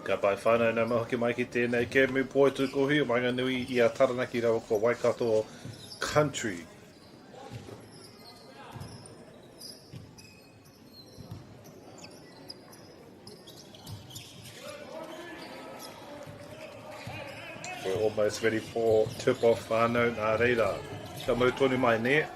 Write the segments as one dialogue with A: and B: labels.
A: Ka pai whānau nā mahoki mai ki tēnei ke mu poi tuku hui o maanga nui I a taranaki rawa ko Waikato Country. We're almost ready for tip-off whānau nā reira. Ka mau tonu mai ne.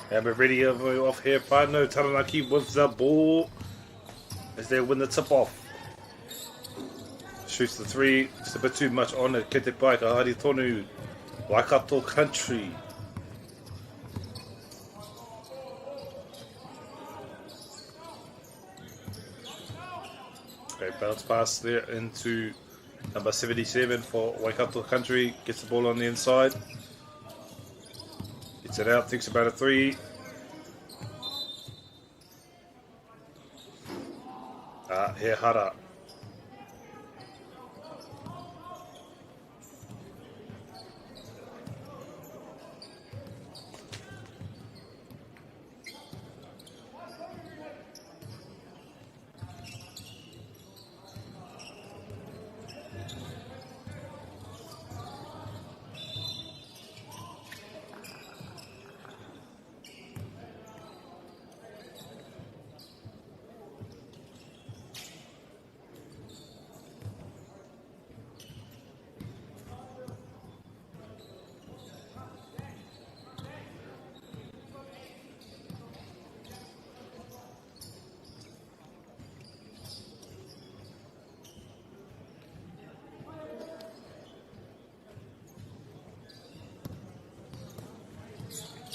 A: And we're ready off here, whānau Taranaki with the ball as they win the tip-off. Shoots the three, just a bit too much on it. Ke te pai ka hari tonu, Waikato Country. Okay, bounce pass there into number 77 for Waikato Country. Gets the ball on the inside. Gets it out, thinks about a three. He hara.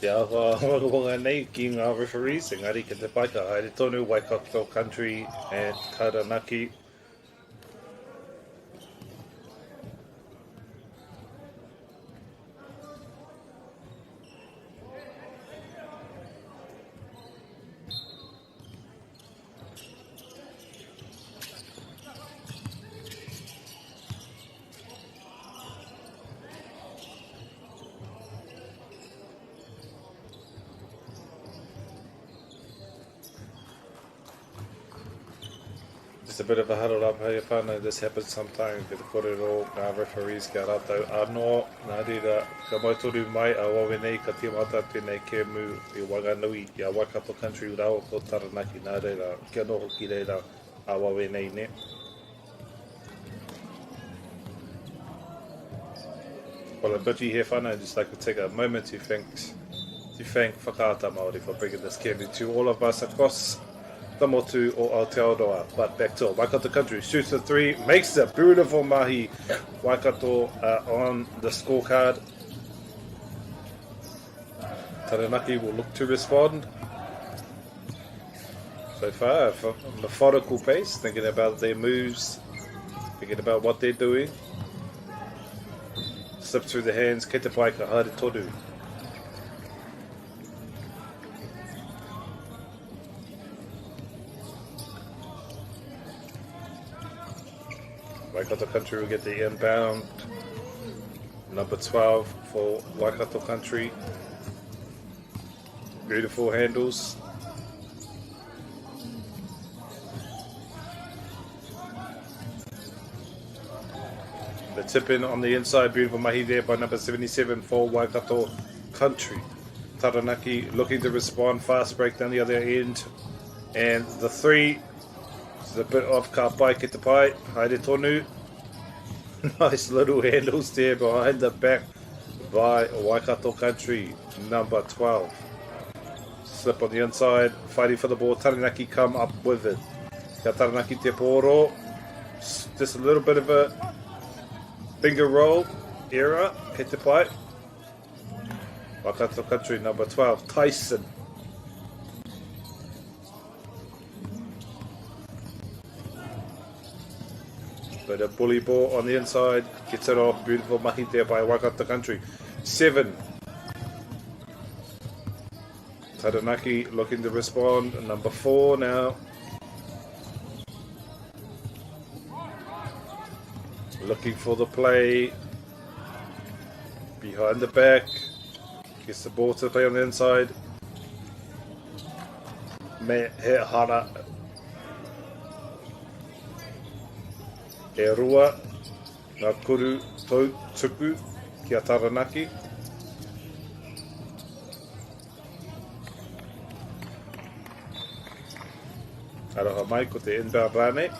A: Te awa nei ki ngā referees, engari ki te pai ka haere tonu Waikato Country and Taranaki. Just a bit of a huddle up, hey whānau, this happens sometimes, ki te korero, ngā referees kia rātou anō, nā reira, ka mauturu mai a wawe nei, ka tiamata tēnei ke mu I Wanganui, I a Waikato Country rao ko Taranaki, nā reira, kia noho ki reira a wawe nei ne. Well, a bitty here whānau, I'd just like to take a moment to thank Whakaata Māori for bringing this candy to all of us across the motu o Aotearoa. But back to Waikato Country, shoots the three, makes a beautiful mahi. Waikato on the scorecard. Taranaki will look to respond. So far, a methodical pace, thinking about their moves, thinking about what they're doing. Slip through the hands, ke te pai ka haere tonu. Waikato Country will get the inbound. Number 12 for Waikato Country. Beautiful handles. The tip in on the inside, beautiful mahi there by number 77 for Waikato Country. Taranaki looking to respond, fast break down the other end. And the three. A bit of ka pai ki te pai, haere tonu. Nice little handles there behind the back by Waikato Country, number 12. Slip on the inside, fighting for the ball. Taranaki come up with it. Ka Taranaki te poro. Just a little bit of a finger roll error, ki te pai. Waikato Country, number 12, Tyson. But a bully ball on the inside, gets it off, beautiful mahi there by Waikato Country. 7. Taranaki looking to respond, number 4 now. Looking for the play, behind the back, gets the ball to play on the inside. Hara e rua ngā kuru tuku ki a Taranaki. Aroha mai ko te inbound rāne.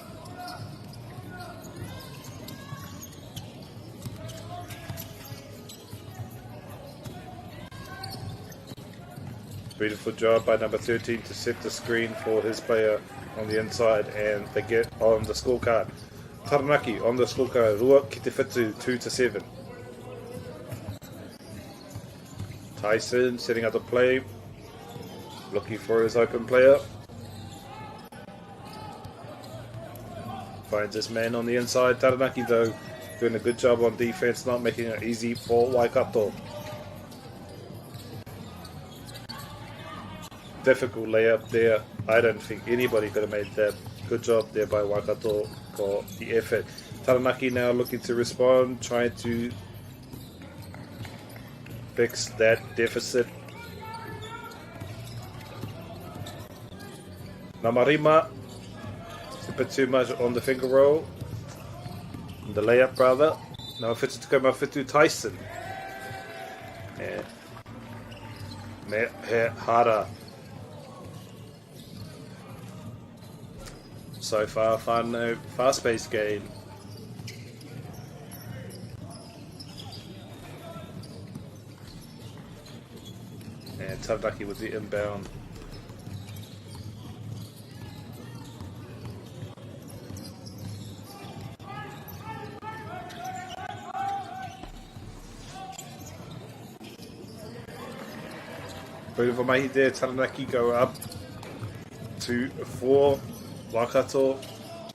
A: Beautiful job by number 13 to set the screen for his player on the inside, and they get on the scorecard. Taranaki on the scorecard, Rua ki te whitu, 2-7. Tyson setting up the play, looking for his open player. Finds his man on the inside. Taranaki though doing a good job on defense, not making it easy for Waikato. Difficult layup there. I don't think anybody could have made that. Good job there by Waikato for the effort. Taranaki now looking to respond, trying to fix that deficit. Namarima, it's a bit too much on the finger roll. The layup rather. Now fits to come up to Tyson. And Hara. So far, fast-paced game. And Taranaki with the inbound. Beautiful mahi there. Taranaki go up to 4. Waikato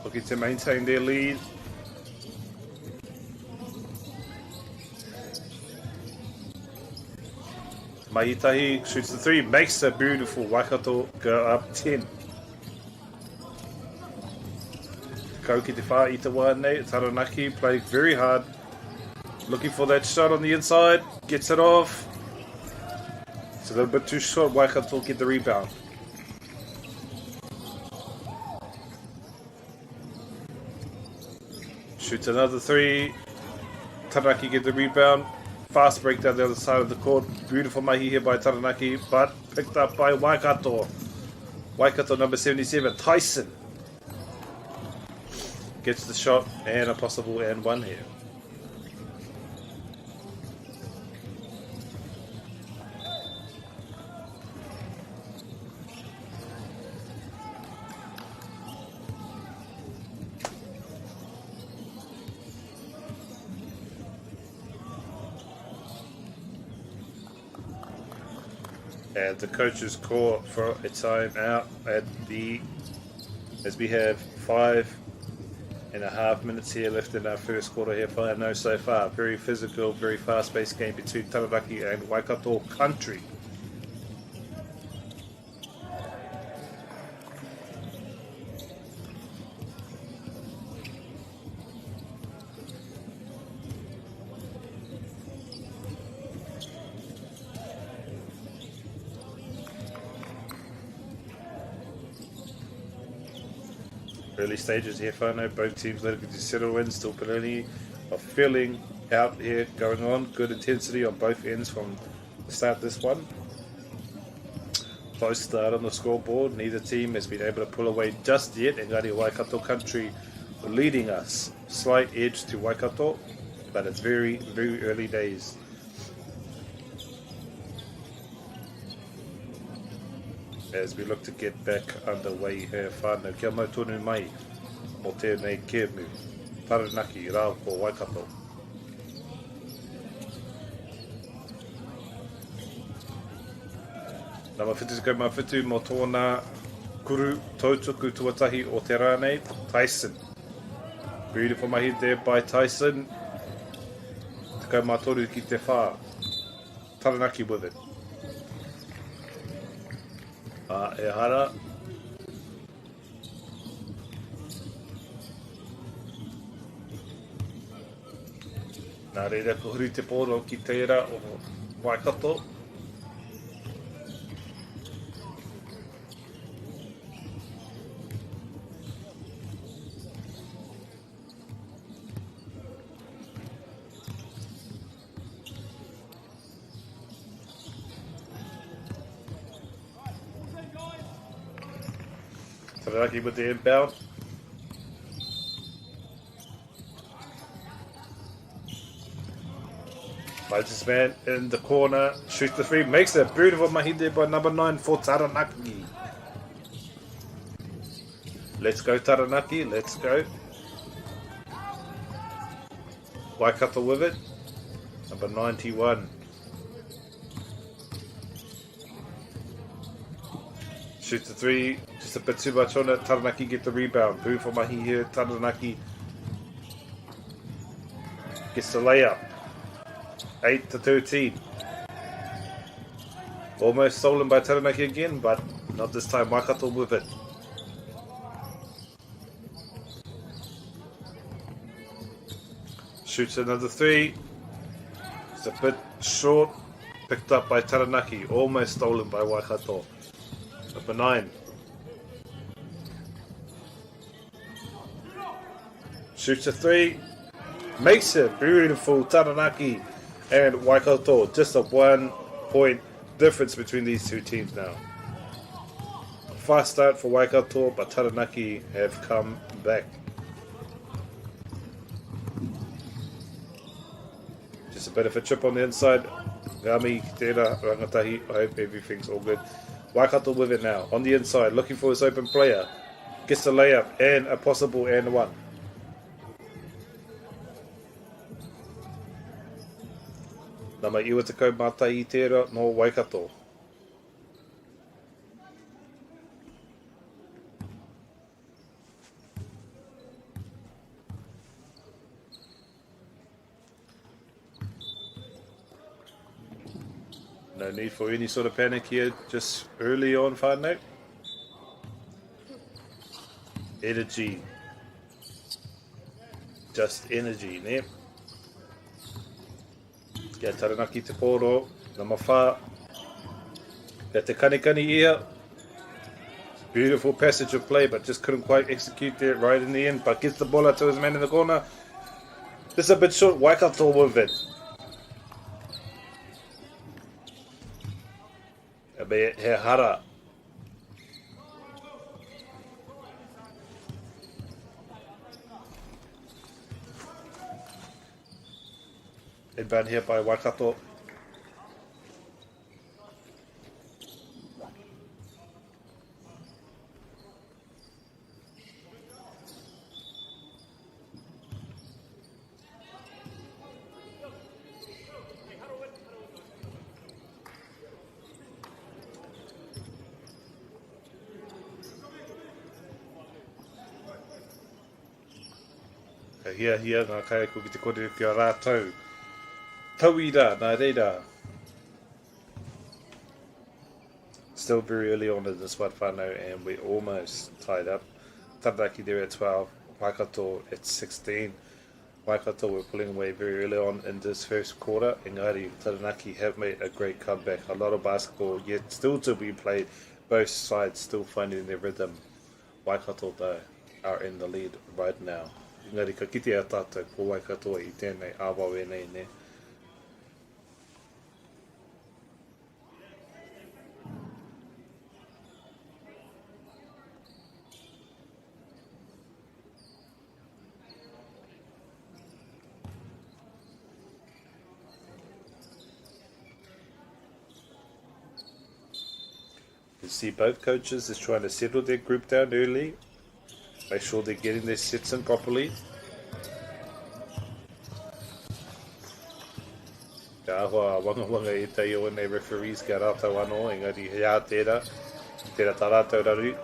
A: looking to maintain their lead. Mahitahi shoots the 3, makes a beautiful. Waikato go up 10. Kauki te wha i te wāne. Taranaki played very hard, looking for that shot on the inside, gets it off. It's a little bit too short. Waikato get the rebound. Shoots another 3. Taranaki get the rebound. Fast break down the other side of the court. Beautiful mahi here by Taranaki, but picked up by Waikato. Waikato number 77, Tyson. Gets the shot and a possible and 1 here. And the coaches call for a timeout as we have 5.5 minutes here left in our first quarter here. 5-0 so far. Very physical, very fast-paced game between Taranaki and Waikato Country. Early stages here, whānau. Both teams looking to settle in. Still plenty of feeling out here going on. Good intensity on both ends from the start of this one. Close start on the scoreboard. Neither team has been able to pull away just yet. Engari Waikato Country leading us. Slight edge to Waikato, but it's very, very early days. As we look to get back underway here, whānau. Kia mau tonu mai o tēnei kēmu. Taranaki, Rauparaha, Waikato. Nama whitu ko ma whitu mo tōna kuru tautuku tuatahi o te rānei, Tyson. Beautiful mahi there by Tyson. Tekau mātoru ki te whā. Taranaki with it. E hara. Nā reira ko huri te pōro ki teira o Waikato. Taranaki with the inbound. Finds man in the corner, shoots the three, makes it. Beautiful mahi there by number 9 for Taranaki. Let's go Taranaki, let's go. Waikato with it, number 91. Shoots the three, just a bit too much on it. Taranaki get the rebound. Beautiful mahi here. Taranaki gets the layup. 8-13. Almost stolen by Taranaki again, but not this time. Waikato with it. Shoots another three. It's a bit short. Picked up by Taranaki. Almost stolen by Waikato. Number 9. Shoots a three. Makes it. Beautiful. Taranaki and Waikato. Just a 1 point difference between these two teams now. Fast start for Waikato, but Taranaki have come back. Just a bit of a chip on the inside. Gami, Tera, Rangatahi. I hope everything's all good. Waikato with it now. On the inside, looking for his open player. Gets the layup and a possible and one. Nama iwa te kau mātai I tērā no Waikato. No need for any sort of panic here, just early on whānau. Energy. Just energy, ne? Kia Taranaki te kōro, na mawha. Kia te kanikani ia. Beautiful passage of play, but just couldn't quite execute there right in the end. But gets the ball out to his man in the corner. Just a bit short, Waikato with it. He hara. Inbound here by Waikato. Hia, ngā kai ko ki te kore ki a rātou. Tauira, nā reira. Still very early on in this one whānau, and we're almost tied up. Taranaki there at 12, Waikato at 16. Waikato were pulling away very early on in this first quarter. Engari, Taranaki have made a great comeback. A lot of basketball yet still to be played. Both sides still finding their rhythm. Waikato though are in the lead right now. Engari, ka kite a tātou ko Waikato I tēnei āwawe nei ne. You see both coaches is trying to settle their group down early. Make sure they're getting their sets in properly. Te ahua wanga E te o nei referees kia rātau anō, engari hea tērā tā rātau raru.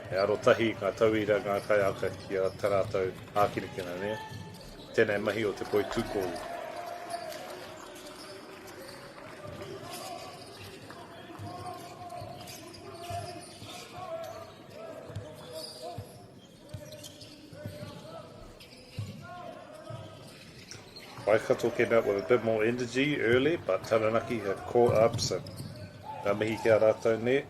A: E arotahi ngā tauira ngā kai aka ki a tarātou ākirikina ne. Tēnei mahi o te poi tūkoru. Waikato came out with a bit more energy early, but Taranaki have caught up, so ngā mihi kia rātou ne.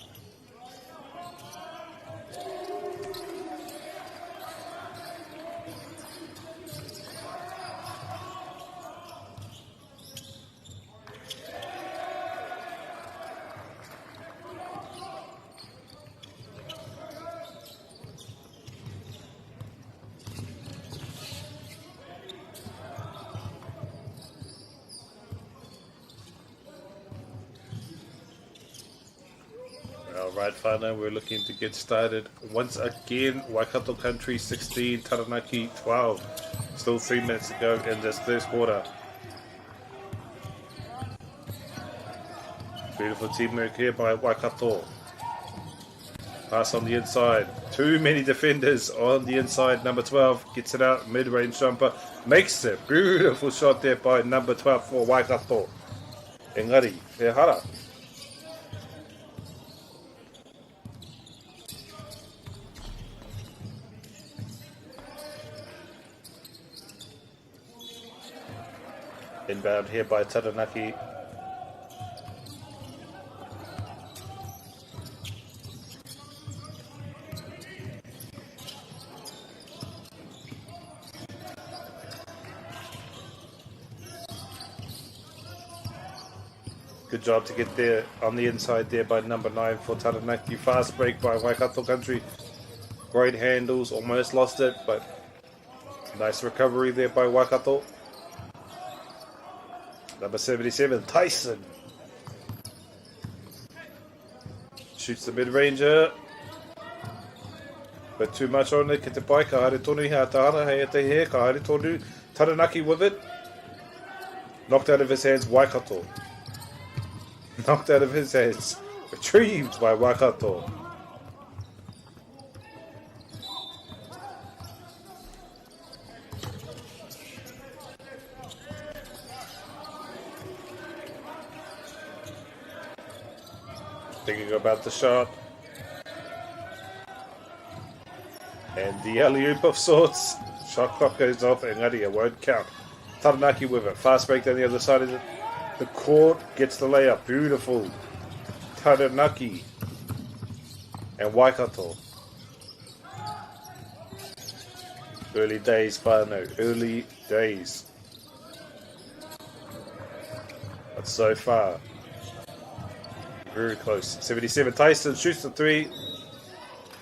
A: Alright, whānau, we're looking to get started once again. Waikato Country 16, Taranaki 12. Still 3 minutes to go in this first quarter. Beautiful teamwork here by Waikato. Pass on the inside. Too many defenders on the inside. Number 12 gets it out. Mid-range jumper. Makes it. Beautiful shot there by number 12 for Waikato. Engari, e hara. Inbound here by Taranaki. Good job to get there on the inside there by number 9 for Taranaki. Fast break by Waikato Country. Great handles, almost lost it, but nice recovery there by Waikato. Number 77, Tyson. Shoots the mid-ranger. But too much on it. Ke te pai, ka haere tonu hea tahara, hei te he, ka haere tonu. Taranaki with it. Knocked out of his hands, Waikato. Knocked out of his hands. Retrieved by Waikato. Thinking about the shot. And the alley-oop of sorts. Shot clock goes off and it won't count. Taranaki with it. Fast break down the other side of the court. Gets the layup. Beautiful. Taranaki. And Waikato. Early days, whānau. Early days. But so far, very close. 77. Tyson shoots the 3.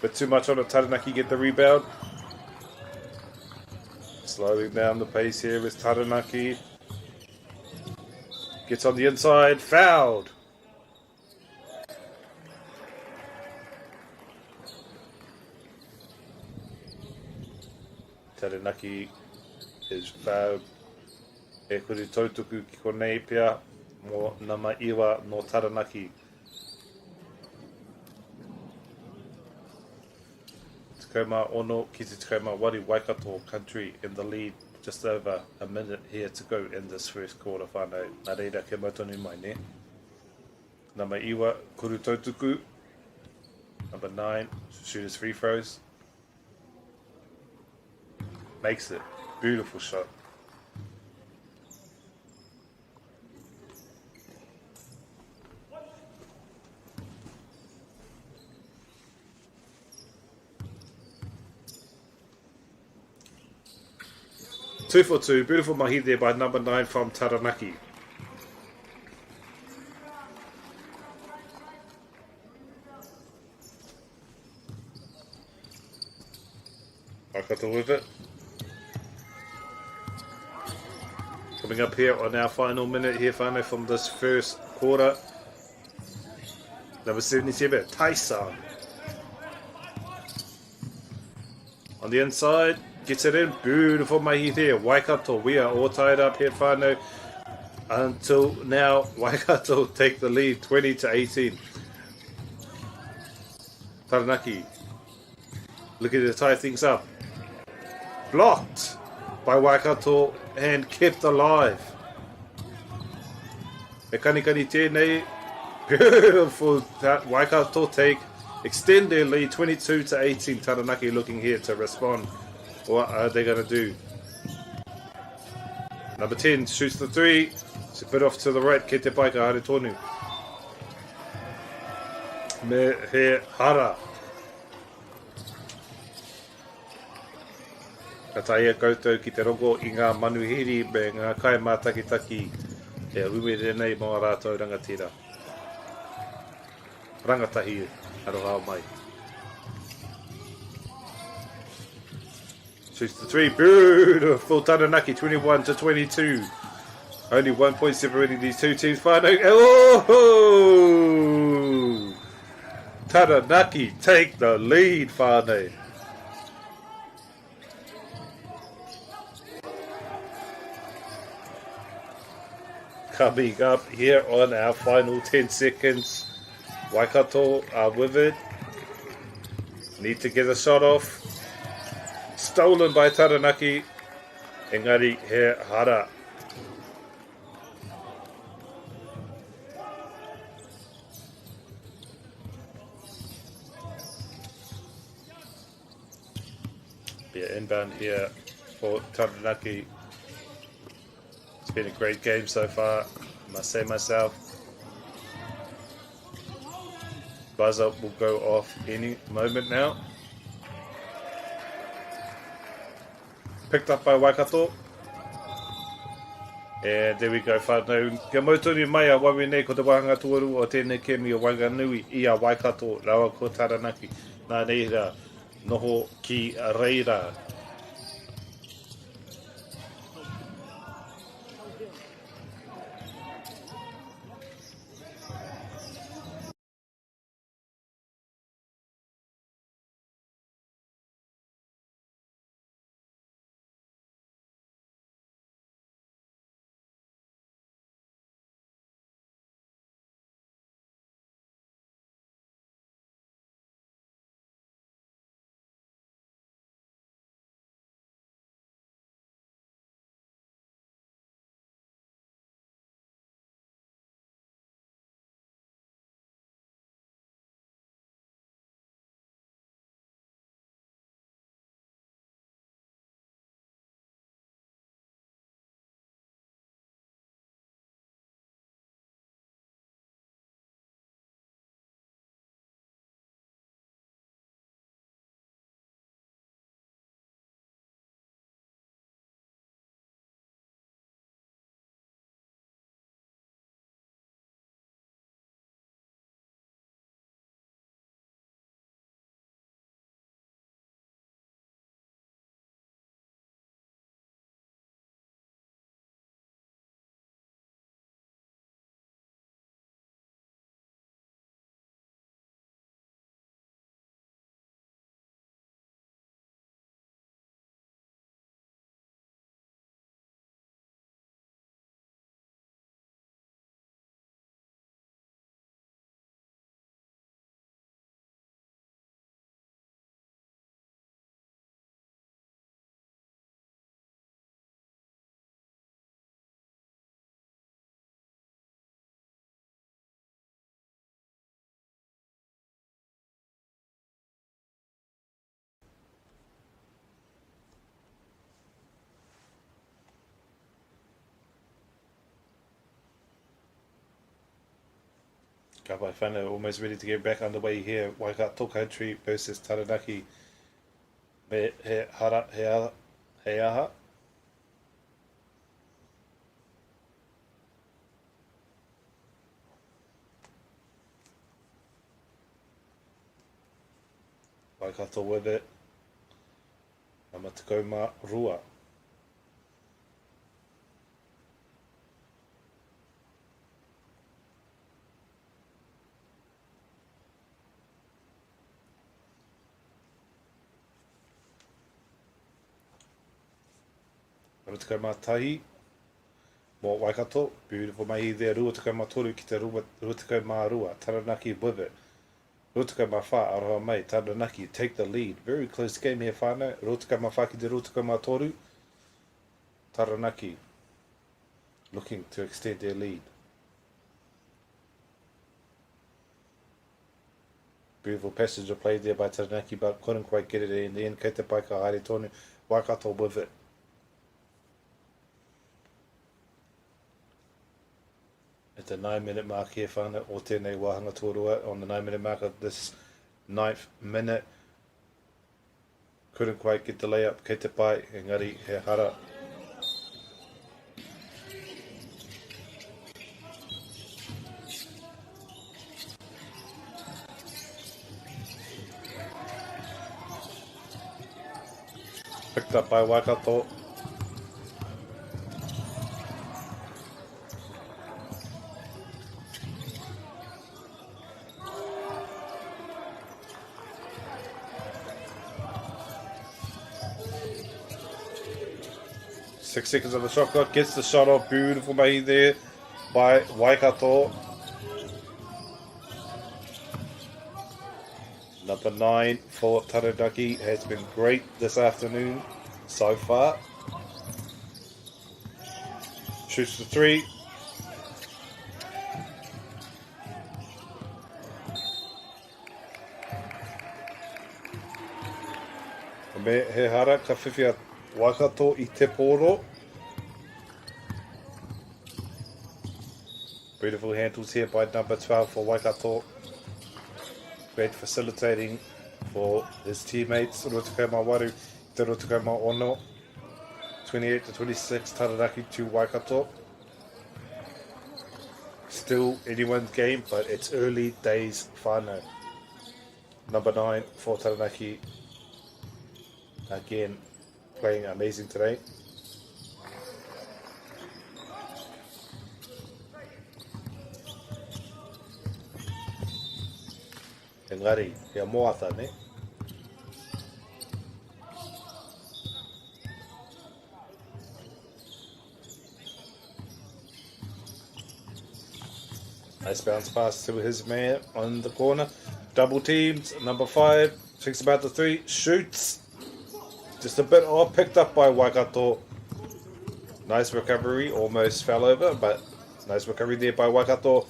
A: But too much on it. Taranaki get the rebound. Slowing down the pace here is Taranaki. Gets on the inside. Fouled. Taranaki is fouled. E kuri tautuku ki konei pia mo nama iwa no Taranaki. Tekoma ono ki te tekoma wari Waikato Country in the lead. Just over a minute here to go in this first quarter whānau. Nā reira ke mautonu mai ne. Nama iwa kuru tautuku. Number 9 shoots free throws. Makes it. Beautiful shot. Two for two. Beautiful mahi there by number 9 from Taranaki. Waikato with it. Coming up here on our final minute here, whānau, from this first quarter. Number 77, Tyson. On the inside, gets it in. Beautiful mahi there. Waikato, we are all tied up here, whānau. Until now, Waikato take the lead, 20-18. Taranaki looking to tie things up. Blocked by Waikato and kept alive. E kanikani tēnei, beautiful Waikato take, extend their lead 22-18. Taranaki looking here to respond. What are they going to do? Number 10 shoots the three. It's a bit off to the right. Ke te paika hare tonu. Me he hara. Ka taia koutou ki te rongo I ngā manuhiri me ngā kai mātakitaki. E uere nei mō rātou rangatira. Rangatahi aroha mai. Shoots the three. Beautiful Taranaki, 21-22. Only 1 point separating these two teams. Oh! Taranaki take the lead, whānau. Coming up here on our final 10 seconds. Waikato are with it. Need to get a shot off. Stolen by Taranaki. Engari he hara. Yeah, inbound here for Taranaki. It's been a great game so far, I must say myself. Buzzer will go off any moment now. Picked up by Waikato. And there we go, whānau. Kia mauturi mai a wawe nei ko te wahanga tuaru o tēnei kemi o Wanganui I a Waikato, rawa ko Taranaki. Nā reira, noho ki reira. Ka pai whānau almost ready to get back underway here. Waikato country versus Taranaki. Me he hara, he aha. Waikato with it. MāORI. Ruatakau mā tahi, mō Waikato, beautiful mahi there, ruatakau mā toru ki te ruatakau mā rua, Taranaki with it. Rutaka mawha aroha mai, Taranaki take the lead. Very close game here, whānau. Rutaka mawha ki te rutaka matoru. Taranaki looking to extend their lead. Beautiful passenger play there by Taranaki, but couldn't quite get it in the end. Kei te pai ka haere tonu, Waikato with it. At the 9-minute mark here, whānau, o tēnei wāhanga tōrua on the 9-minute mark of this 9th minute. Couldn't quite get the layup, kei te pai, engari he hara. Picked up by Waikato. Six seconds on the shot clock, gets the shot off, beautiful mahi there by Waikato. Number 9 for Taranaki has been great this afternoon so far. Shoots the 3. Me he hara ka whiwhia Waikato I te poro. Beautiful handles here by number 12 for Waikato. Great facilitating for his teammates. Rutaka Mawaru, te Rutaka Maono. 28-26, Taranaki to Waikato. Still anyone's game, but it's early days whānau. Number 9 for Taranaki. Again, playing amazing today. Engari, hea moata ne. Nice bounce pass to his man on the corner. Double teams, number 5, thinks about the 3, shoots. Just a bit off, picked up by Waikato. Nice recovery, almost fell over, but nice recovery there by Waikato.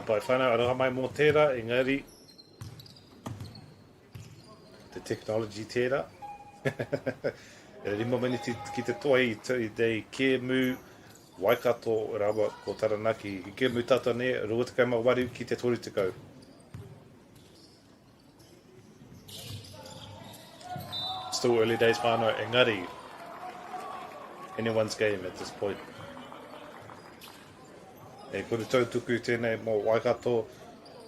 A: Pai whanau, aroha mai mō tērā, engari, te technology tērā. E rima mani ki te toa i te ke mū Waikato rawa ko Taranaki. I ke mū tata ne, rua te kaima wari ki te tori te kau. Still early days whānau, engari, anyone's game at this point. E kore tautuku tēnei mō Waikato,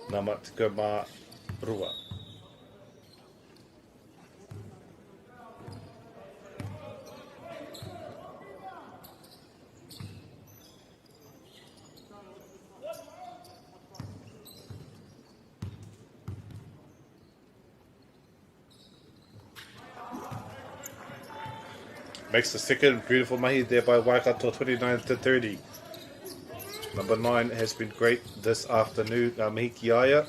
A: nā matika MΑORI. Makes the second beautiful mahi there by Waikato, 29-30. Number 9 has been great this afternoon. Mihi Kiaia.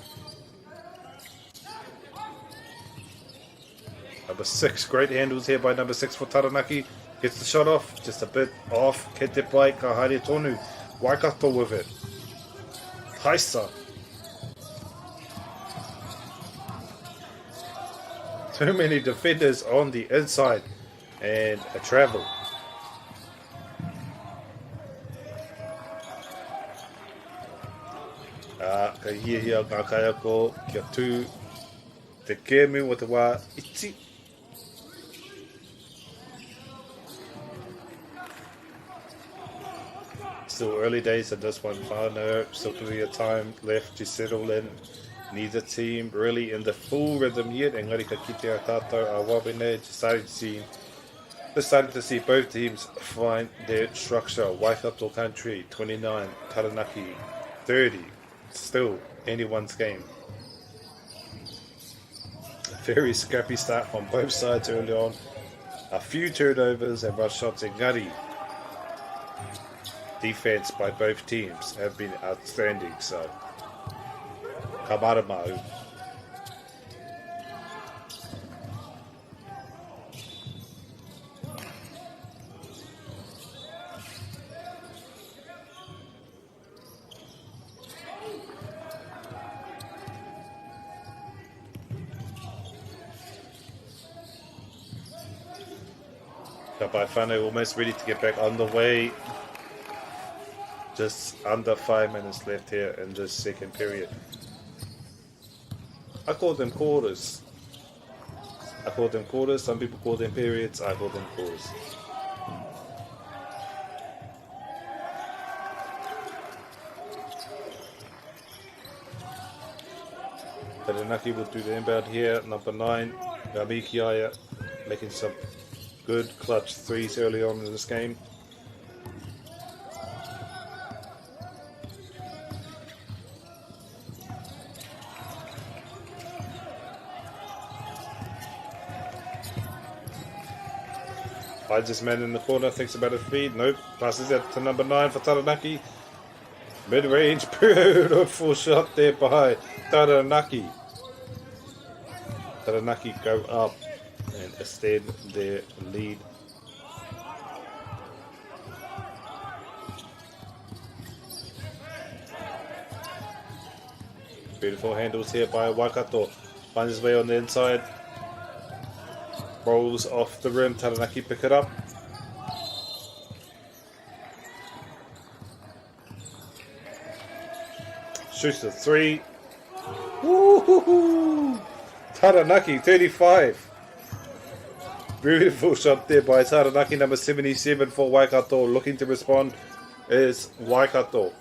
A: Number 6, great handles here by number 6 for Taranaki. Gets the shot off, just a bit off. Ke te pai, ka haere tonu. Waikato with it. Haisa. Too many defenders on the inside. And a travel. Ka hia ngā kaiako kia tū te kēmu o te wā iti. Still early days in this one, whānau. Still plenty of time left to settle in. Neither team really in the full rhythm yet. Engari ka kite a tātou a wawene, just starting to see both teams find their structure. Waikato country, 29. Taranaki, 30. Still anyone's game. Very scrappy start from both sides early on. A few turnovers and rush shots. Engari, defense by both teams have been outstanding. So, kamaramau. By Whānau almost ready to get back on the way. Just under 5 minutes left here in this second period. I call them quarters. Some people call them periods. I call them quarters. Taranaki will do the inbound here. Number 9, Mihi Kiaia, making some good clutch threes early on in this game. Finds this man in the corner, thinks about a feed. Nope, passes it to number 9 for Taranaki. Mid-range, beautiful shot there by Taranaki. Taranaki go up and extend their lead. Beautiful handles here by Waikato. Finds his way on the inside. Rolls off the rim. Taranaki pick it up. Shoots the 3. Woo-hoo-hoo! Taranaki 35. Beautiful shot there by Taranaki, number 77 for Waikato. Looking to respond is Waikato.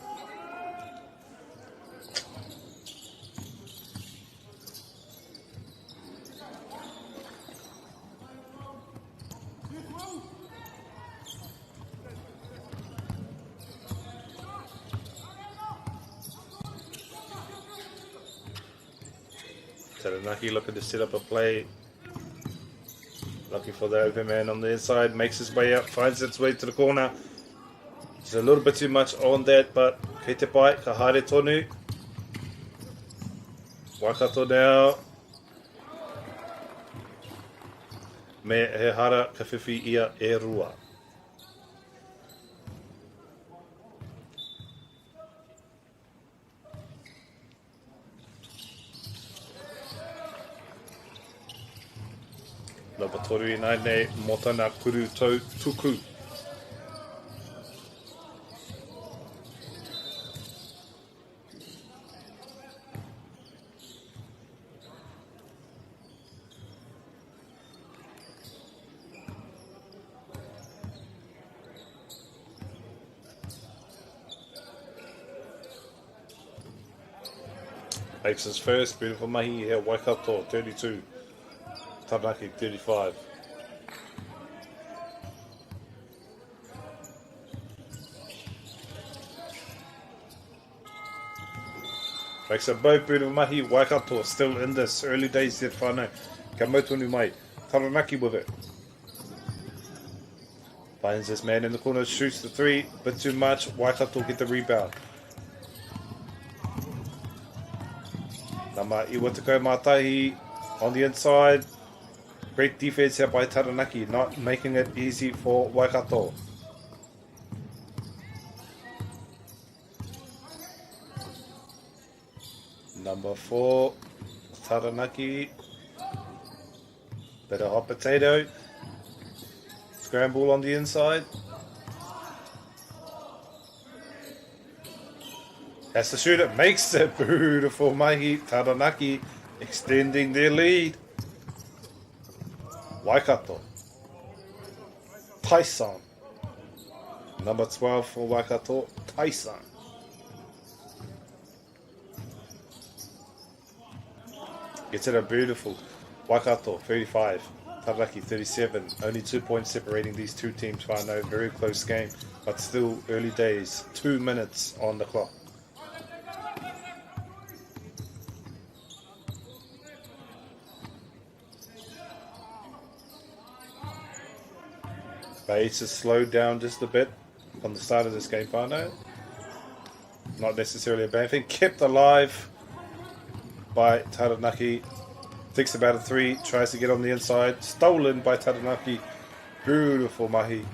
A: Taranaki looking to set up a play. Looking for the open man on the inside. Makes his way up. Finds its way to the corner. Just a little bit too much on that, but kei te pai, ka haere tonu. Waikato now. Me he hara ka whiwhi ia e rua. Napa toru I nai nei mo tana kuru tau tuku. Makes his first, beautiful mahi here, Waikato 32, Taranaki 35. Makes a both beautiful mahi, Waikato still in this early days there whānau. Ka mautonu mai, Taranaki with it. Finds this man in the corner, shoots the three, bit too much, Waikato get the rebound. Nama Iwatako Mātahi on the inside. Great defense here by Taranaki, not making it easy for Waikato. Number 4, Taranaki. Bit of hot potato. Scramble on the inside. Has to shoot it, makes it, beautiful mahi, Taranaki extending their lead. Waikato. Tyson. Number 12 for Waikato, Tyson. Gets it a beautiful Waikato 35, Taranaki 37. Only 2 points separating these two teams. I know, very close game, but still early days. 2 minutes on the clock. Pace has slowed down just a bit from the start of this game, whānau. Not necessarily a bad thing. Kept alive by Taranaki. Thinks about a three, tries to get on the inside. Stolen by Taranaki. Beautiful mahi.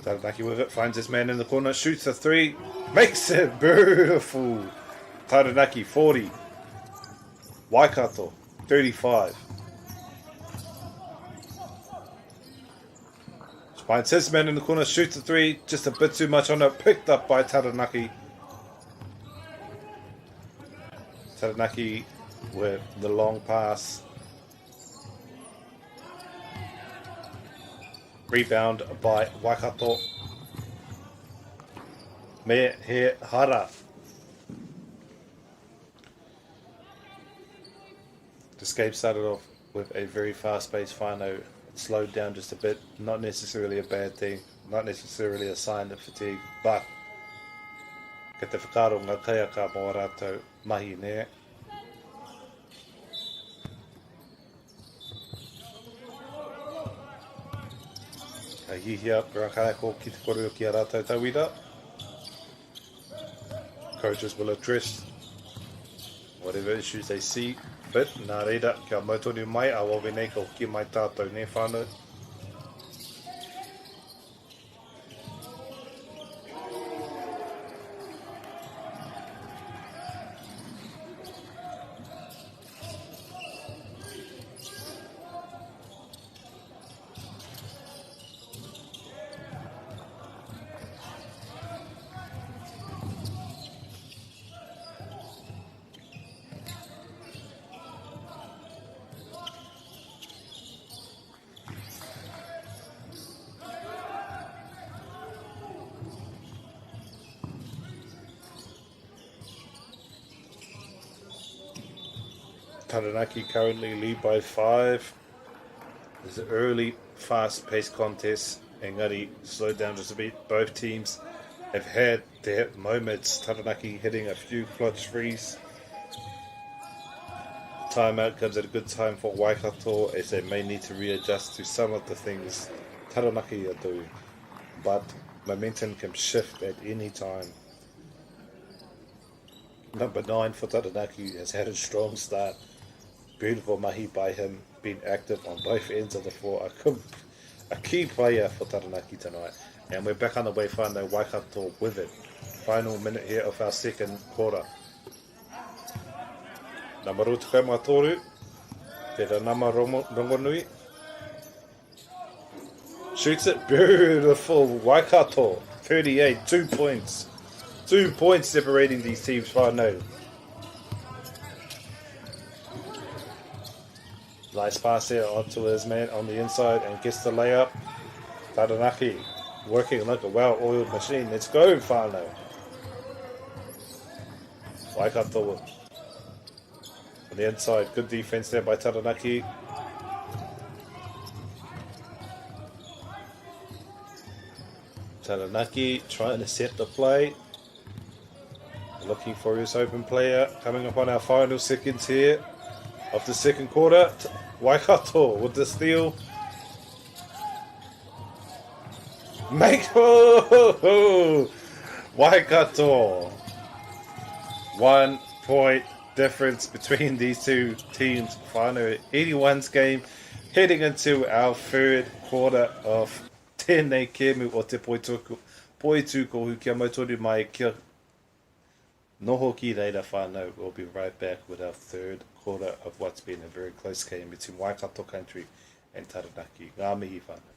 A: Taranaki with it, finds his man in the corner, shoots a three, makes it beautiful. Taranaki 40. Waikato 35. Finds his man in the corner, shoots a three, just a bit too much on it, picked up by Taranaki. Taranaki with the long pass. Rebound by Waikato. Me he hara. This game started off with a very fast-paced whānau. It slowed down just a bit. Not necessarily a bad thing. Not necessarily a sign of fatigue. But ka te whakaro ngā kaiaka mō rātou mahi ne. Ka hihia rakaeko ki te koreo ki a rātou tauira. Coaches will address whatever issues they see. But nā reira, kia mautonu mai, a wawe nei ko ki mai tātou ne whānau. Taranaki currently lead by 5. There's an early, fast-paced contest. Engari slowed down just a bit. Both teams have had their moments. Taranaki hitting a few clutch threes. Timeout comes at a good time for Waikato as they may need to readjust to some of the things Taranaki are doing. But momentum can shift at any time. Number 9 for Taranaki has had a strong start. Beautiful mahi by him, being active on both ends of the floor. A key player for Taranaki tonight. And we're back on the way, whānau Waikato with it. Final minute here of our second quarter. Nā maru tukai mā tōru. Peranama Rongonui. Shoots it. Beautiful. Waikato. 38. 2 points. 2 points separating these teams. Whānau. Nice pass there onto his man on the inside and gets the layup. Taranaki working like a well-oiled machine. Let's go, whānau. Waikato on the inside. Good defense there by Taranaki. Taranaki trying to set the play. Looking for his open player. Coming up on our final seconds here of the second quarter. Waikato with the steal. Waikato. 1 point difference between these two teams. Whānau 81's game heading into our third quarter of tēnei kēmu o te poitūko hu kia mautoru mai kia noho ki reira whānau. We'll be right back with our third quarter of what's been a very close game between Waikato country and Taranaki. Ngā mihi whānau.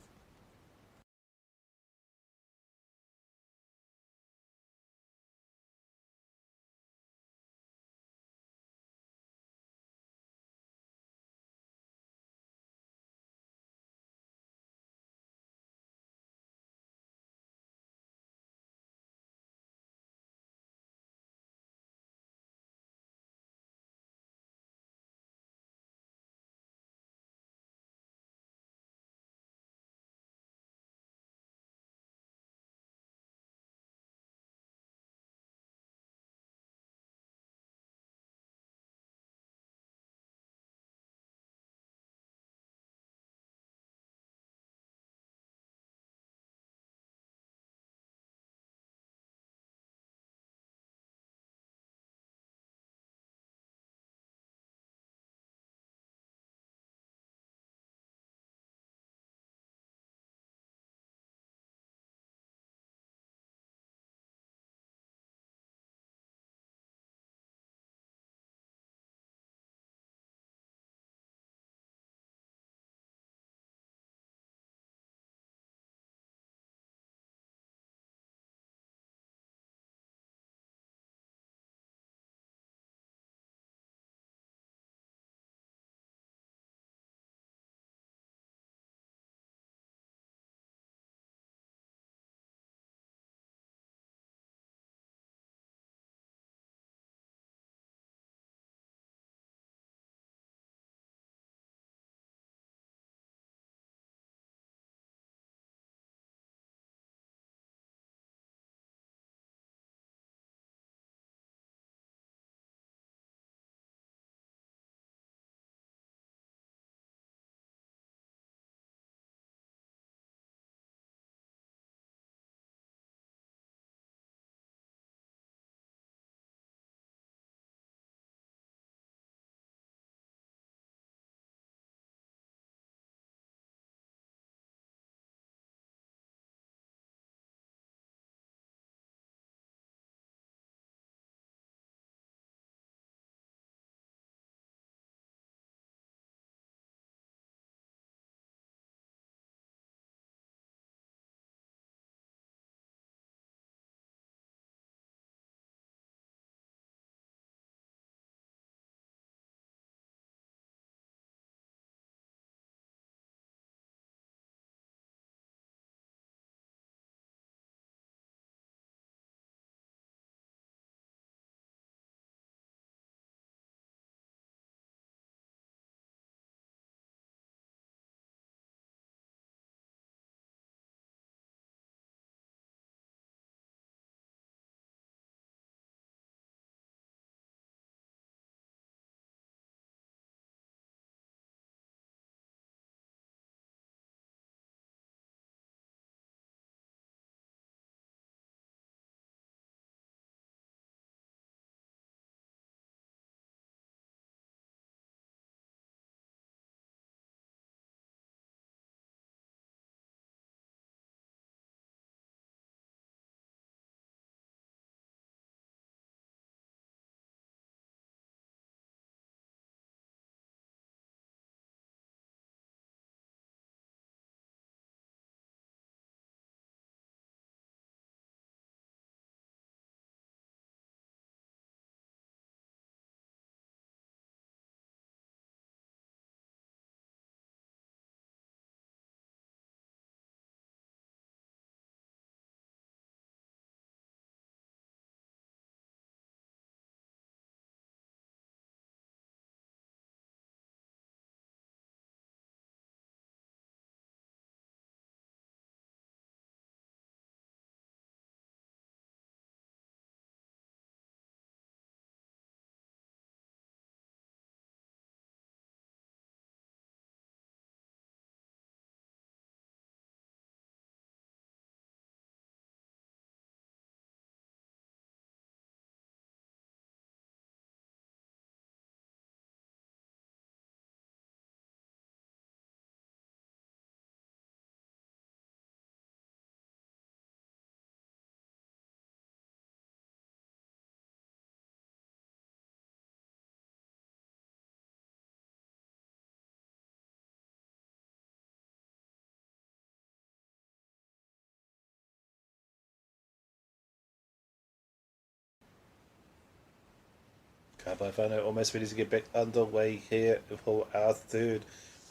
A: Kapai whānau, almost ready to get back underway here for our third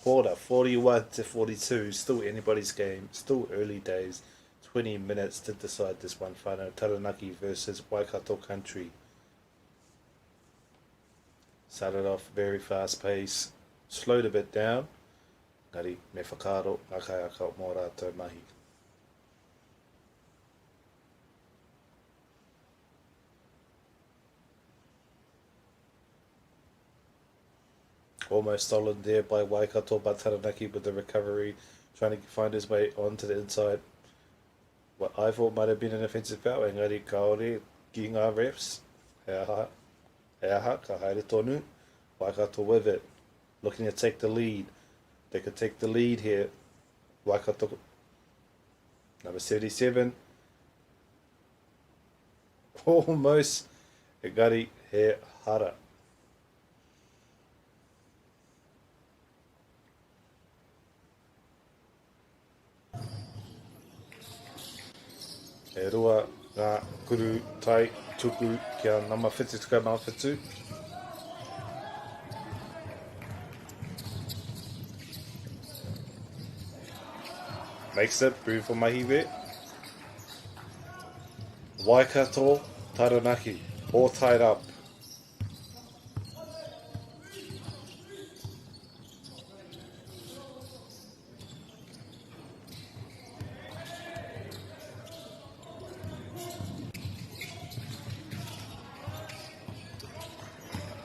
A: quarter. 41 to 42, still anybody's game, still early days. 20 minutes to decide this one. Whānau, Taranaki versus Waikato Country. Started off very fast pace, slowed a bit down. Ngari, me whakaro, ngā kai akau mō rātou mahi. Almost stolen there by Waikato, but Taranaki with the recovery, trying to find his way onto the inside. What I thought might have been an offensive foul, engari kaore, ki ngā refs. He aha, ka haere tonu. Waikato with it, looking to take the lead. They could take the lead here. Waikato, number 77. Almost, engari he hara. E rua ngā kuru tai tuku kia nama whitu tuka mau whitu. Makes it, beautiful mahi there. Waikato, Taranaki, all tied up.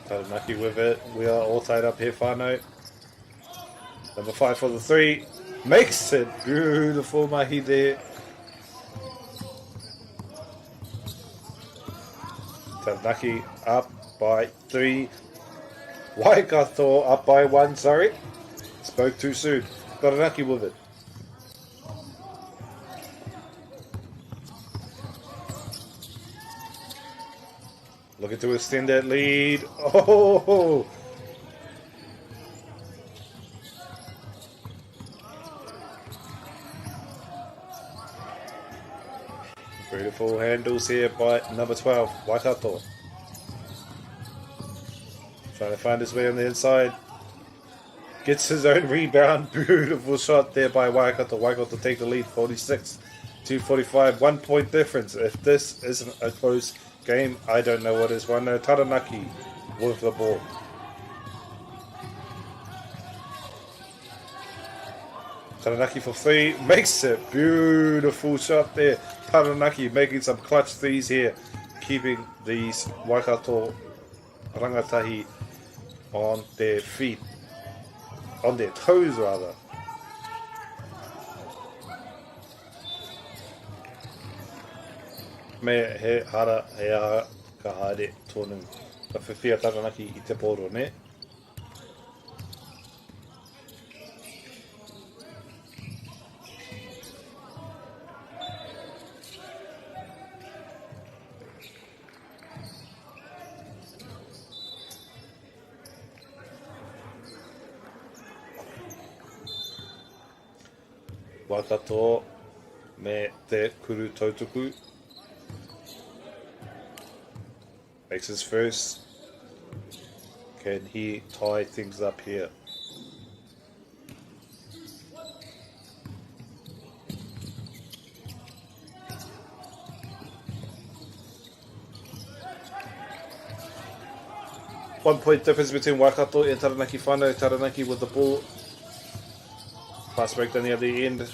A: Taranaki with it. We are all tied up here, whānau. Number 5 for the 3. Makes it. Beautiful mahi there. Taranaki up by 3. Waikato up by 1, sorry. Spoke too soon. Taranaki with it. Looking to extend that lead. Oh! Beautiful handles here by number 12, Waikato. Trying to find his way on the inside. Gets his own rebound. Beautiful shot there by Waikato. Waikato take the lead, 46 to 45. 1 point difference. If this isn't a close game, I don't know what is. Whānau, Taranaki with the ball. Taranaki for 3, makes it. Beautiful shot there. Taranaki making some clutch threes here, keeping these Waikato rangatahi on their feet, on their toes rather. Me he hara he aha ka haere tonu. Ka whiwhia Taranaki I te poro, ne? Waikato me te kuru tautuku. Makes his first. Can he tie things up here? One point difference between Waikato and Taranaki whānau. Taranaki with the ball. Fast break down the other end.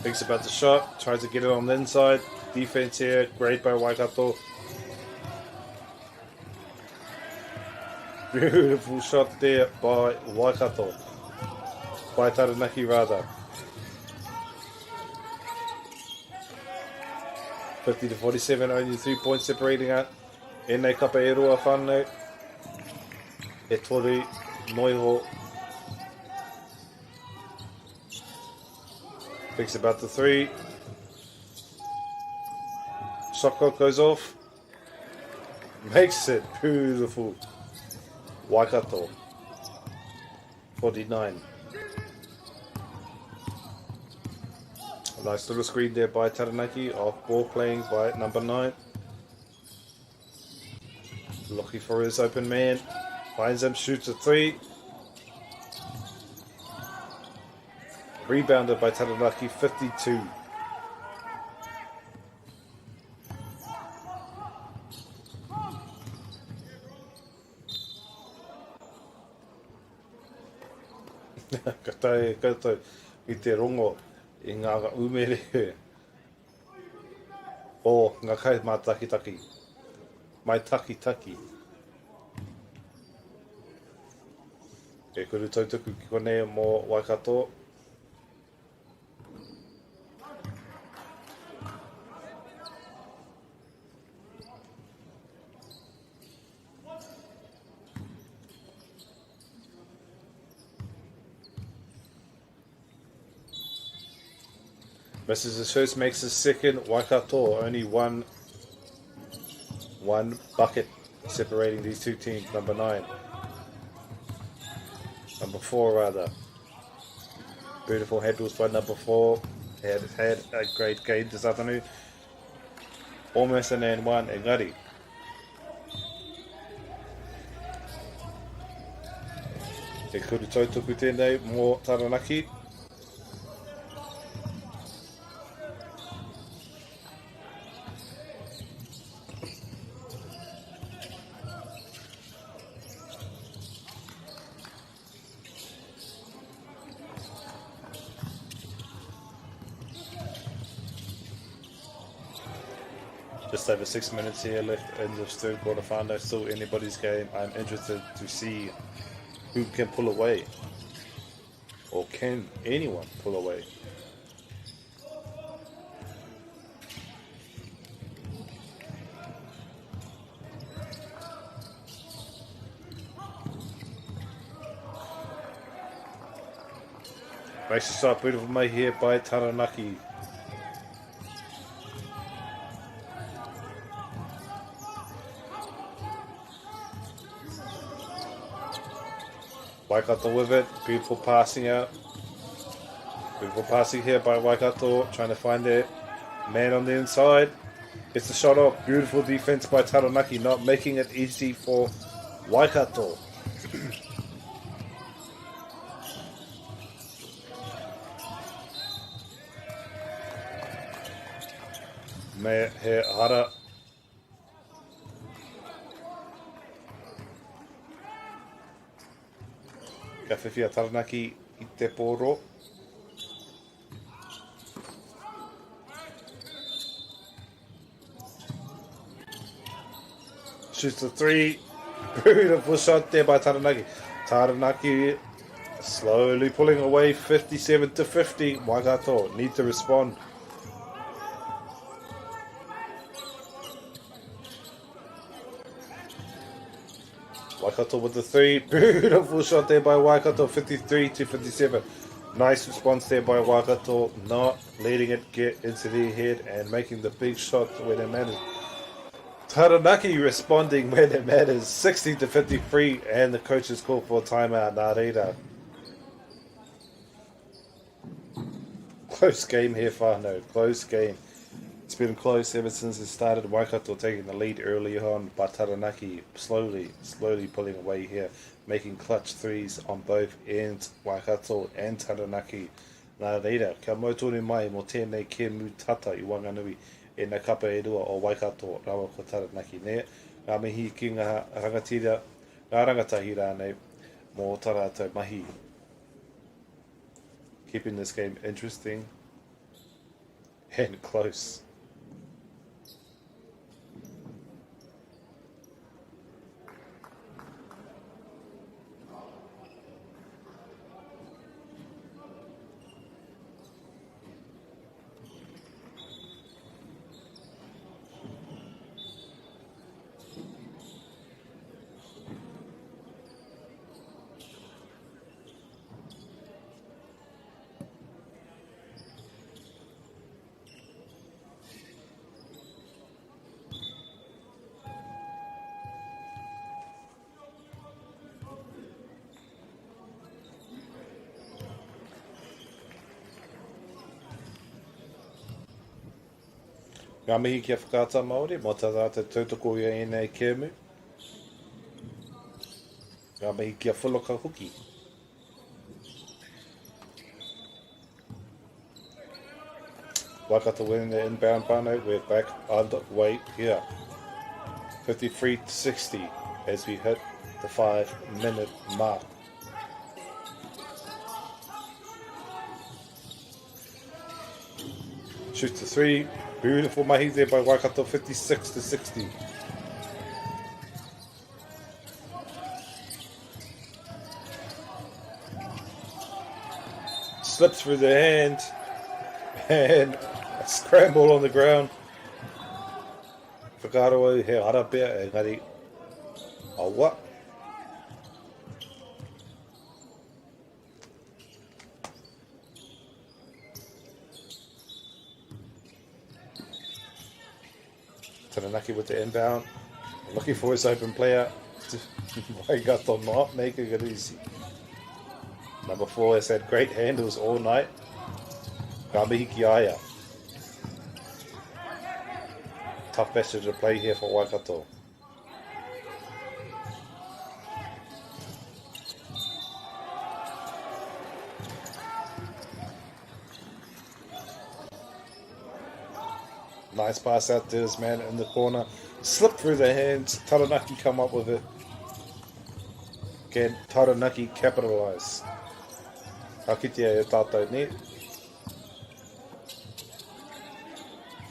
A: Thinks about the shot, tries to get it on the inside. Defense here, great by Waikato. Beautiful shot there by Waikato. By Taranaki rather. 50 to 47, only 3 points separating out. Enei kapa e roa whānau. E toru, noiho. Thinks about the 3. Shot clock goes off. Makes it. Beautiful. Waikato. 49. Nice little screen there by Taranaki. Off ball playing by number 9. Looking for his open man. Finds him, shoots a 3. Rebounded by Taranaki, 52. Katai koutou I te rongo I ngā umere o ngā kai mā taki. Mai taki. E kuru tautaku ki konei mō Waikato. Mrs. Ashurst makes his second. Waikato only one bucket separating these two teams. Number 9. Number 4 rather. Beautiful handles by number 4. Had a great game this afternoon. Almost an and one. Engari. E kuru tautuku tēnei mō Taranaki. Just over 6 minutes here left in this third quarter final. Still anybody's game. I'm interested to see who can pull away. Or can anyone pull away? Makes a shot, beautiful mate here by Taranaki. Waikato with it, beautiful passing out. Beautiful passing here by Waikato, trying to find their man on the inside. Gets the shot off, beautiful defense by Taranaki, not making it easy for Waikato. Me he hara. Ka whiwhia Taranaki I te pōro. Shoots the 3. Beautiful shot there by Taranaki. Taranaki slowly pulling away, 57 to 50. Waikato need to respond. Waikato with the 3. Beautiful shot there by Waikato, 53 to 57. Nice response there by Waikato, not letting it get into their head and making the big shot when it matters. Taranaki responding when it matters, 60 to 53, and the coaches call for a timeout. Nā reira. Close game here, whānau. Close game. It's been close ever since it started. Waikato taking the lead early on, but Taranaki slowly pulling away here, making clutch threes on both ends, Waikato and Taranaki. Nā reira, kia mautore mai mo tēnei ke mutata I Wanganui e na kapa e rua o Waikato rawa ko Taranaki ne. Ngā mihi ki ngā rangatira, ngā rangatahi rānei mō tarātou mahi. Keeping this game interesting and close. Ngā mihi kia whakata Māori, mō tā rāta tautoko ia e nei kēmu. Ngā mihi kia whuloka huki. Waikato winning the inbound whānau, we're back underway here. 53-60 as we hit the 5-minute mark. Shoots the three. Beautiful mahi there by Waikato, 56-60. Slips through the hand and a scramble on the ground. Whakaroa he harapea engari awa. Taranaki with the inbound, looking for his open player. Waikato not making it easy. Number 4 has had great handles all night. Kamihi Kiaya. Tough passage to play here for Waikato. Nice pass out to his man in the corner. Slipped through the hands. Taranaki come up with it. Can Taranaki capitalise? Hakitia e tātou ne.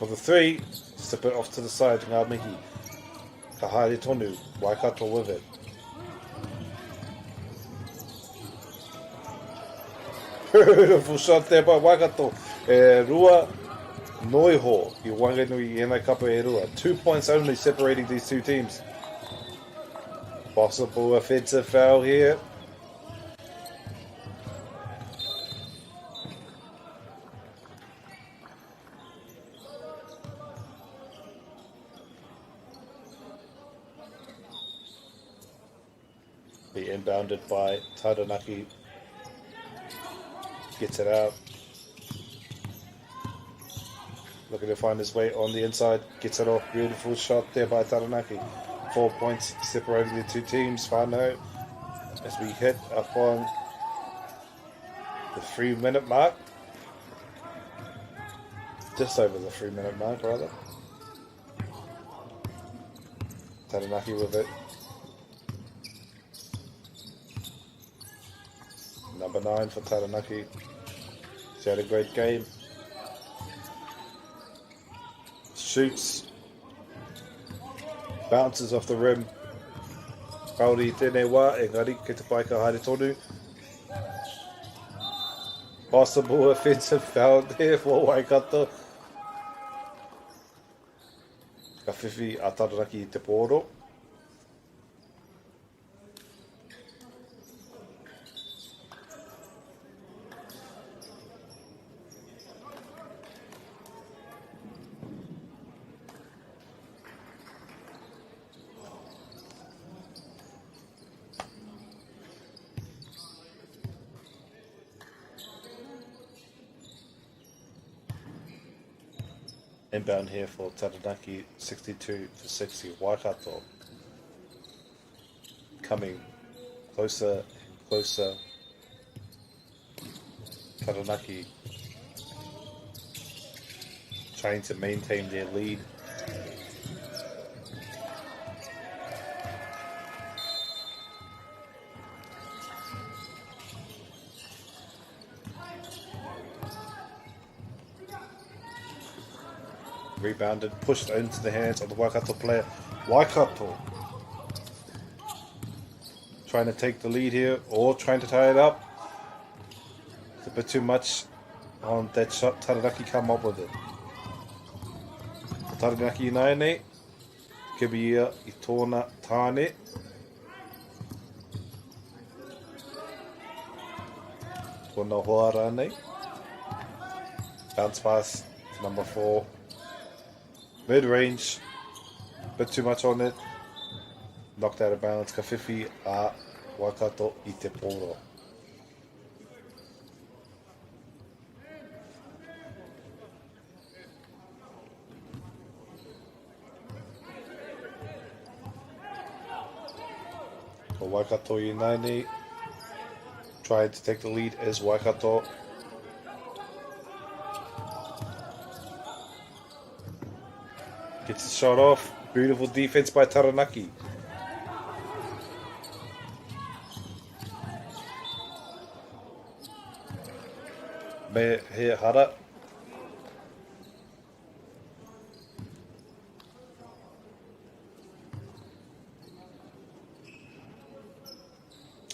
A: For the 3, slip it off to the side, ngā mihi. Ka haere tonu, Waikato with it. Beautiful shot there by Waikato. Rua Noiho, i wanganui i nei kapa e rua. 2 points only separating these two teams. Possible offensive foul here. Be inbounded by Taranaki. Gets it out. Looking to find his way on the inside. Gets it off. Beautiful shot there by Taranaki. 4 points separating the two teams. Whānau as we hit upon the 3-minute mark. Just over the 3-minute mark, rather. Taranaki with it. Number 9 for Taranaki. He's had a great game. Shoots. Bounces off the rim. Kauri tēnei wā, engari, ki te pai ka haere tonu. Possible offensive foul there for Waikato. Ka whiwhi a Taranaki i te pōro. Inbound here for Taranaki, 62-60. Waikato coming closer, closer. Taranaki trying to maintain their lead. Rebounded, pushed into the hands of the Waikato player. Waikato trying to take the lead here or trying to tie it up. It's a bit too much on that shot. Taranaki come up with it. Taranaki naene, Kibia i tōna tāne. Tōna hoa rānei. Bounce pass to number 4. Mid-range, bit too much on it. Knocked out of bounds. Ka whiwhi a Waikato i te pōro. for Waikato U20. Trying to take the lead is Waikato. Gets the shot off. Beautiful defense by Taranaki. Me he hara.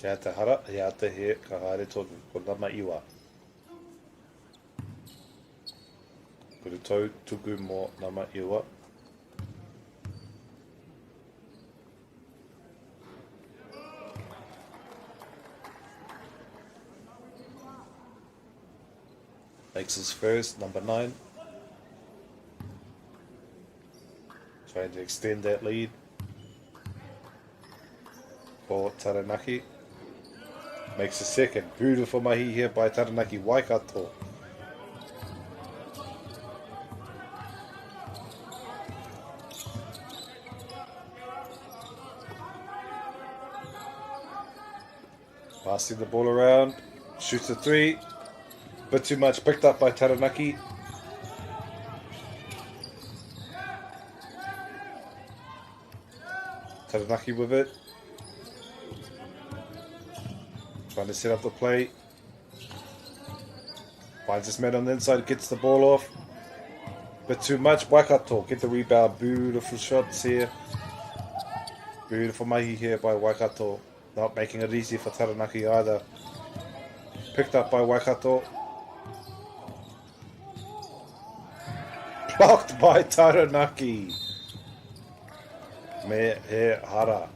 A: Hea te hara, hea te he ka haere tonu, ko nama iwa. Kuru tau tuku mo nama iwa. Makes his first, number 9. Trying to extend that lead for Taranaki. Makes a second. Beautiful mahi here by Taranaki. Waikato. Passing the ball around. Shoots a 3. Bit too much. Picked up by Taranaki. Taranaki with it. Trying to set up the play. Finds his man on the inside, gets the ball off. Bit too much. Waikato get the rebound. Beautiful shots here. Beautiful mahi here by Waikato. Not making it easy for Taranaki either. Picked up by Waikato. Blocked by Taranaki. Me he hara.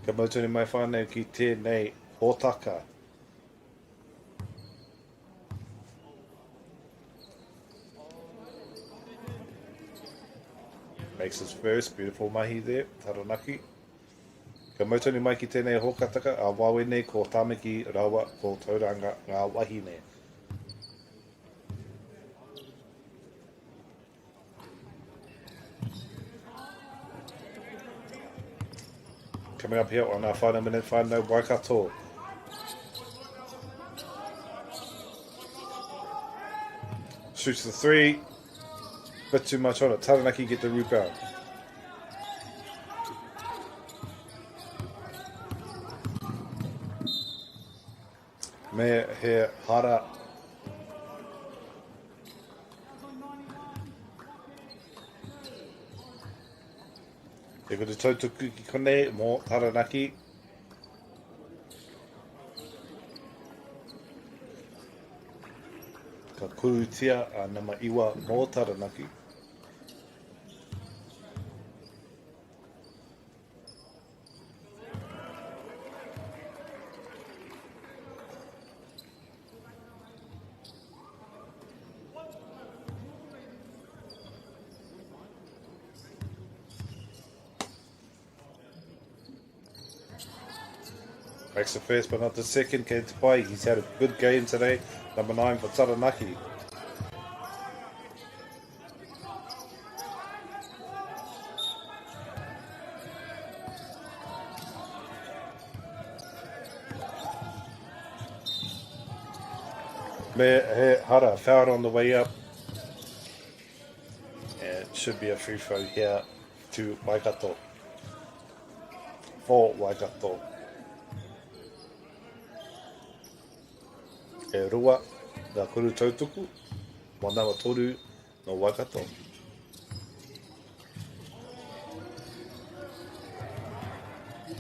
A: Ka mautuni mai whānau ki tēnei hōtaka. Makes his first, beautiful mahi there, Taranaki. Ka mautuni mai ki tēnei hōkataka, a wawene ko tamiki rawa ko tauranga ngā wahine. Coming up here on our final minute, final Waikato. Shoots the 3. Bit too much on it. Taranaki get the rebound. Me he hara. E ko te tautuku ki konei mo Taranaki. Ka kurutia a nama iwa mo Taranaki. Makes the first but not the second. Came to play. He's had a good game today. Number 9 for Taranaki. Me he hara fouled on the way up. And it should be a free throw here to Waikato. For Waikato. E rua, ngā kuru tautuku, manawa toru no Waikato.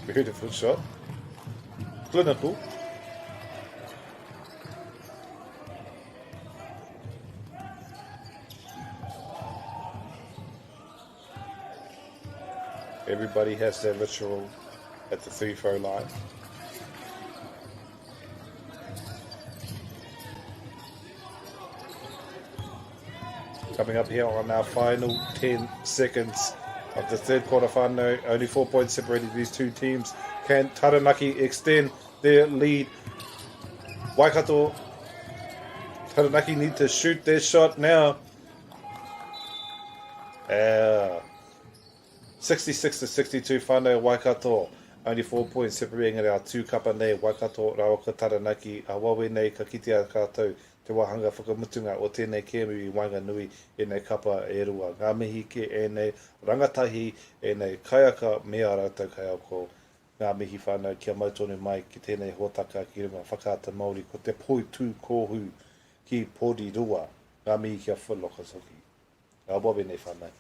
A: Beautiful shot. Clinical. Everybody has their ritual at the free throw line. Coming up here on our final 10 seconds of the third quarter final. Only 4 points separating these two teams. Can Taranaki extend their lead? Waikato, Taranaki need to shoot their shot now. 66-62 whānau Waikato. Only 4 points separating our two kapa nei Waikato Rawaka Taranaki. A wawe nei ka kiti a kātou te wahanga whakamutunga o tēnei kēmu I Wainganui e nei kapa e rua. Ngā mihi ke e nei rangatahi e nei kaiaka mea rātou kai au ko ngā mihi whānau kia mautonu mai ki tēnei hōtaka ki runga whakaata Māori ko te poi tū kōhu ki Porirua. Ngā mihi kia whaloka soki. Ngā wawe nei whānau.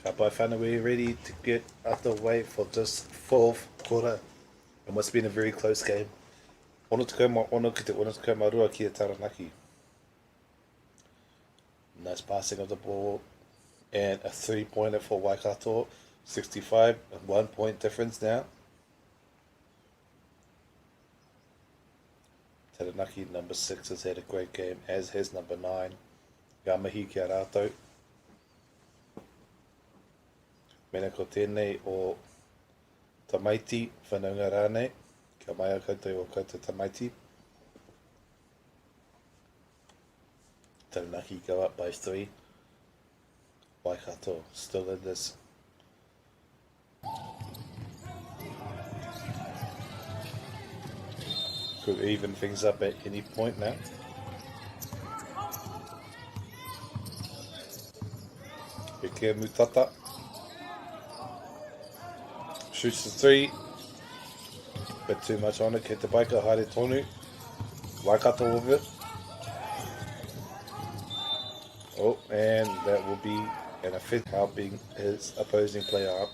A: Ka pai whānau we ready to get underway for this fourth quarter. It must have been a very close game. Ono te kaumā ono ki te ono te kaumā rua ki a Taranaki. Nice passing of the ball and a 3-pointer for Waikato. 65, a 1 point difference now. Taranaki number 6 has had a great game, as has number 9. Ngā mihi kia rātou. Mena ko tēnei o Tamaiti, whanaunga rānei. Kia mai au koutou o koutou Tamaiti. Taranaki go up by 3. Waikato still in this. Could even things up at any point now. Eke Mutata. Shoots the 3. Bit too much on it. Ke te baika haere tonu. Waikato with it. Oh, and that will be an offense, helping his opposing player up.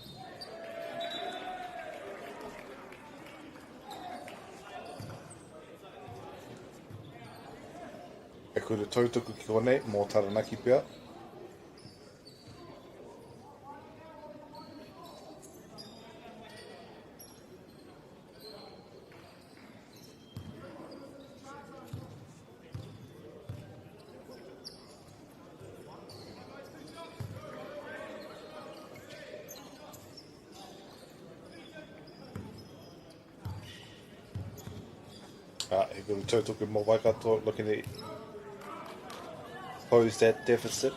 A: E kura tautuku ki konei mō Taranaki pia. He kura tautuku mō Waikato looking to close that deficit.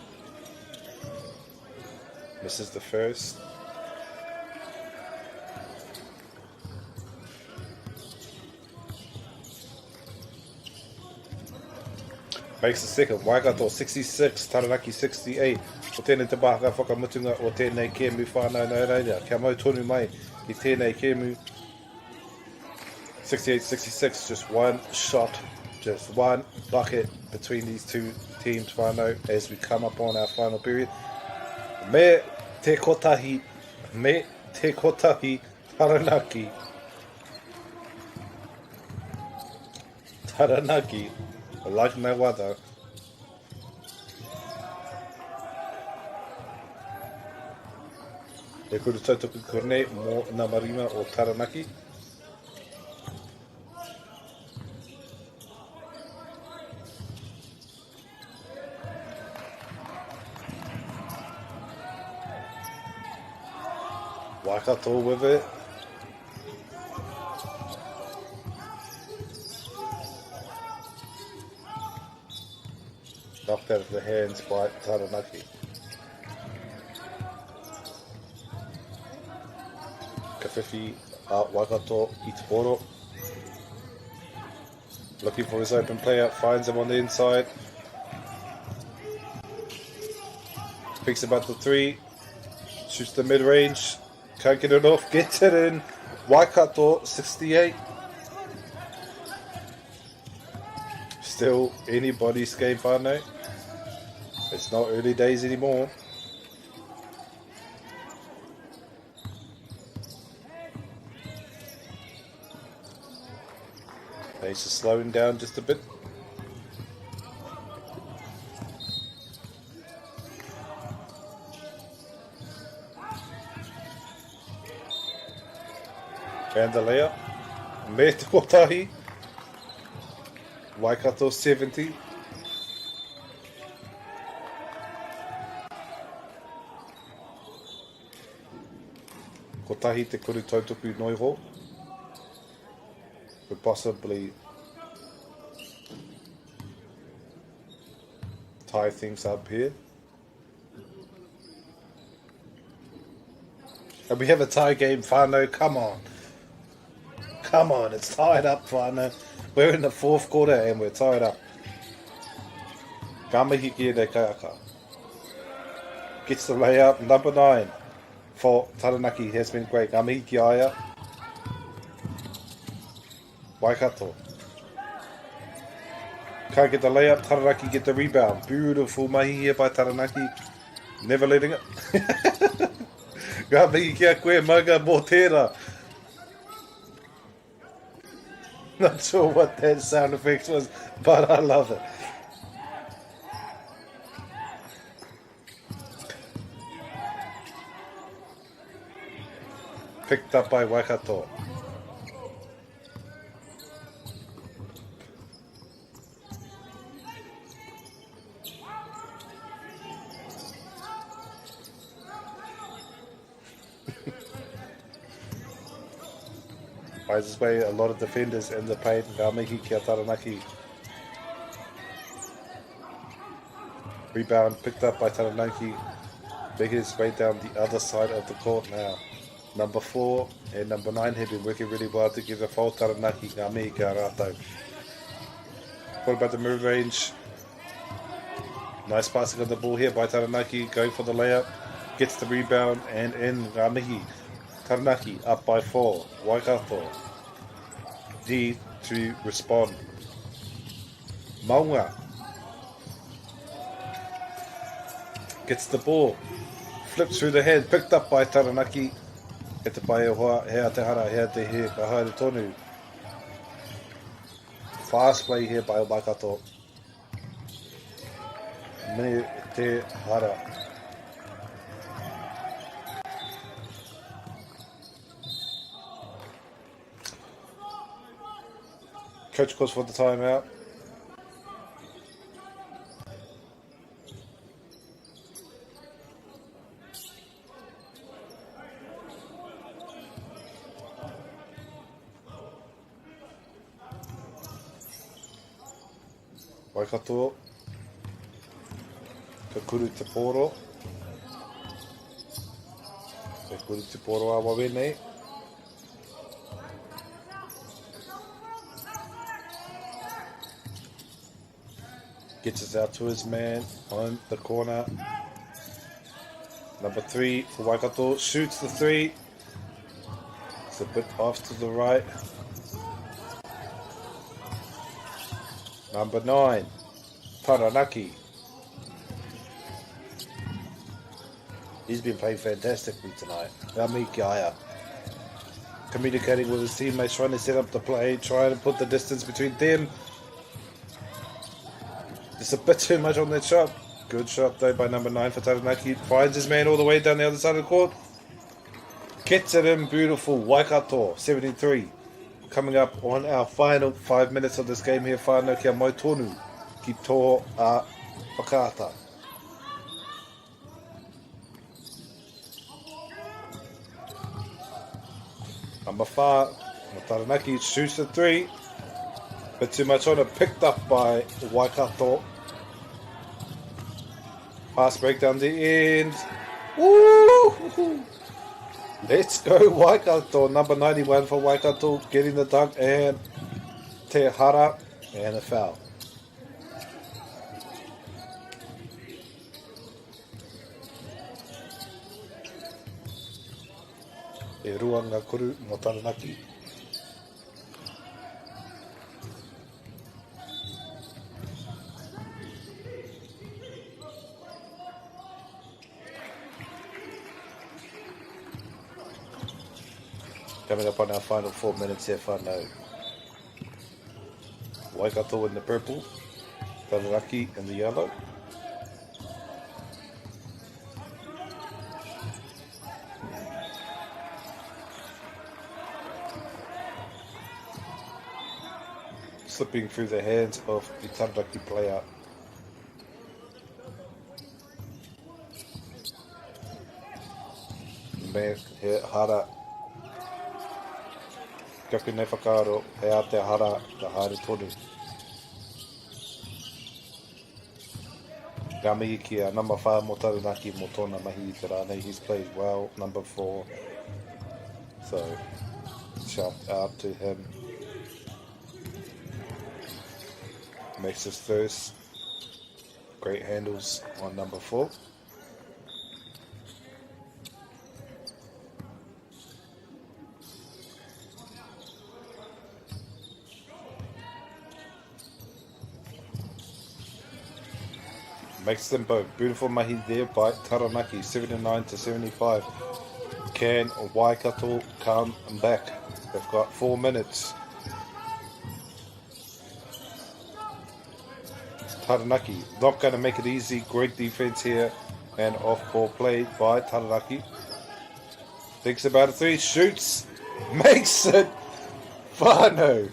A: Misses the first. makes the second. Waikato 66, Taranaki 68. O tēnei te bahaka whakamutunga o tēnei kēmu whānau nau reira. Kia mau tonu mai ki tēnei kēmu. 68-66, just one shot, just one bucket between these two teams whānau as we come up on our final period. Me te kotahi, Taranaki. Taranaki, like no other. E kuru tautoko kone mō ngā marima o Taranaki. Waikato with it. Knocked out of the hands by Taranaki. Kawhiwhi Waikato i te poro. Looking for his open player, finds him on the inside. Picks about the three. Shoots the mid-range. Can't get it off. Gets it in. Waikato 68. Still anybody's game, whānau. It's not early days anymore. He's just slowing down just a bit. And the layup. Me te kotahi. Waikato 70. Kotahi te kuru tautoku noiho. Could possibly tie things up here. And we have a tie game, whānau, come on. Come on, it's tied up, whānau. We're in the fourth quarter and we're tied up. Ka mihi ki e kaiaka. Gets the layup, number 9 for Taranaki has been great. Ka mihi ki aia. Waikato. Can't get the layup, Taranaki get the rebound. Beautiful mahi here by Taranaki. Never letting it. Ka mihi ki a koe maga mō tērā. Not sure what that sound effect was, but I love it. Picked up by Waikato. Finds his way a lot of defenders in the paint. Ngā mihi ki a Taranaki. Rebound picked up by Taranaki. Making his way down the other side of the court now. Number 4 and number 9 have been working really well together for Taranaki. Ngā mihi ki a rātou. What about the mid-range? Nice passing on the ball here by Taranaki. Going for the layup. Gets the rebound and in. Ngā mihi. Taranaki up by 4. Waikato D to respond. Maunga gets the ball. Flips through the head. Picked up by Taranaki. E te pai e hoa. Hea te hara. Hea te he. Ka haere tonu. Fast play here by Waikato. Me te hara. Coach calls for the timeout. Waikato. Ka kuru te poro. Ka kuru te poro a wawenei. Gets it out to his man on the corner. Number 3 for Waikato. Shoots the 3. It's a bit off to the right. Number 9, Taranaki. He's been playing fantastically tonight. Rami Kiaya. Communicating with his teammates, trying to set up the play, trying to put the distance between them. Just a bit too much on that shot. Good shot though by number 9 for Taranaki. Finds his man all the way down the other side of the court. Gets it in, beautiful. Waikato, 73. Coming up on our final 5 minutes of this game here, whānau kia mai tonu ki tō a whakaata. Number 5, Taranaki shoots the 3. Bit too much on it, picked up by Waikato. Pass break down the end. Woo! Let's go Waikato, number 91 for Waikato, getting the dunk, and Te Hara, and a foul. E rua ngā kuru mo Taranaki. Coming up on our final 4 minutes here, whānau. Waikato in the purple, Taranaki in the yellow. Slipping through the hands of the Taranaki player. Me he hara. Kia ki nei whakaaro, he a te hara, ka haere tonu. Ka mihi ki a number 5 mo Taranaki mo tōna mahi I te rānei. He's played well, number 4. So, shout out to him. Makes his first. Great handles on number 4. Makes them both. Beautiful mahi there by Taranaki, 79 to 75. Can Waikato come back? They've got 4 minutes. Taranaki not going to make it easy. Great defense here, and off-ball play by Taranaki. Thinks about a 3, shoots, makes it. Whānau,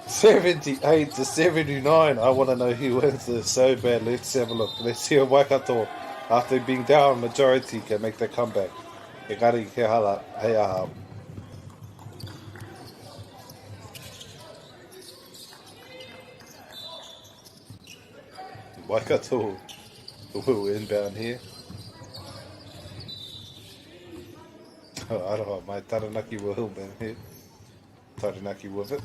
A: 78 to 79. I want to know who wins this so bad. Let's have a look. Let's see if Waikato, after being down majority, can make their comeback. Engari ke hala, hei aha. Waikato will inbound here. Oh, aroha, mai Taranaki will inbound here. Taranaki with it.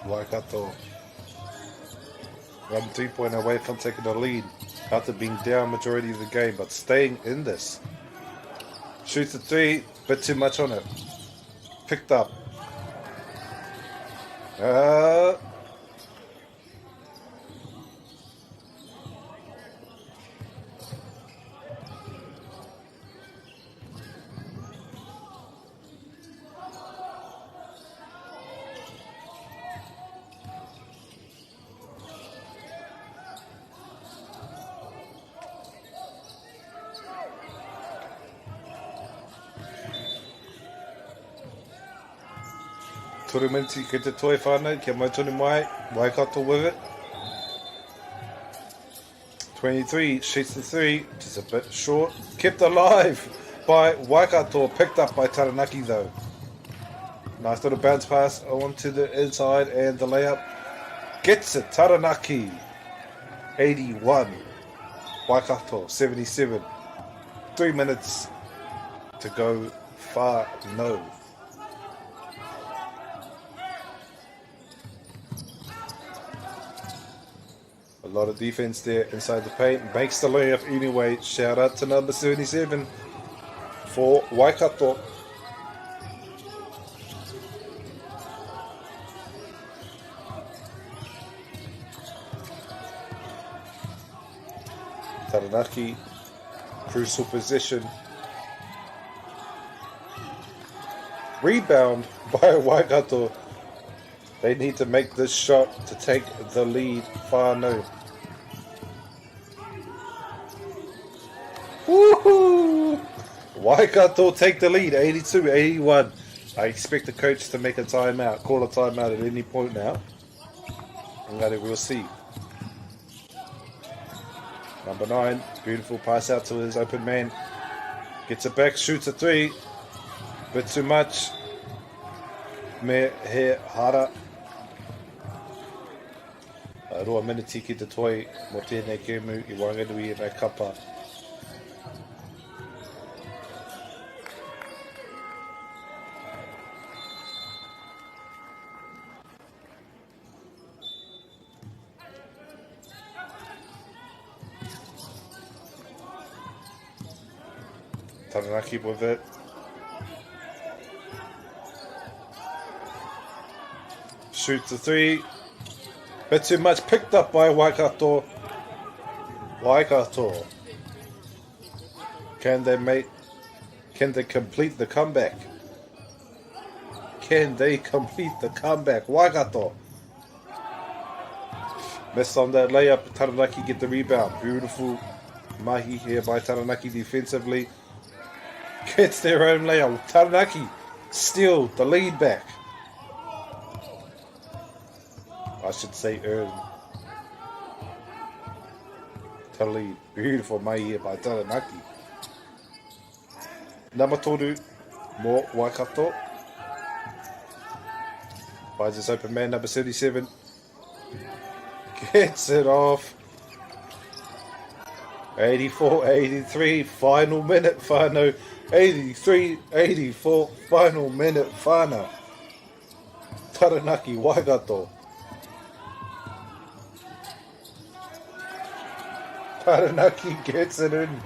A: Waikato. 1 3-point away from taking the lead after being down majority of the game, but staying in this. Shoots the 3, bit too much on it. Picked up. Turu minti ki te toi whānau, kia mai tonu mai, Waikato with it. 23, shoots the 3, just a bit short. Kept alive by Waikato, picked up by Taranaki though. Nice little bounce pass onto the inside and the layup. Gets it. Taranaki 81. Waikato 77. 3 minutes to go. Far no. A lot of defense there inside the paint. Makes the layup anyway. Shout out to number 77 for Waikato. Taranaki, crucial position. Rebound by Waikato. They need to make this shot to take the lead. Whānau. Woohoo! Waikato take the lead, 82-81. I expect the coach to make a timeout, call a timeout at any point now. And we'll see. Number 9, beautiful pass out to his open man. Gets it back, shoots a 3. Bit too much. Me he hara. Roa miniti ki te toi mo tēnei kēmu I Wanganui e nei kapa. Taranaki with it. Shoots the 3. Bit too much. Picked up by Waikato. Waikato. Can they complete the comeback? Can they complete the comeback? Waikato. Missed on that layup. Taranaki get the rebound. Beautiful mahi here by Taranaki defensively. Gets their own layup. Taranaki steal the lead back. I should say earn the lead. Beautiful mai here by Taranaki. Number 2, more Waikato. Finds his open man, number 37. Gets it off. 84-83, final minute, whānau. 83-84, final minute, whānau. Taranaki, Waikato. Taranaki gets it in.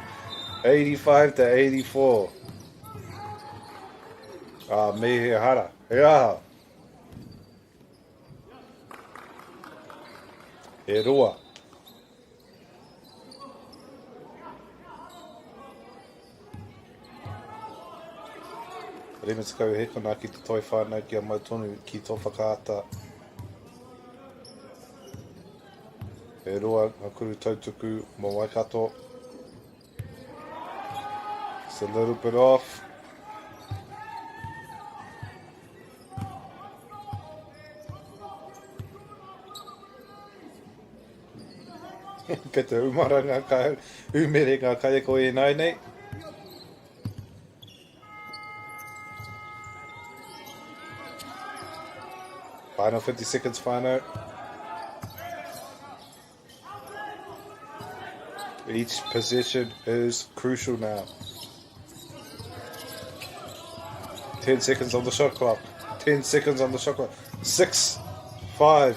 A: 85-84. Mehehara. Yeah. He roa. Remes kau he kona ki te toi whānau ki a mautonu ki tō whakaata. He roa hakuru tautuku mo Waikato. It's a little bit off. Kei te umaranga ka umere ngā kai ko e nai nei. Final 50 seconds, whānau. Each position is crucial now. 10 seconds on the shot clock. 10 seconds on the shot clock. 6, 5,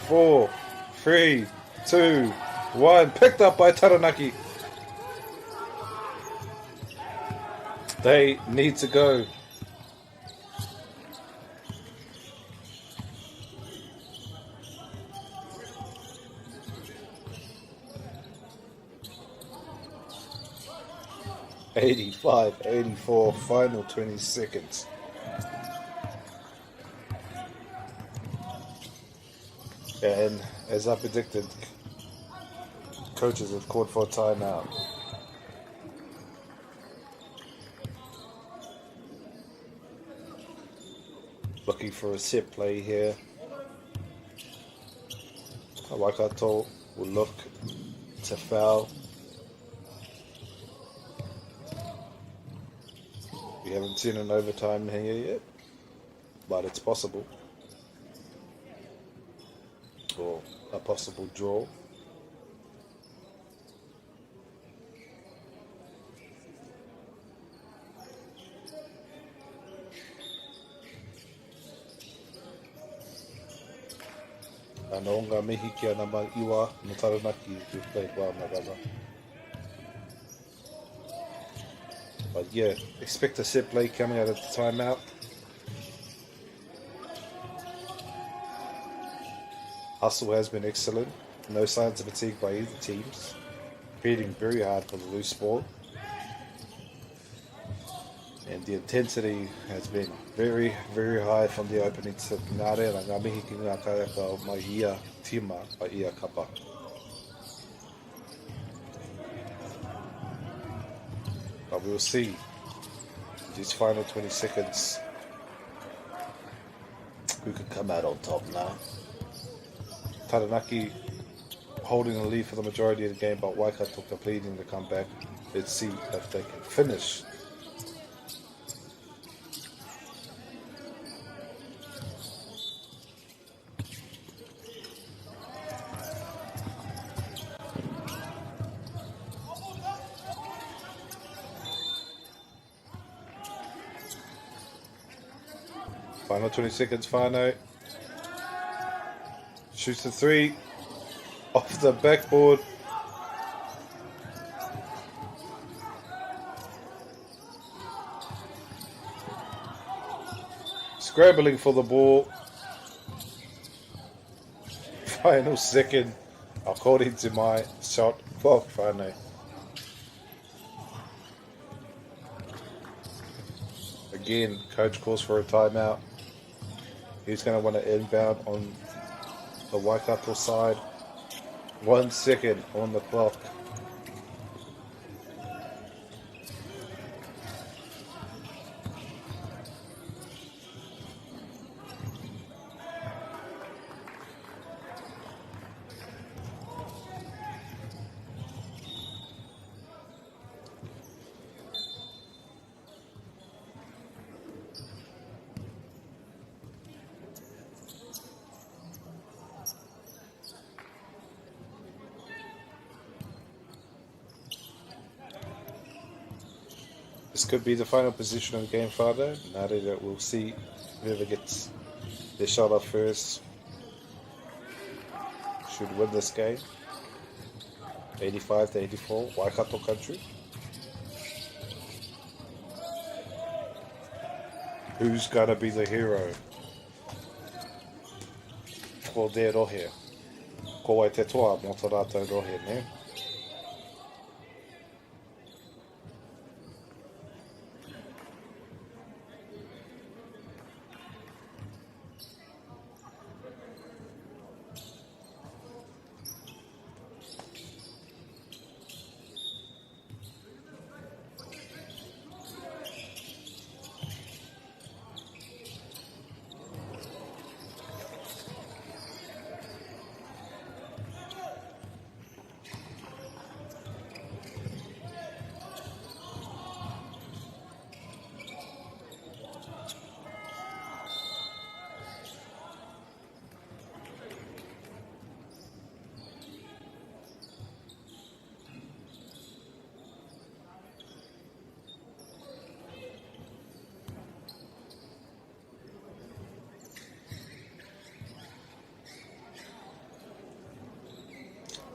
A: 4, 3, 2, 1. Picked up by Taranaki. They need to go. $85-84, final 20 seconds. And as I predicted, coaches have called for a timeout. Looking for a set play here. Waikato will look to foul. We haven't seen an overtime here yet, but it's possible. or a possible draw. Ana o ngā mihi ki ana mai iwa no Taranaki who played well, my brother. But yeah, expect a set play coming out of the timeout. Hustle has been excellent. No signs of fatigue by either teams. Competing very hard for the loose ball. And the intensity has been very, very high from the opening tip. Ngā reira, ngā mihi ki ngā kaiaka o mai ia tima a ia kapa. But we'll see these final 20 seconds who can come out on top now. Taranaki holding the lead for the majority of the game, but Waikato completing the comeback. Let's see if they can finish. Final 20 seconds, Fano. Shoots the three. Off the backboard. Scrambling for the ball. Final second, according to my shot clock, Fano. Again, coach calls for a timeout. He's going to want to inbound on the Waikato side. 1 second on the clock. This could be the final position of the game, Father. Now that we'll see whoever gets their shot off first should win this game. 85-84, Waikato country. Who's gonna be the hero? Ko te rohe. Ko wai te toa mo te rātou rohe, ne?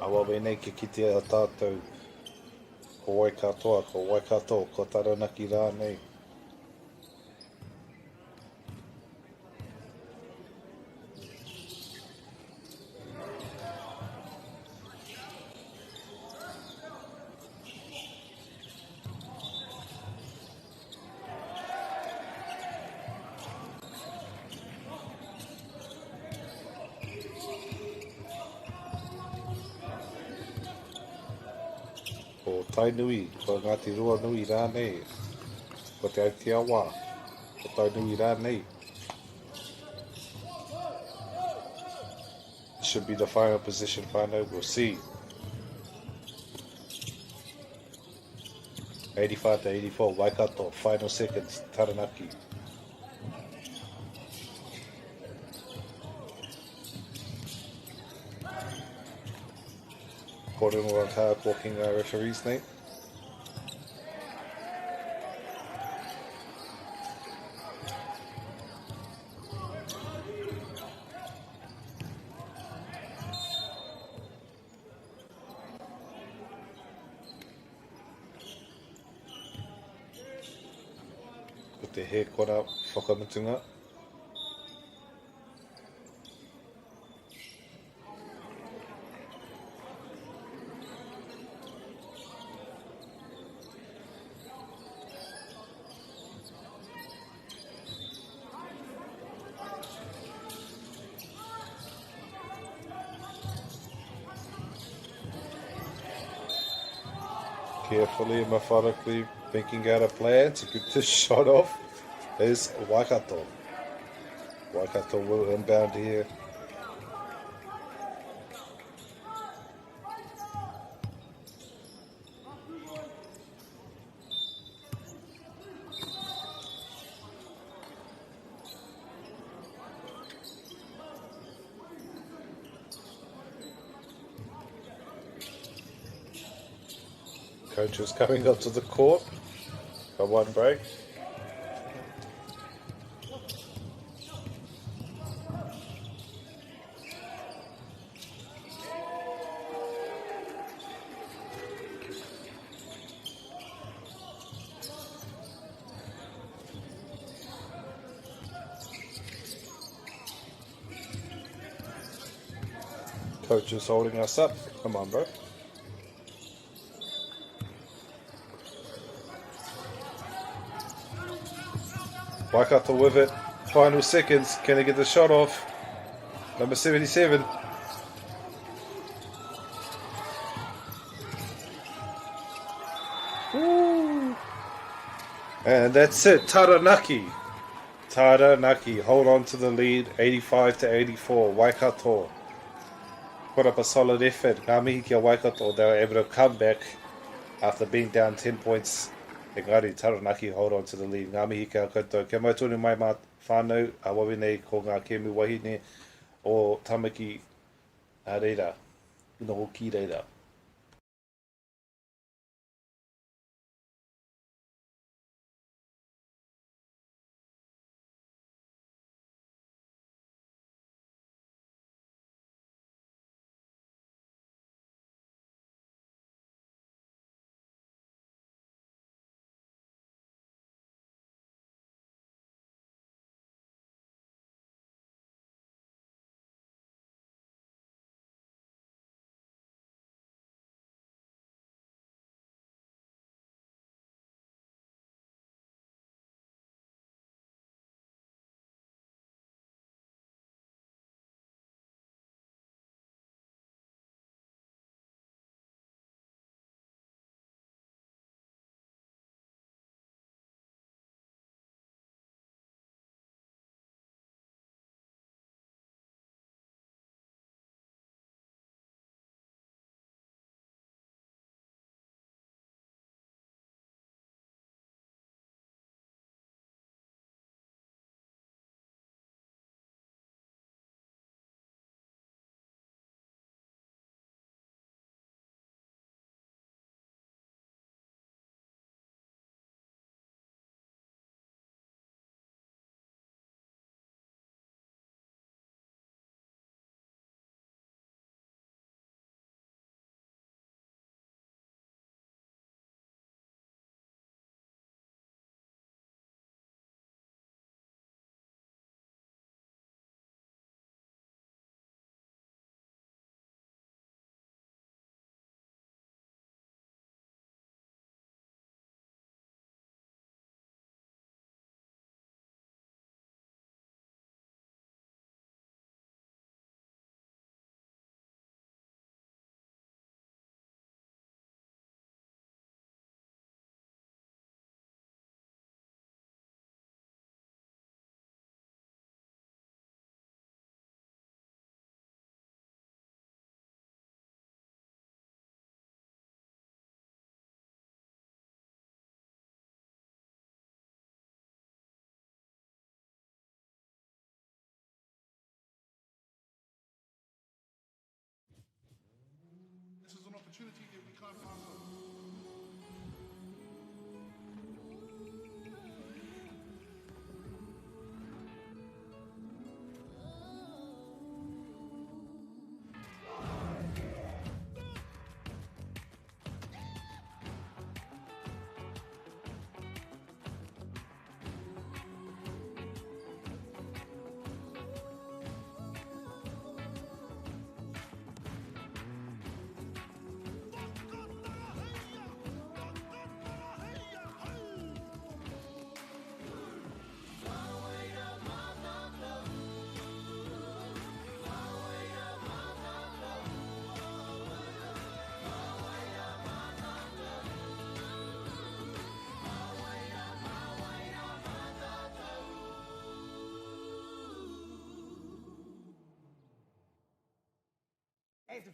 A: Awa wenei ke kite a tātou ko Waikatoa, ko Waikato, ko Taranaki rānei. Ko Tai Nui, ko Ngāti Rua Nui rānei, ko te Aotearoa, ko Tai Nui rānei. Should be the final position, final, we'll see. 85-84, Waikato, final seconds, Taranaki. Porirua hard walking referees, Nate. Ko te he kora whakamutunga. Carefully and methodically thinking out a plan to get this shot off is Waikato. Waikato will inbound here. Coach is coming up to the court. Got one break. Coach is holding us up. Come on, bro. Waikato with it. Final seconds. Can they get the shot off? Number 77. Woo. And that's it. Taranaki. Taranaki hold on to the lead. 85-84. Waikato put up a solid effort. Ngā mihi kia Waikato. They were able to come back after being down 10 points. Engari, Taranaki hold on to the lead. Ngā mihi kia koutou. Kia mai tonu mai mā whānau a wawinei ko ngā kēmu wahine o Tamaki a reira. No ki reira.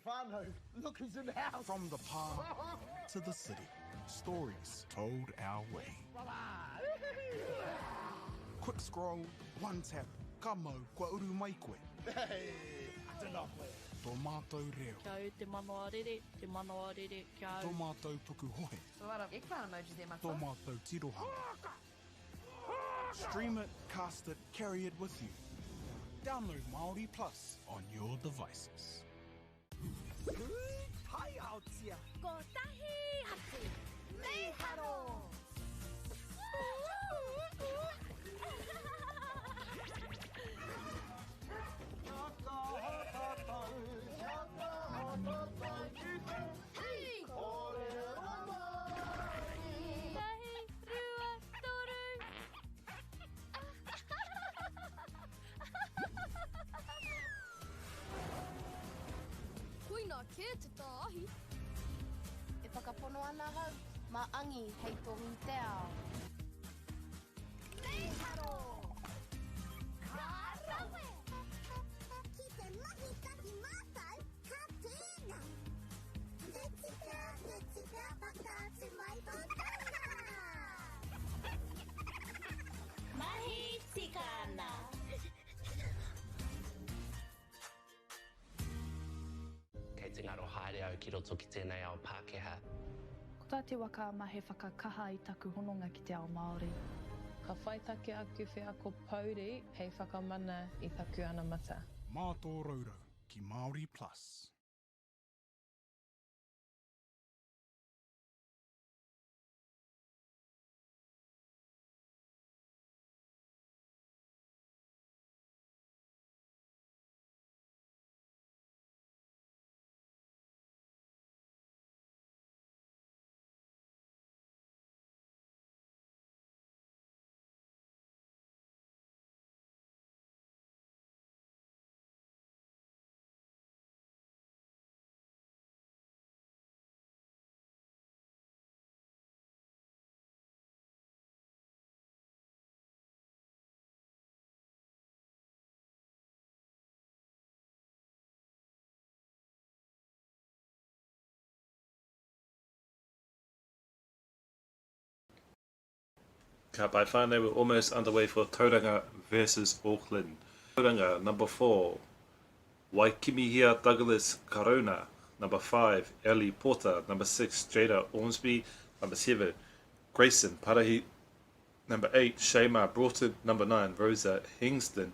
B: Stefano, look who's in the house.
C: From the park to the city, stories told our way. Quick scroll, one tap, kamo, kua uru mai koe.
B: Hey, I don't know.
C: Tō mātou reo.
D: Kia au te MāORI, te MāORI, kia au.
C: Tō mātou tuku hohe. Tō mātou tirohanga. Stream it, cast it, carry it with you. Download MāORI Plus on your devices.
B: Hi out here.
D: Ko tahi atu, mei haro.
E: Koina ke te tāhi. E whakapono ana hau, maangi hei tohu te ao. Leiharo! Ka rawe! Ki te mahi taki mātai, ka tēnā. Te tika, whakaatu mai tōtana. Mahi tikana.
F: Kei te ngaro haere au ki roto ki tēnei ao Pākehā.
G: Ko tā te waka ma he whakakaha i taku hononga ki te ao Māori.
H: Ka whaitake aku whia ko Pauri hei whakamana i taku ana mata.
C: Mā tō raurau ki MāORI Plus.
A: Ka pai whānau, we're almost underway for Tauranga versus Auckland. Tauranga, number 4, Waikimihia Douglas Karona. Number 5, Ellie Porter. Number 6, Jada Ormsby. Number 7, Grayson Parahi. Number 8, Shema Broughton. Number 9, Rosa Hingston.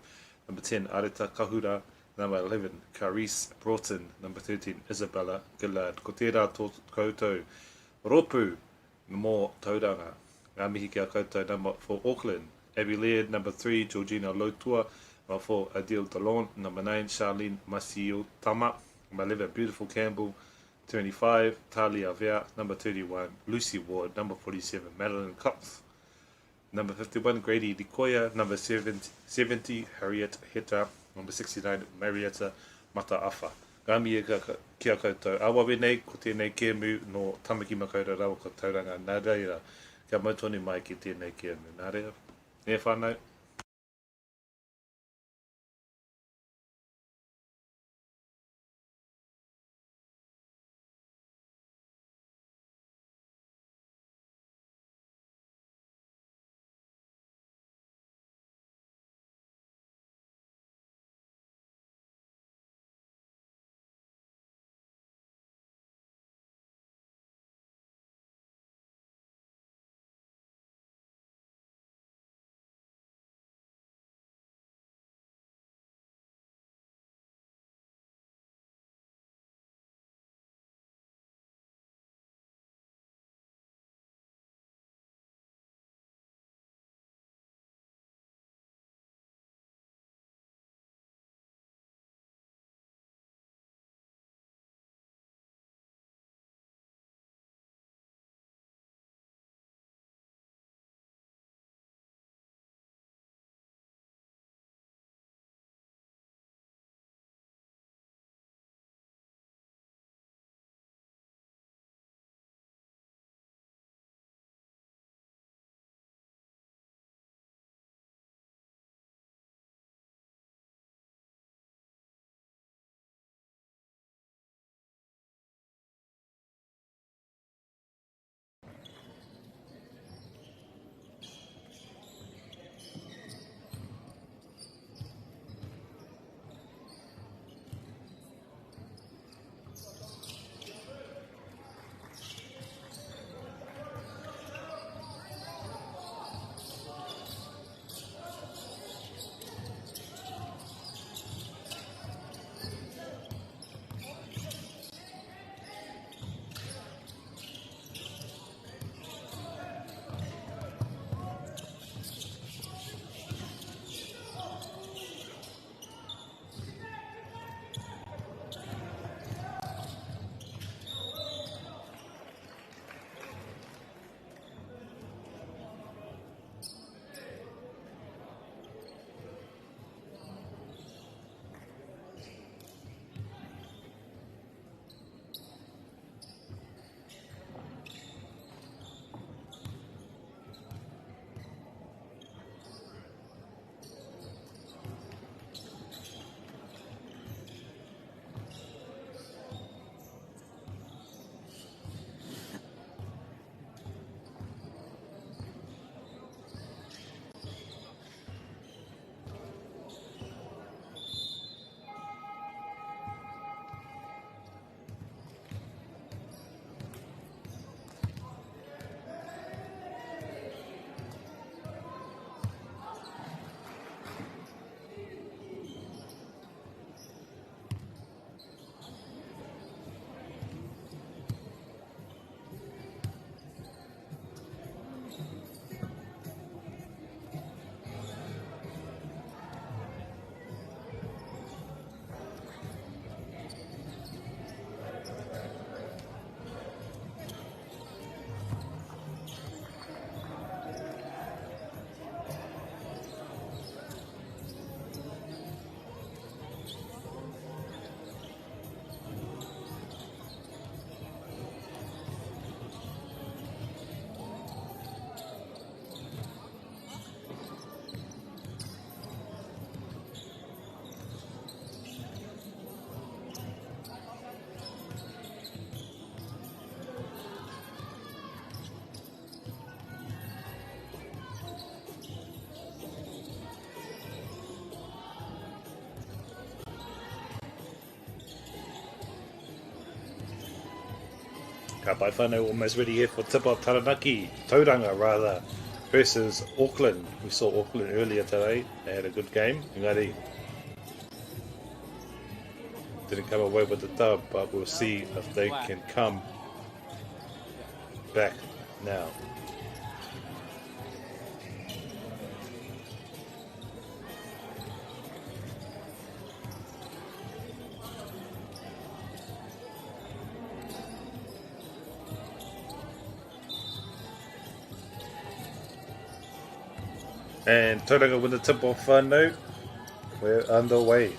A: Number 10, Areta Kahura. Number 11, Carice Broughton. Number 13, Isabella Gillard. Ko tērā tō koutou. Ropu, mō Tauranga. Ngā mihi kia koutou. Number 4, Auckland, Abby Laird. Number 3, Georgina Lotua. Number 4, Adele Delon. Number 9, Charlene Masio Tama. Number 11, Beautiful Campbell. 25, Talia Vea. Number 31, Lucy Ward. Number 47, Madeline Cox. Number 51, Grady Dikoya. Number 70, Harriet Heta. Number 69, Marietta Mataafa. Ngā mihi kia koutou. Awawe nei, ko tēnei kēmu no Tamaki Makaurau rawa ko Tauranga. Nā reira, kia mautoni mai ki tēnei kēmu. Nā reira, e whānau. Ka pai whānau almost ready here for tip-off Taranaki, Tauranga rather, versus Auckland. We saw Auckland earlier today. They had a good game. Engari didn't come away with the dub, but we'll see if they can come back now. And Tauranga with the tip-off whānau. We're underway.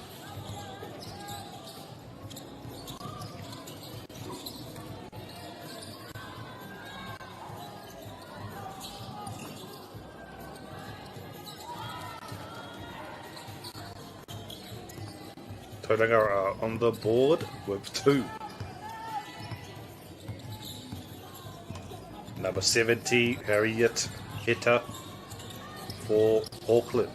A: Tauranga are on the board with 2. Number 70, Harriet Hitter for Auckland.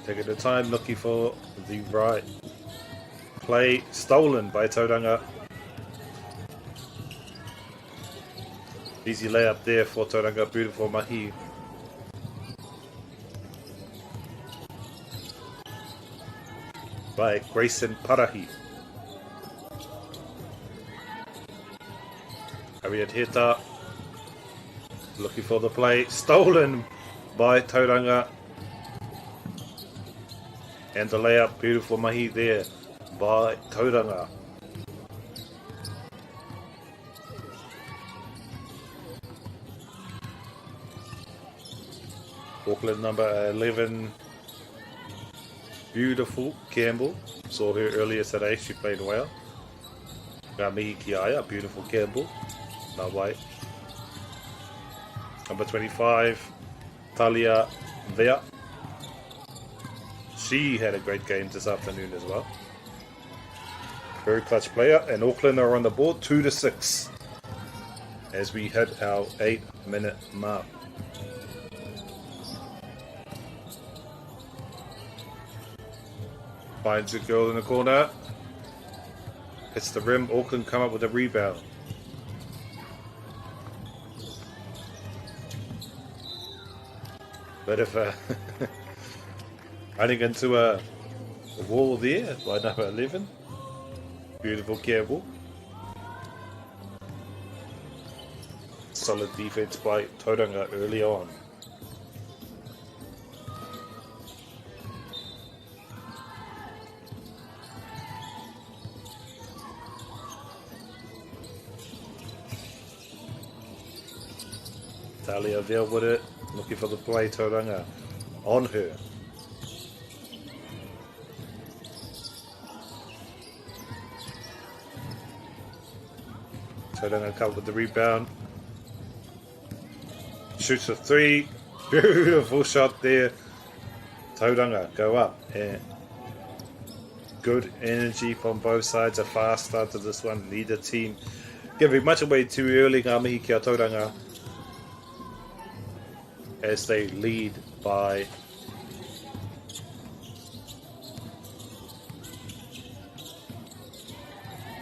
A: Taking the time, looking for the right play, stolen by Tauranga. Easy layup there for Tauranga, beautiful mahi. By Grayson Parahi. Harriet Heta looking for the play, stolen by Tauranga. And the layup, beautiful mahi there by Tauranga. Auckland number 11, beautiful Campbell. Saw her earlier today, she played well. Ngā mihi ki aia, beautiful Campbell. Nā wai. Number 25, Talia Vea. She had a great game this afternoon as well. Very clutch player, and Auckland are on the board 2-6 as we hit our 8-minute mark. Finds a girl in the corner. Hits the rim. Auckland come up with a rebound. But if running into a wall there by number 11. Beautiful Campbell. Solid defense by Tauranga early on. Talia Vea with it, looking for the play, Tauranga on her. Tauranga covered with the rebound. Shoots a 3. Beautiful shot there. Tauranga go up. And good energy from both sides. A fast start to this one. Neither team giving much away too early. Ngā mihi ki a Tauranga as they lead by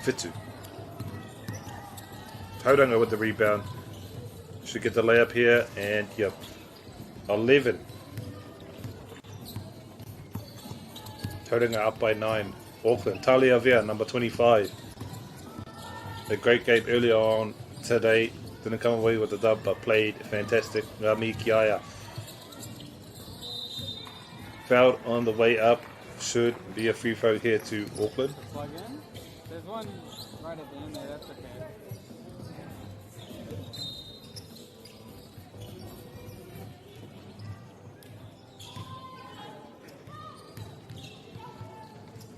A: 2. Tauranga with the rebound. Should get the layup here, and yep, 11. Tauranga up by 9. Auckland, Talia Vea, number 25. A great game earlier on today. Didn't come away with the dub, but played fantastic. Ngā mihi ki aia. Fouled on the way up. Should be a free throw here to Auckland.
I: Plug in. There's one right at the end there. That's okay.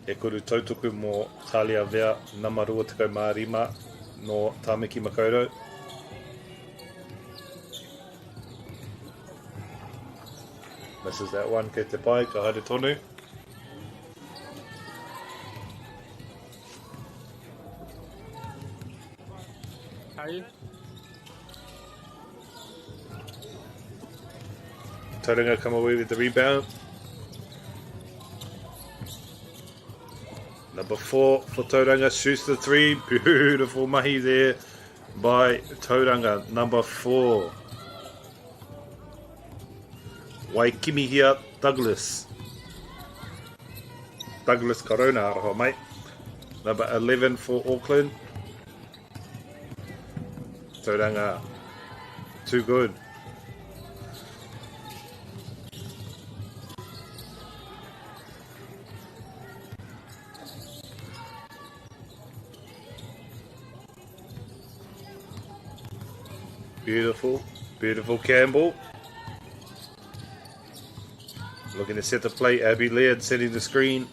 A: E kuru tautuku mō Talia Vea, namarua tekau mārima no Tāmiki Makaurau. Misses that one, kei te pai, ka haere tonu.
I: Harry?
A: Tauranga come away with the rebound. Number 4 for Tauranga shoots the 3. Beautiful mahi there by Tauranga. Number 4. Waikimihia Douglas. Douglas Corona, aroha mate. Number 11 for Auckland. Tauranga. Too good. Beautiful, beautiful Campbell. Looking to set the play. Abby Laird setting the screen.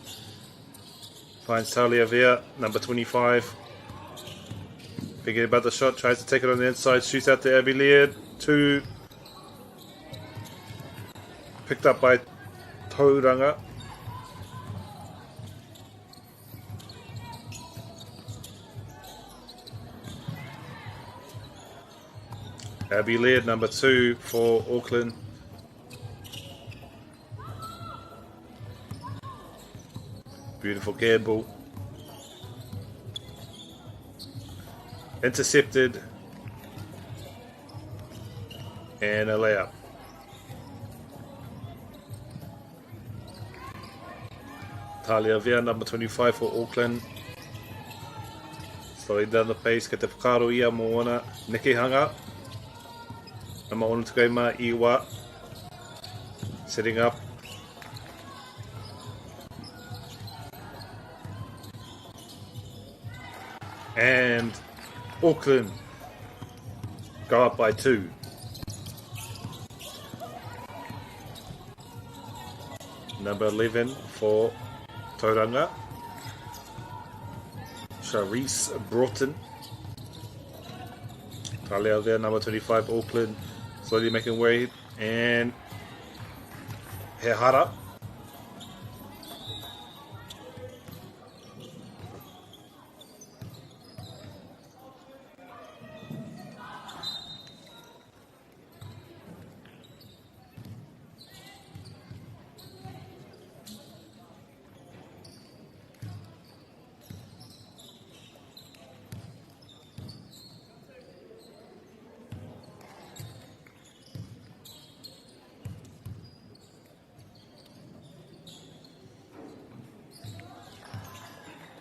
A: Finds Talia Vea, number 25. Thinking about the shot, tries to take it on the inside, shoots out to Abby Laird. 2. Picked up by Tauranga. Abby Laird, number 2 for Auckland. Beautiful Campbell. Intercepted. And a layup. Talia Vea, number 25 for Auckland. Slowing down the pace, ke te whakaro ia mo ona nekehanga. Nama ona tukai ma iwa. Setting up. And Auckland go up by 2. Number 11 for Tauranga. Charisse Broughton. Talia there, number 25, Auckland. Slowly making way. And Hehara.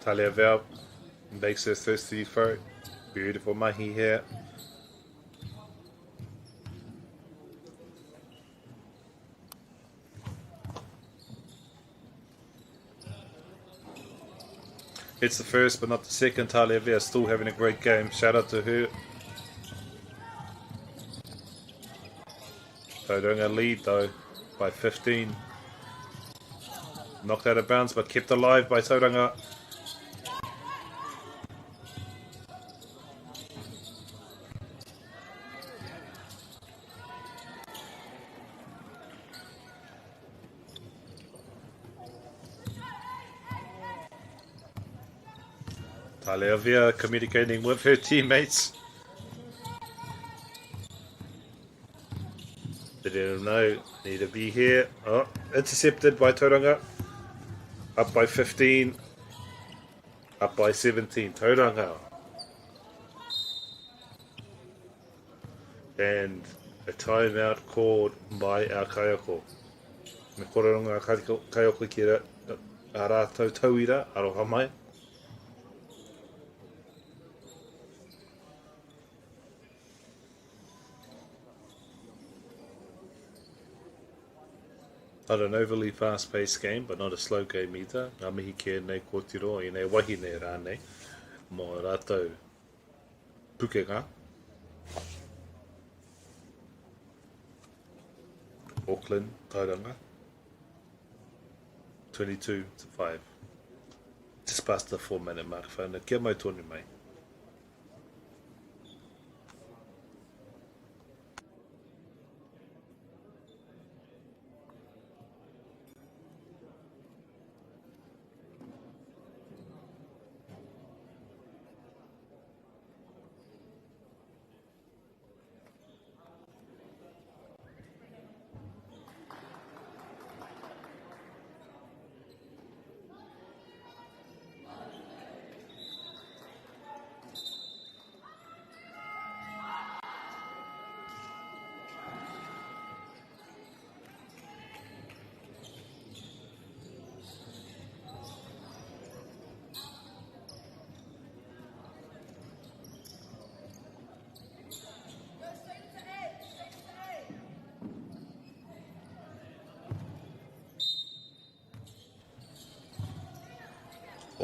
A: Talia Vea makes her thirsty throat. Beautiful mahi here. It's the first but not the second. Talia Vea still having a great game. Shout out to her. Tauranga lead though by 15. Knocked out of bounds but kept alive by Tauranga. Talia Vea communicating with her teammates. They didn't know, need to be here. Oh, intercepted by Tauranga. Up by 15. Up by 17. Tauranga. And a timeout called by our kaioko. Me kororunga kaioko ki a rātou tauira, aroha mai. Not an overly fast-paced game, but not a slow game either. Ngā mihi kia nei kōtiro i nei wahi nei rānei mō rātou pukenga. Auckland, Tauranga. 22-5. Just past the 4-minute mark. Whāna, kia mai tōni mai.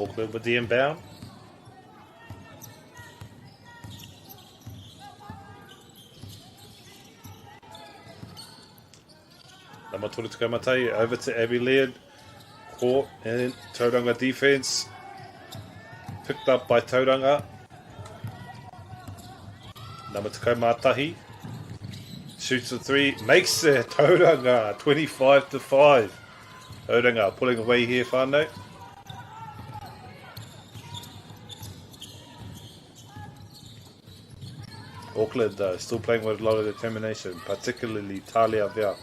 A: Auckland with the inbound. Number 22 Kamatai over to Abby Laird. Caught in Tauranga defense. Picked up by Tauranga. Number 2 Matahi. Shoots a 3. Makes it. Tauranga 25-5. Tauranga pulling away here, whānau. Auckland though, still playing with a lot of determination, particularly Talia Vea.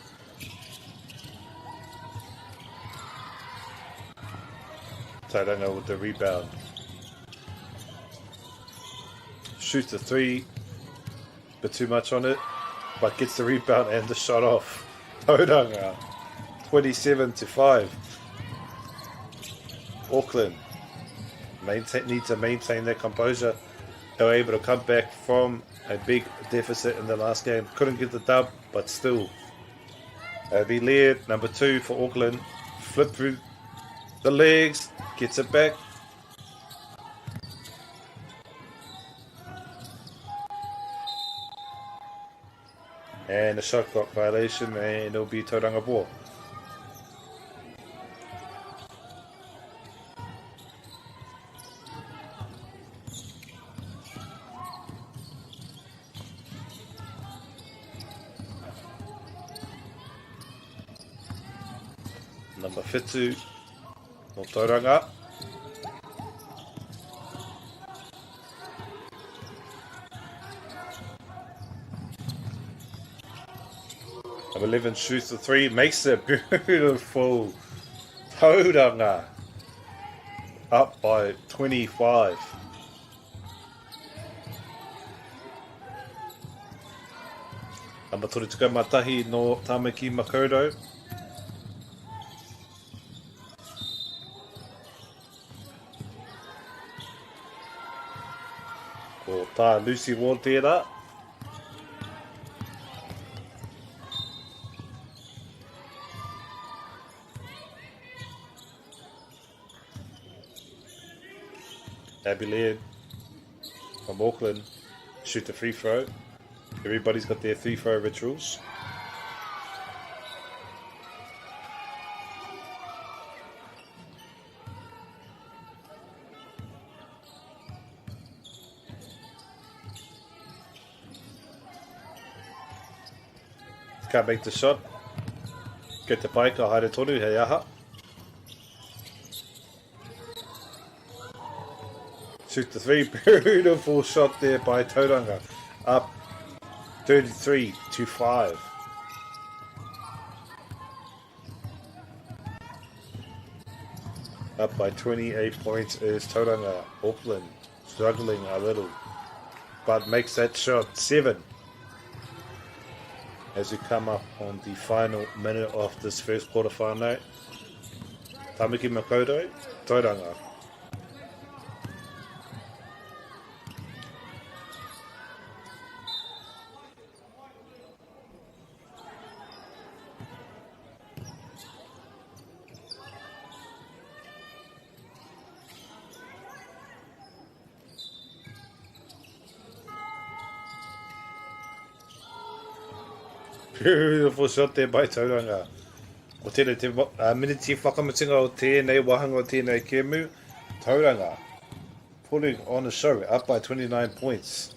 A: Tauranga with the rebound. Shoots a 3, bit too much on it, but gets the rebound and the shot off. Tauranga 27-5. Auckland need to maintain their composure. They were able to come back from a big deficit in the last game. Couldn't get the dub, but still. Abby Laird, number 2 for Auckland. Flip through the legs, gets it back. And a shot clock violation, and it'll be Tauranga ball. Number 52 no Tauranga. Number 11 shoots the 3, makes it beautiful. Tauranga up by 25. Number 22 Matahi no Tamaki Makoto. Ko tā Lucy Ward tērā. Abby Laird from Auckland shoot the free throw. Everybody's got their free throw rituals. Can't make the shot. Get the paika, haere tonu, hei aha. Shoot the 3, beautiful shot there by Tauranga. Up 33-5. Up by 28 points is Tauranga. Auckland struggling a little, but makes that shot 7. As we come up on the final minute of this first quarter whānau. Tamaki Makoto, Tauranga. Beautiful shot there by Tauranga. O tēnei te miniti whakamatinga o tēnei wahanga o tēnei kēmu. Tauranga pulling on the show, up by 29 points.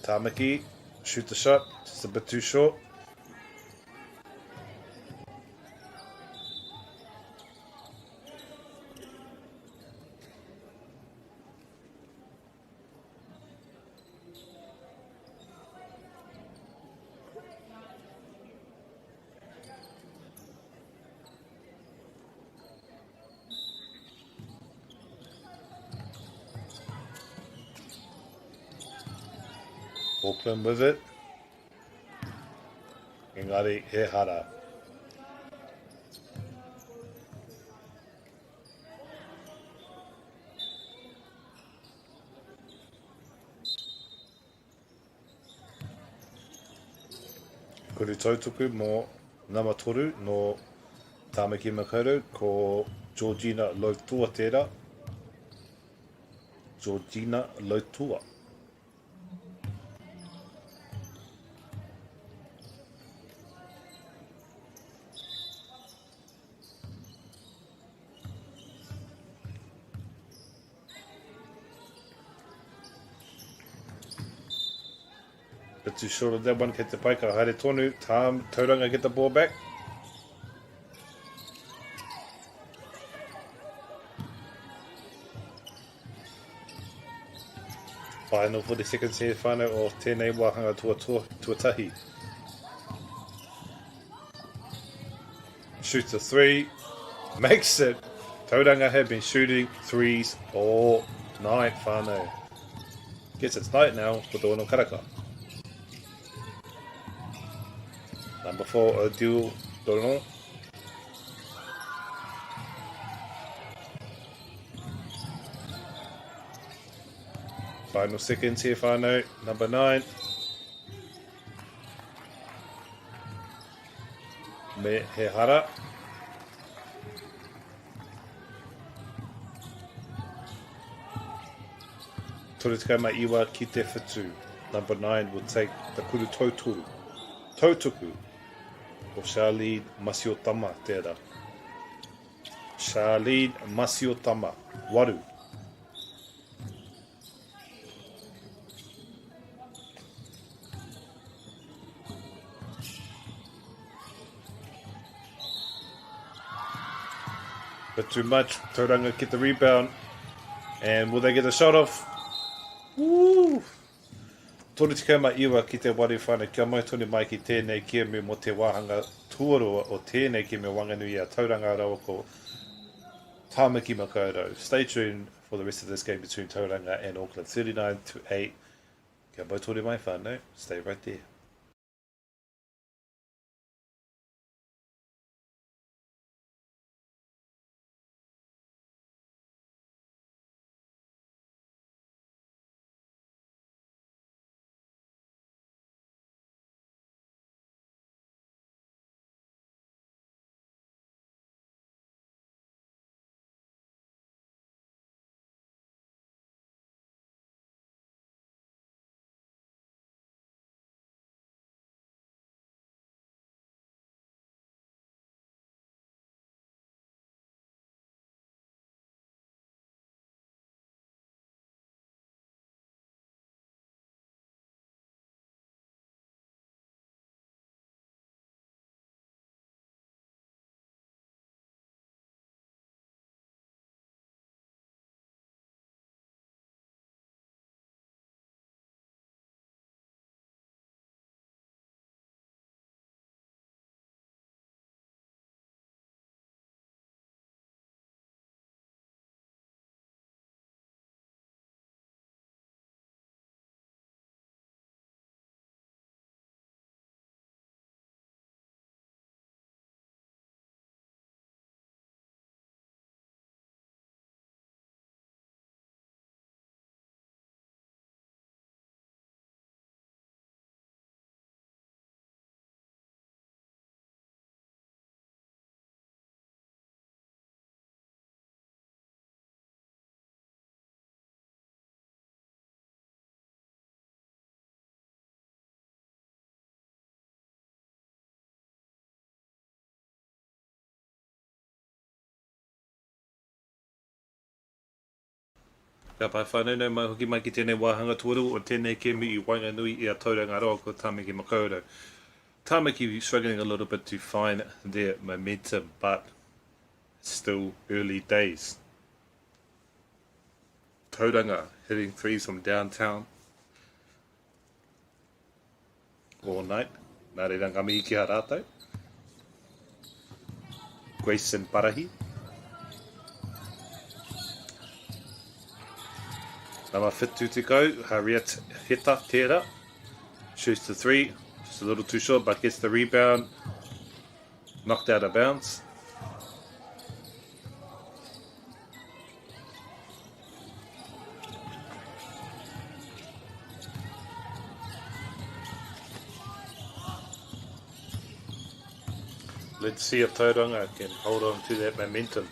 A: Tamaki, shoot the shot, just a bit too short. Auckland with it. Engari he hara. Kuri tautuku mō Namatoru no Tāmaki makaurau, ko Georgina Lautua tērā. Georgina Lautua. Bit too short of that one, kei te paika haere tonu, tauranga get the ball back. Final for the second semi-final o tēnei wāhanga tuatahi. Shoots a three, makes it. Tauranga have been shooting threes all night, whānau. Guess it's night now for the Ono Karaka. Number 4, Odile Doron. Final seconds here, whānau. Number 9. Me he hara. Toretika mai iwa ki te whitu. Number 9 will take the kuru tautuku of Charlene Masiotama tērā. Charlene Masiotama, waru. But too much, Tauranga get the rebound. And will they get a shot off? Woo! Toretika mai iwa ki te wari whānau, kia mai tonu mai ki tēnei kia me mo te wāhanga tuarua o tēnei ki me wanganui a Tauranga rawa ko Tāmaki makaurau. Stay tuned for the rest of this game between Tauranga and Auckland, 39-8. Kia mai tonu mai whānau, stay right there. Ka pai whanau nei mai hoki mai ki tēnei wāhanga tuaru o tēnei ke mi I Wainganui I a Tauranga roa ko Tāmaki makaurau. Tāmaki struggling a little bit to find their momentum, but still early days. Tauranga hitting threes from downtown all night. Nā re rangami ki ha rātou. Grayson Parahi. Number 52 to go, Harriet Heta Tera. Shoots the three, just a little too short, but gets the rebound. Knocked out of bounds. Let's see if Tauranga can hold on to that momentum.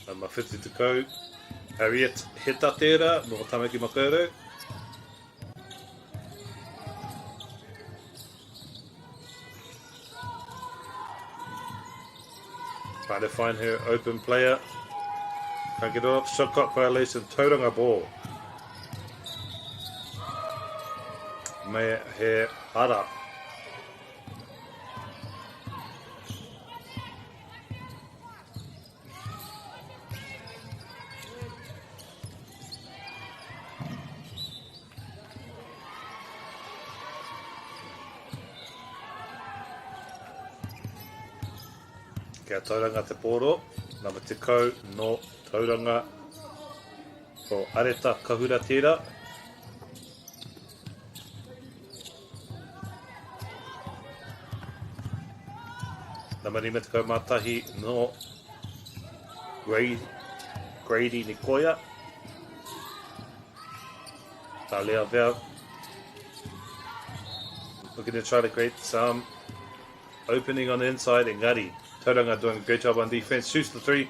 A: Number 50 to go. Harriet heta tērā, no Tamaki Makaurau. Trying to find her open player. Can't get it off. Shot clock violation. Tauranga ball. Mea he hara. Kia Tauranga te pōro, nama te kau no Tauranga ko areta kahura tērā. Nama rima te kau mātahi no Grady Nikoia. Tā lea vea. Looking to try to create some opening on the inside, engari. Tauranga doing a great job on defense. Shoots the three,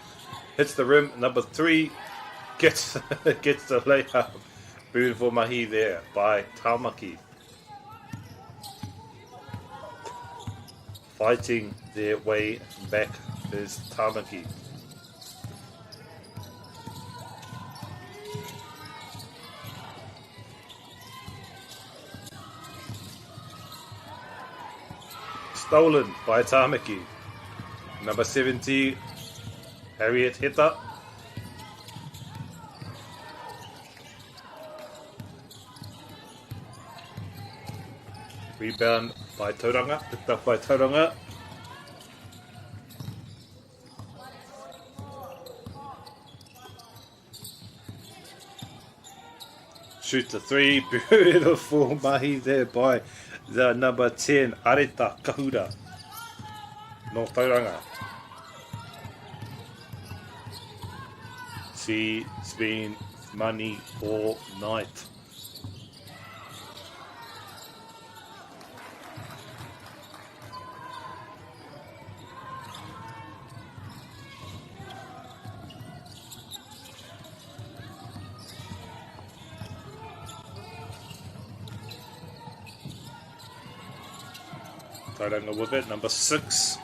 A: hits the rim. Number 3 gets the layup. Beautiful mahi there by Tamaki. Fighting their way back is Tamaki. Stolen by Tamaki. Number 70, Harriet Heta. Rebound by Tauranga, picked up by Tauranga. Shoot the 3, beautiful mahi there by the number 10, Areta Kahura. No Tauranga. She's been money all night. Tauranga with it, number 6.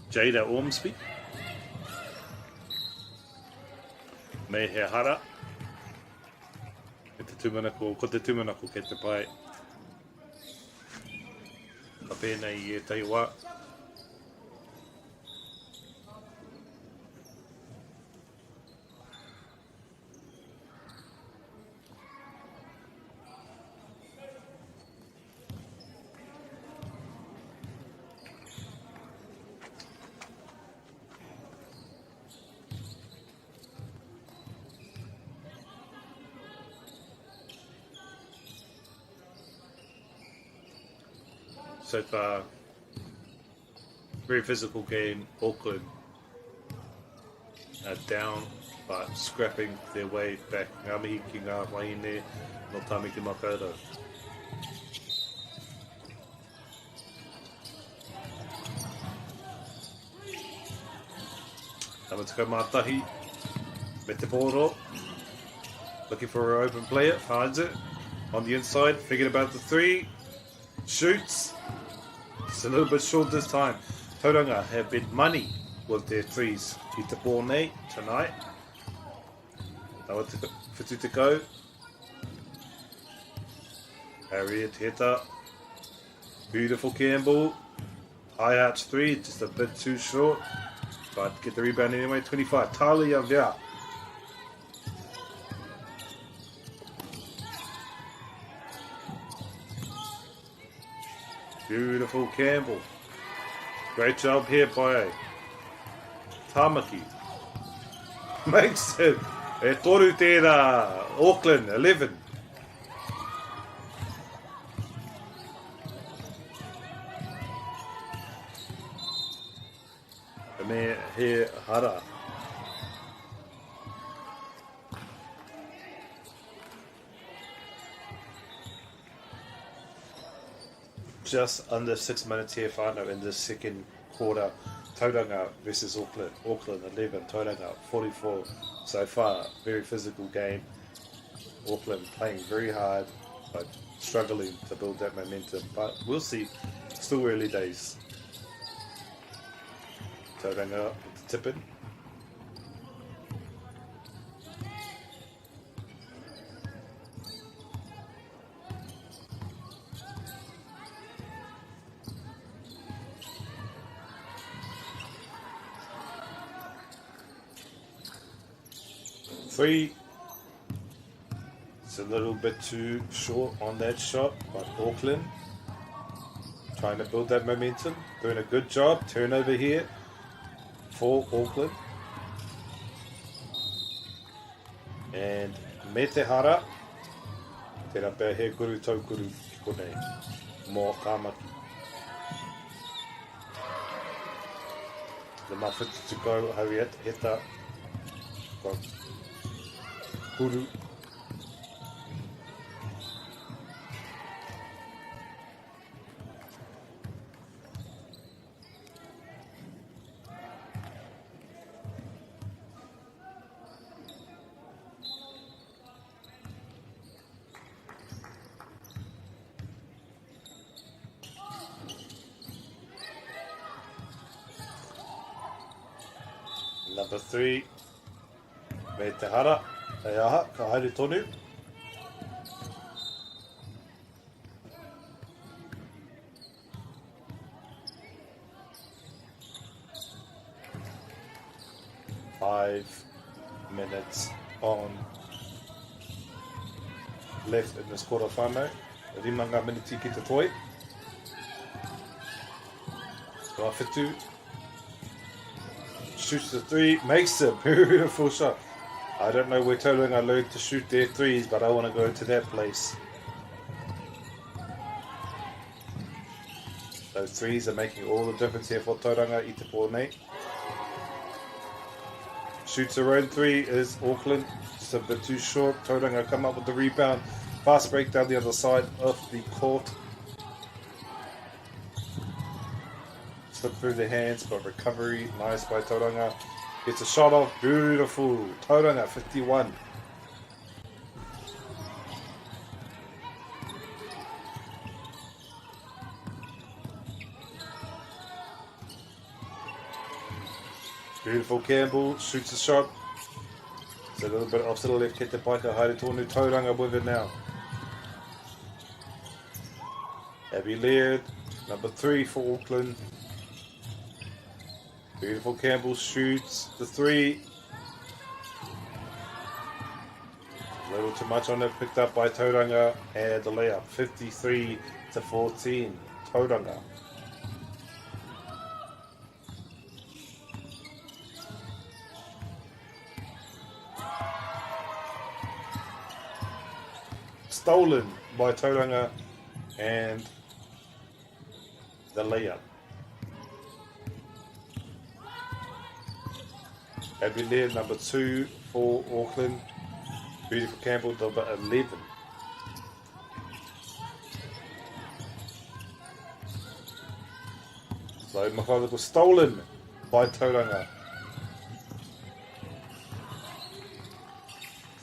A: Jada Ormsby. Me he hara. Ko te tūmanako ke te pai. Ka pēnei I e taiwa. So far, very physical game. Auckland are down, but scrapping their way back. Ngā mihi ki ngā wahine no Tamaki Makaurau. Nama te kaumātahi, me te pōro. Looking for an open player, finds it. On the inside, thinking about the 3. Shoots. It's a little bit short this time. Tauranga have been money with their 3s. I te pō nei tonight. Tawa te whitu te kau. Harriet Heta. Beautiful Campbell. High arch 3, just a bit too short. But get the rebound anyway. 25. Talia Via. Beautiful Campbell. Great job here by Tamaki. Makes it. E toru tērā. Auckland 11. me he hara. Just under 6 minutes here, whānau, in the second quarter. Tauranga versus Auckland. Auckland 11, Tauranga 44. So far, very physical game. Auckland playing very hard, but struggling to build that momentum. But we'll see. Still early days. Tauranga with the tip in. Three. It's a little bit too short on that shot, but Auckland trying to build that momentum, doing a good job. Turnover here for Auckland. And me te hara, tērā pēr he kuru taukuru ki konei, mō kāmaki. The mawhiti to go, hurry at heta, kuru. Number 3, me te hara, e aha, ka haere tonu. Five minutes on left in this quarter whānau. Rimanga miniti ki te toi. Rāwhitu. Shoots the 3, makes a beautiful shot. I don't know where Tauranga learned to shoot their 3s, but I want to go to that place. Those 3s are making all the difference here for Tauranga i te pōnei. Shoots her own 3 is Auckland, just a bit too short. Tauranga come up with the rebound. Fast break down the other side of the court. Slip through the hands, but recovery nice by Tauranga. Gets a shot off, beautiful. Tauranga 51. Beautiful Campbell shoots a shot. It's a little bit off to the left. Get the paika haere tonu. Tauranga with it now. Abby Laird, number 3 for Auckland. Beautiful Campbell shoots the 3. A little too much on it, picked up by Tauranga, and the layup 53-14. Tauranga. Stolen by Tauranga and the layup. Abby number 2 for Auckland. Beautiful Campbell, number 11. So Mawhai was stolen by Tauranga.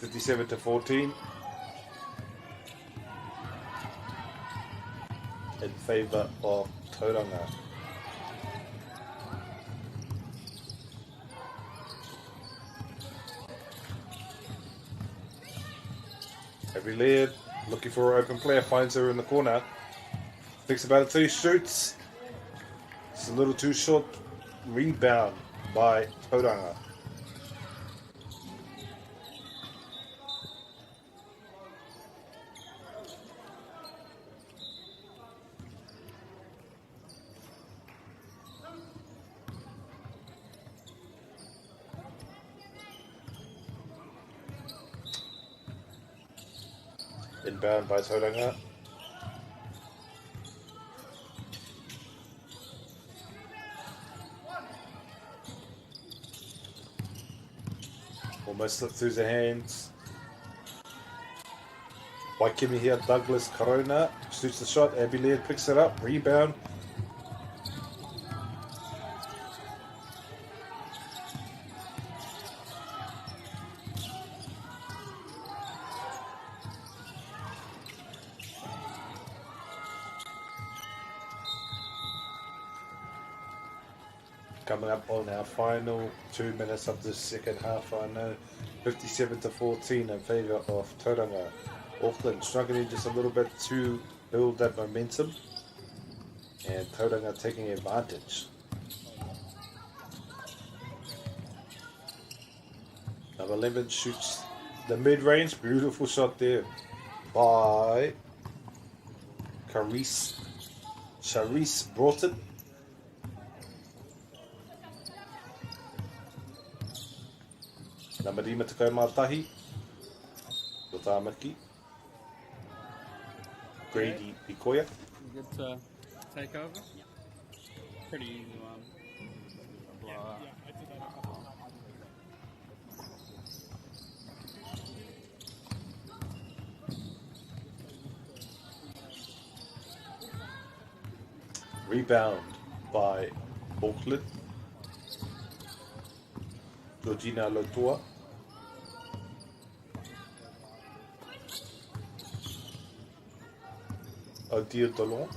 A: 57-14. In favour of Tauranga. Every Laird looking for an open player, finds her in the corner. Thinks about it, 3 shoots. It's a little too short. Rebound by Tauranga. Inbound by Tauranga. Almost slipped through the hands. Waikimi here, Douglas Corona shoots the shot. Abby Laird picks it up. Rebound. Coming up on our final 2 minutes of the second half, I know 57-14 in favour of Tauranga. Auckland struggling just a little bit to build that momentum, and Tauranga taking advantage. Number 11 shoots the mid-range, beautiful shot there by Charisse Broughton. Number 5 Takau Mātahi, Rotamaki, Grady Pikoya.
I: Good to take over. Pretty easy one. Blowout.
A: Rebound by Auckland. Georgina Lotua. Odile Delon,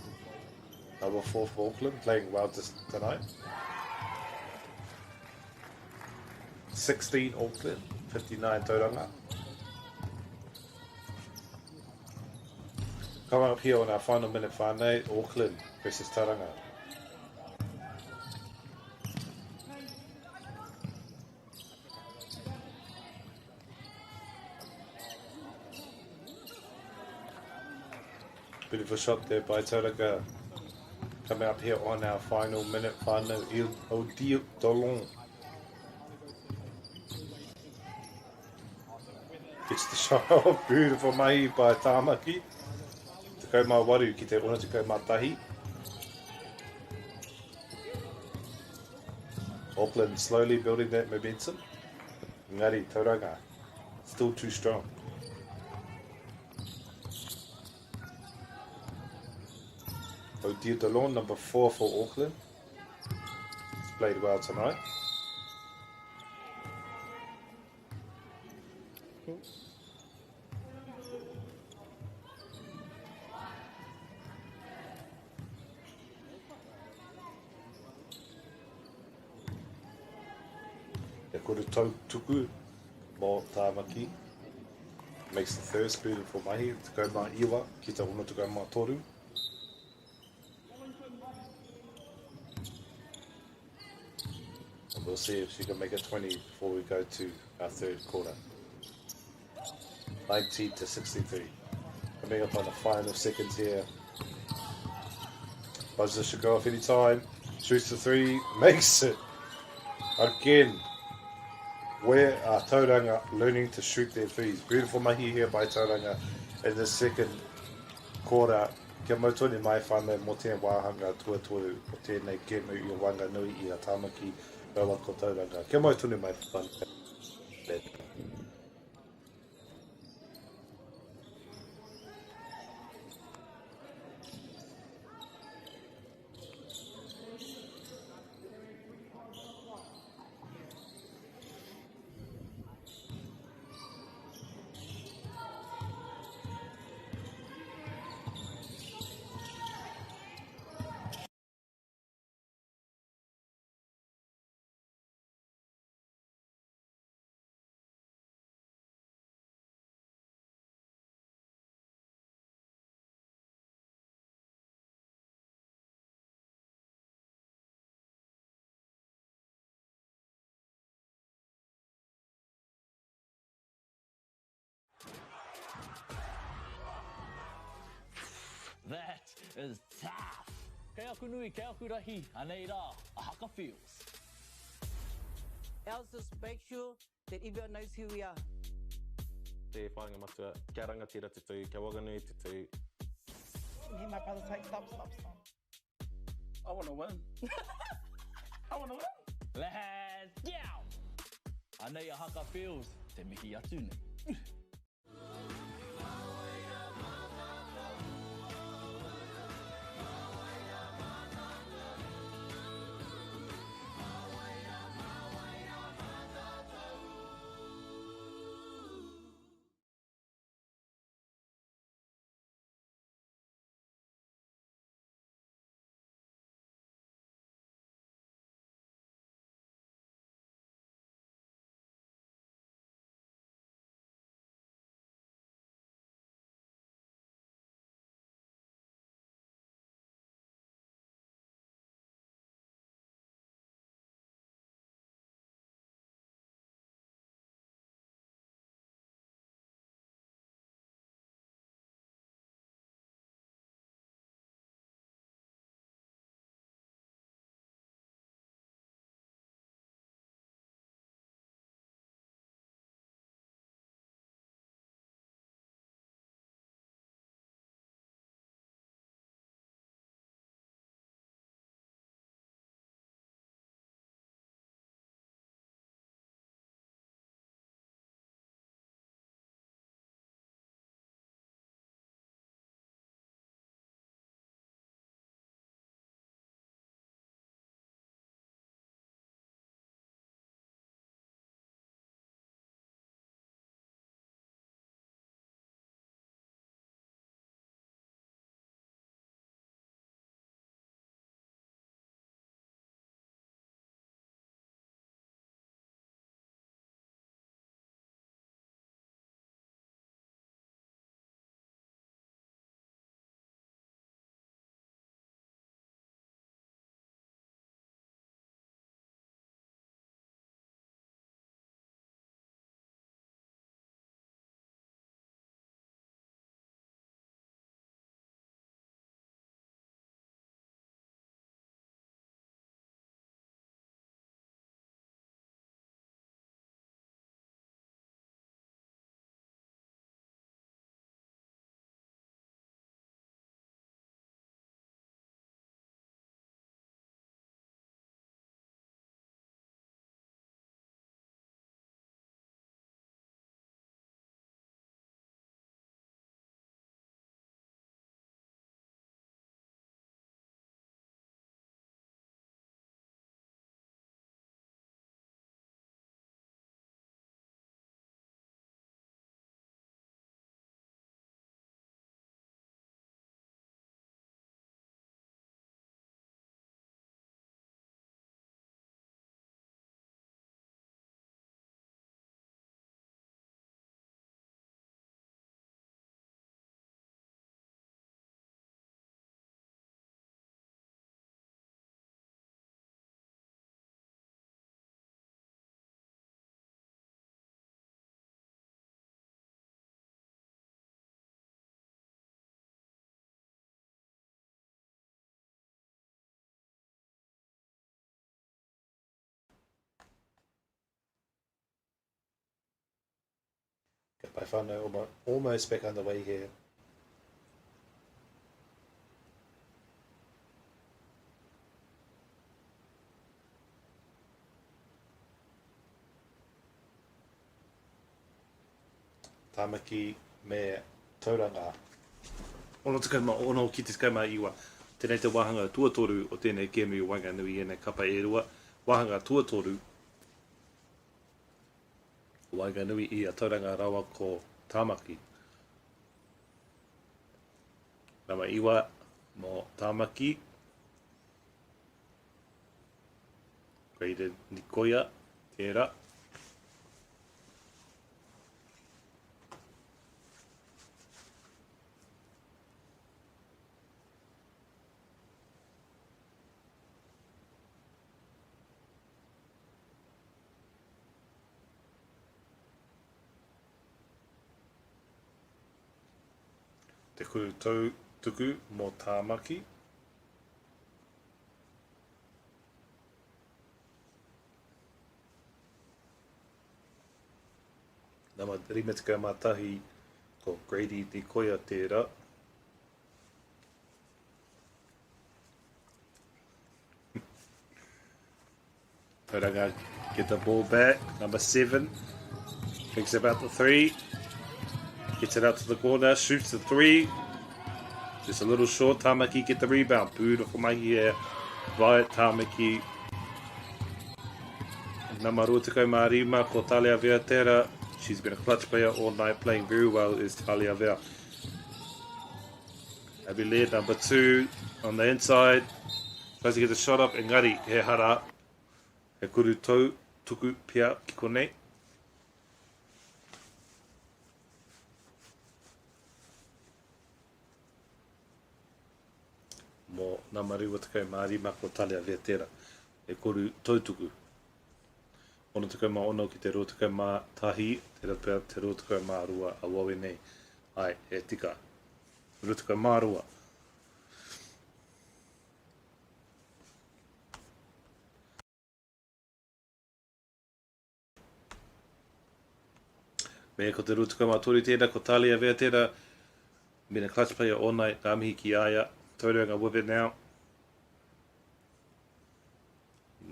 A: number 4 for Auckland, playing well tonight. 16 Auckland, 59 Tauranga. Coming up here on our final minute whānau, Auckland versus Tauranga. Beautiful shot there by Tauranga. Coming up here on our final minute whānau, Odile Delon. Gets the shot. Beautiful mahi by Tāmaki. Te kau waru ki te ona te kau mātahi. Auckland slowly building that momentum. Ngari, Tauranga still too strong. Odile Delon, number 4 for Auckland. He's played well tonight.
I: Cool.
A: Te kuru tau tuku mō Tāmaki. Makes the first beautiful mahi. Te kau mā iwa ki te ono te kau mā toru. And we'll see if she can make it 20 before we go to our third quarter. 90-63. Coming up on the final seconds here. Buzzer should go off any time. Shoots the 3, makes it. Again, where are Tauranga learning to shoot their threes? Beautiful mahi here by Tauranga in the second quarter. Kia mautoni mai whānau mō tēnei wāhanga tuatoru o tēnei kēmu i o wanga nui i a Tāmaki rawa ko Tauranga. Kia mautoni mai whānau.
J: That is tough. Kei aku nui, kei aku rahi, anei rā, a haka feels.
K: Else just make sure that everyone knows who we are.
L: Te whāinga matua, kia rangatira te tū, kia waganui te tū.
M: Hear my brother say, stop.
I: I want to win. I want to win.
J: Let's go! Anei a haka feels. te mihi atu nei.
A: Get my whānau almost back on the way here. Tamaki me tauranga. Ono ki te tikama iwa. Tēnei te wahanga tuatoru o tēnei kēmu wanga nui e nei kapa e rua. Wahanga tuatoru. Wanga nui i a tauranga rawa ko Tamaki. Nama iwa mo Tamaki. Graded Nikoia, tērā. Te kuru tau tuku mō Tāmaki. Nama rimetika mātahi ko Grady Nikoia tērā. Tauranga get the ball back, number 7. Thinks about the three. Gets it out to the corner. Shoots the three. Just a little short. Tamaki get the rebound. Beautiful mahi here by Tamaki. Namaru Te Marima ko Talia Veatera. She's been a clutch player all night, playing very well, is Talia Vea. Abilene, number 2, on the inside. Tries to get the shot up. Engari, he hara. He kuru tau, tuku pia ki konei. Mo Namaru Te Marima ko Talia Veatera. He kuru tautuku. Ono te kaumā ono ki te ro te kaumā tahi, te rapea te ro te kaumā rua a wawe nei. Ai, e tika. Ro te kaumā rua. Me ko te ro te kaumā tori tēnā, ko Talia Vea tēnā. Been a clutch player all night, ngā mihi ki aia. Tauranga with it now.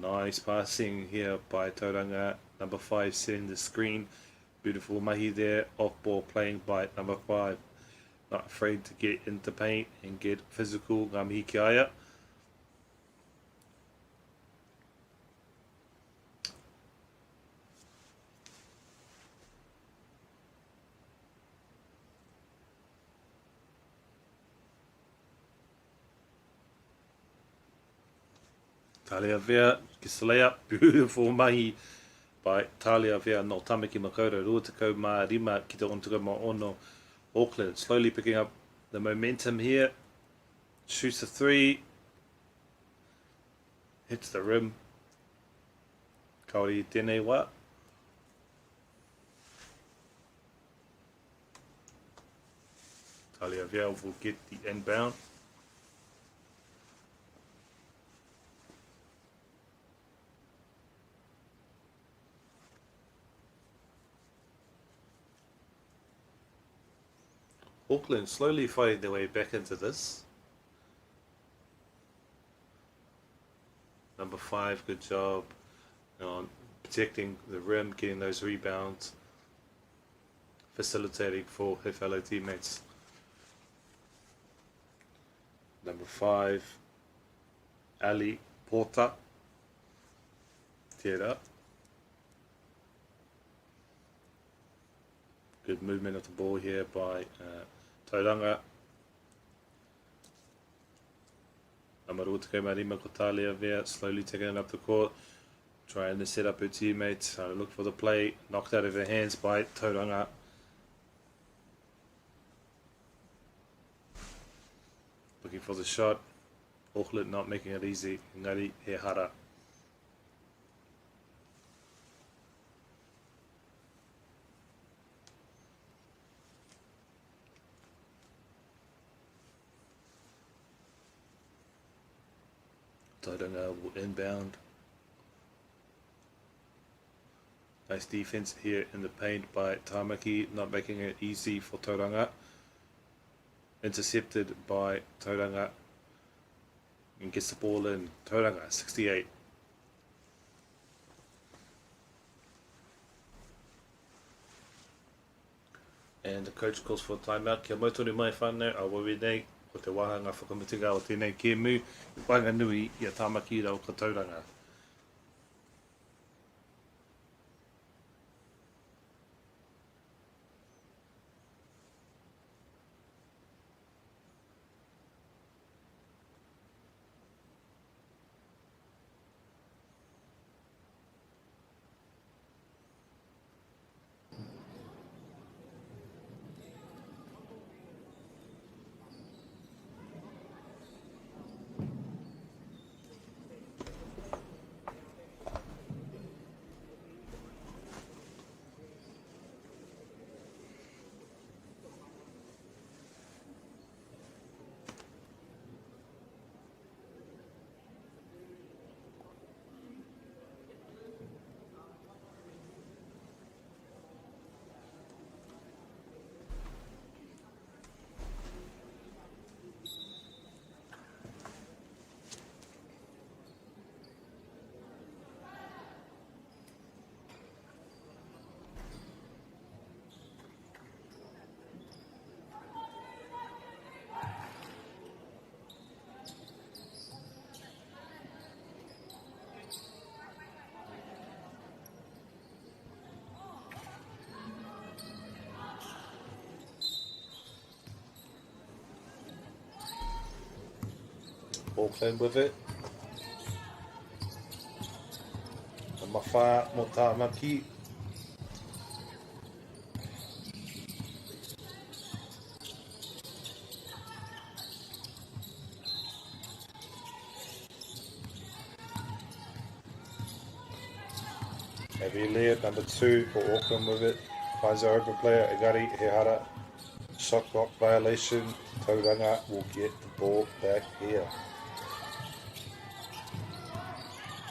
A: Nice passing here by Tauranga. Number 5 setting the screen. Beautiful mahi there. Off ball playing by number 5. Not afraid to get into paint and get physical. Ngā mihi ki aia. Talia Vea gets the layup. Beautiful mahi by Talia Vea no Tamaki Makaurau. Rua te kau mā rima ki te ontuka mā ono. Auckland slowly picking up the momentum here. Shoots a 3. Hits the rim. Kaori tēnei wā. Talia Vea will get the inbound. Auckland slowly fighting their way back into this. Number 5, good job on protecting the rim, getting those rebounds, facilitating for her fellow teammates. Number 5, Ali Porta. Tear it up. Good movement of the ball here by Tauranga. Namaru Te Marima ko Talia Vea slowly taking it up the court, trying to set up her teammates, trying to look for the play, knocked out of her hands by Tauranga. Looking for the shot. Auckland not making it easy. Ngari he hara. Tauranga will inbound. Nice defense here in the paint by Tamaki, not making it easy for Tauranga. Intercepted by Tauranga and gets the ball in. Tauranga 68. And the coach calls for a timeout. Kia mautore mai whānau, a wawe nei, ko te wahanga whakamutinga o tēnei kēmu, i whanga nui i a Tamaki rau ka Tauranga. Auckland with it. Mawha mo Tāmaki. Heavy lead, number 2 for Auckland with it. Finds our open player, Egari Hehara. Shot clock violation. Tauranga will get the ball back here.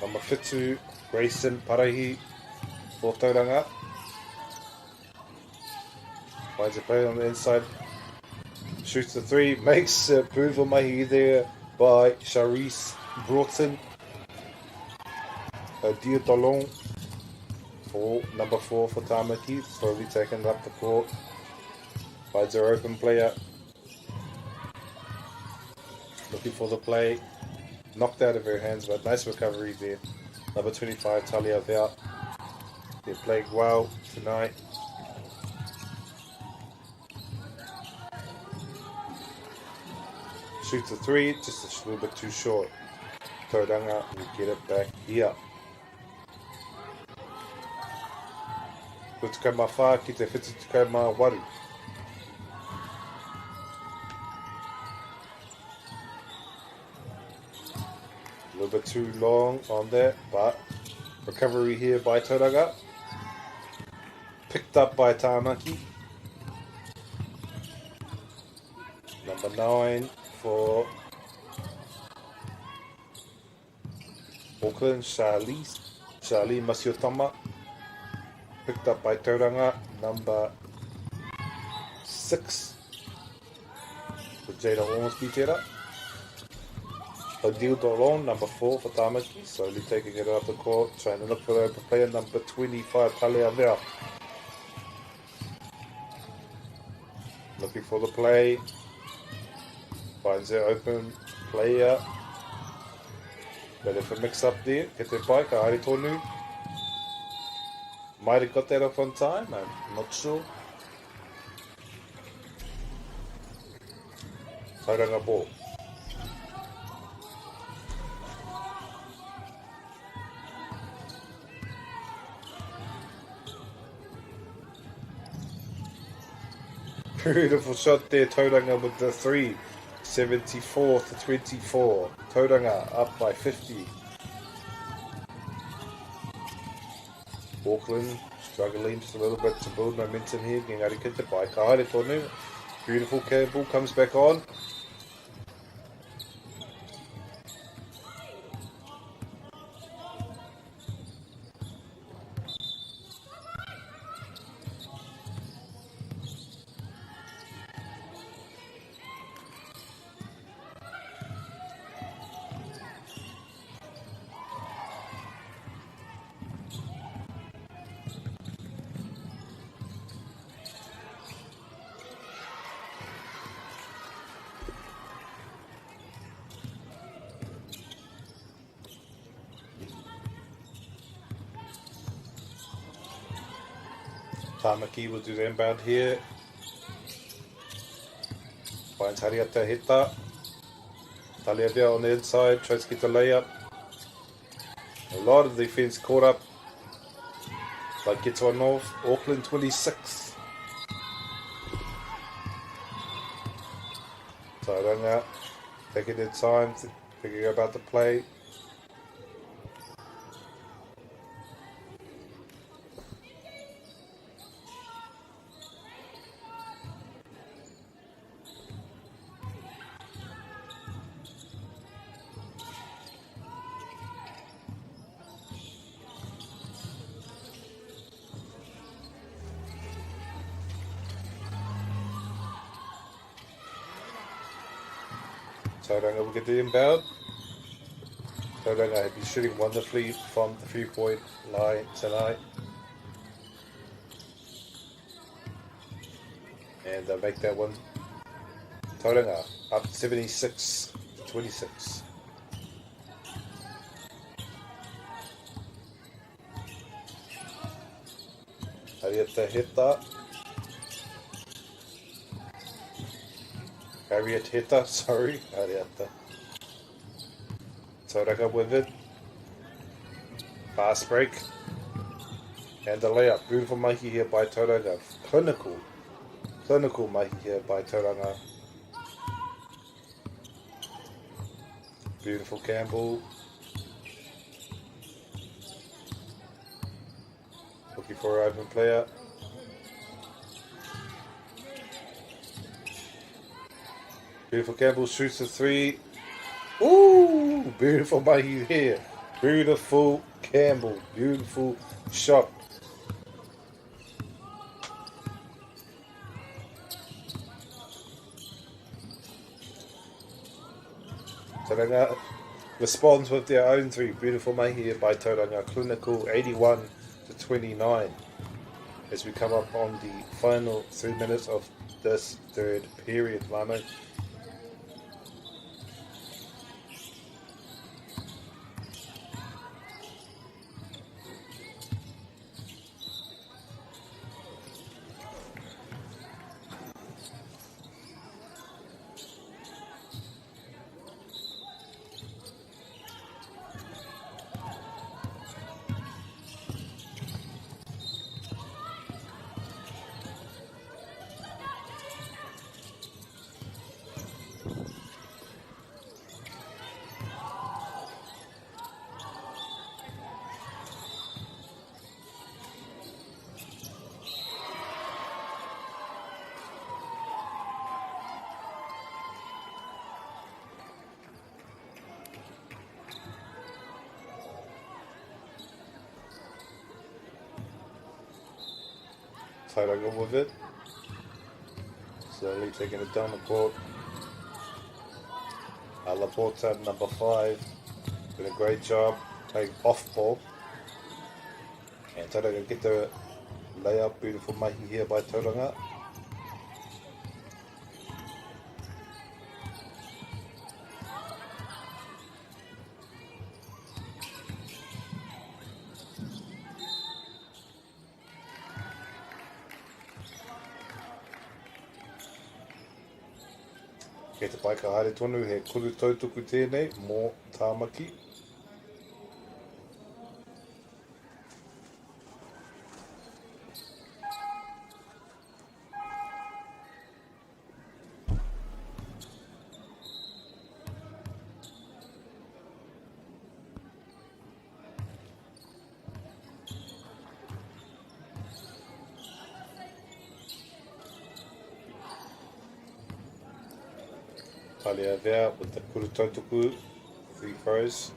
A: Number 52, Grayson Parahi for Tauranga. Finds a player on the inside. Shoots the 3. Makes a approval mahi there by Charisse Broughton. Dia Dolong for number 4 for Tāmaki. Slowly taken up the court. Finds our open player. Looking for the play. Knocked out of her hands, but nice recovery there. Number 25, Talia Vea. They're playing well tonight. Shoots a 3, just a little bit too short. Tauranga will get it back here. Kutukai mawha ki te whitutukai mawaru. A little bit too long on that, but recovery here by Tauranga. Picked up by Tāmaki. Number 9 for Auckland, Charlie Masiotama. Picked up by Tauranga. Number 6 for Jada almost beat it up. Odile Doron, number 4 for Tāmaki, slowly taking it up the court, trying to look for the open player, number 25, Talia Vea. Looking for the play, finds their open player. Bit of a mix up there, get their bike, Ahari Tonu. Might have got that off on time, I'm not sure. Tauranga ball. Beautiful shot there, Tauranga with the 3. 74 to 24. Tauranga up by 50. Auckland struggling just a little bit to build momentum here. Ngari Kite by Kahaere Tonu. Beautiful ball comes back on. Tāmaki will do the inbound here. Finds Hariata Heta. Talia Vea on the inside, tries to get the layup. A lot of defense caught up, but gets one off. Auckland 26. Tauranga taking their time, thinking about the play. Tauranga will get the inbound. Tauranga have been shooting wonderfully from the 3-point line tonight. And they'll make that one. Tauranga up 76 to 26. Harriet Heta. Harriet Heta, sorry, Harriet. Tauranga with it. Fast break. And the layup. Beautiful mahi here by Tauranga. Clinical mahi here by Tauranga. Beautiful Campbell. Looking for an open player. Beautiful Campbell shoots a three. Ooh, beautiful mahi here. Beautiful Campbell. Beautiful shot. Tauranga responds with their own three. Beautiful mahi here by Tauranga. Clinical 81-29. As we come up on the final 3 minutes of this third period, Mano. Tauranga with it. Slowly taking it down the court. Laporta, number 5, doing a great job playing off ball. And Tauranga get the layup. Beautiful mahi here by Tauranga. Kei te pai ka haere tonu he kuru tautuku tēnei mō tāmaki. Talia there with the kuru tautuku, 3 throws.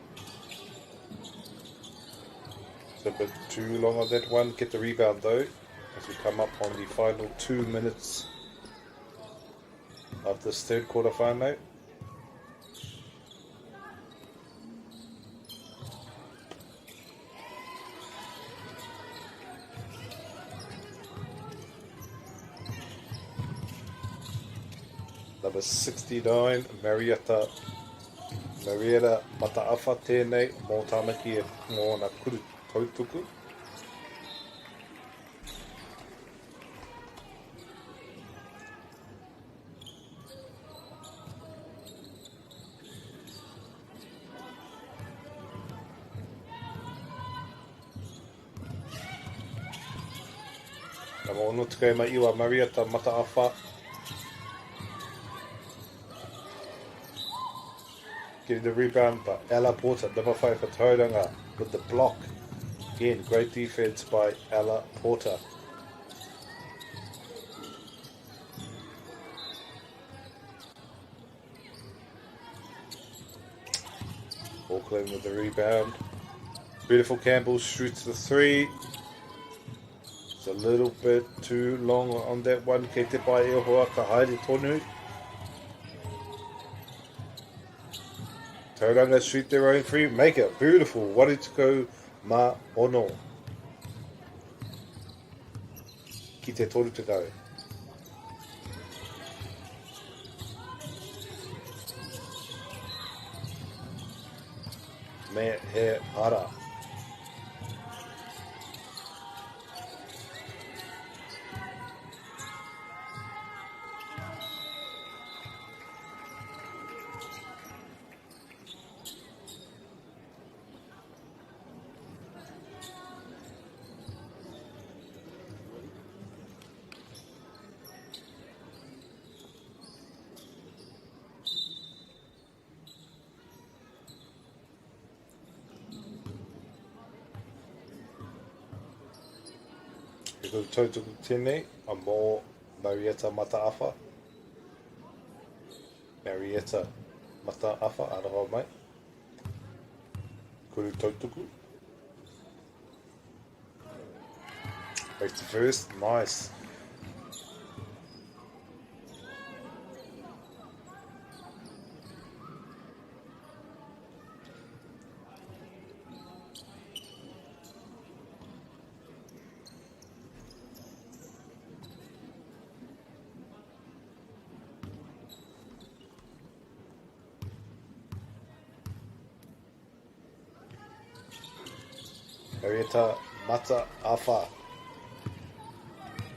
A: It's a bit too long on that one. Get the rebound though, as we come up on the final 2 minutes of this third quarter final. Number 69, Marietta Mataafa tēnei mō tāmaki e mō na kuru tautuku. Ka mō nutukai mai iwa Marietta Mataafa. Getting the rebound, but Ella Porter, number 5 for Tauranga with the block. Again, great defense by Ella Porter. Auckland with the rebound. Beautiful Campbell shoots the 3. It's a little bit too long on that one. Kei te pai e hoa ka haere tonu. Tauranga shoot their own free. Make it beautiful. Wari to go MΑORI. Ki te toru te kau. Me he hara. Kuru tautuku tēnei, a mō Marietta Mataafa. Marietta Mataafa, aroha mai. Kuru tautuku. Breaks the first, nice. Marietta Mataafa.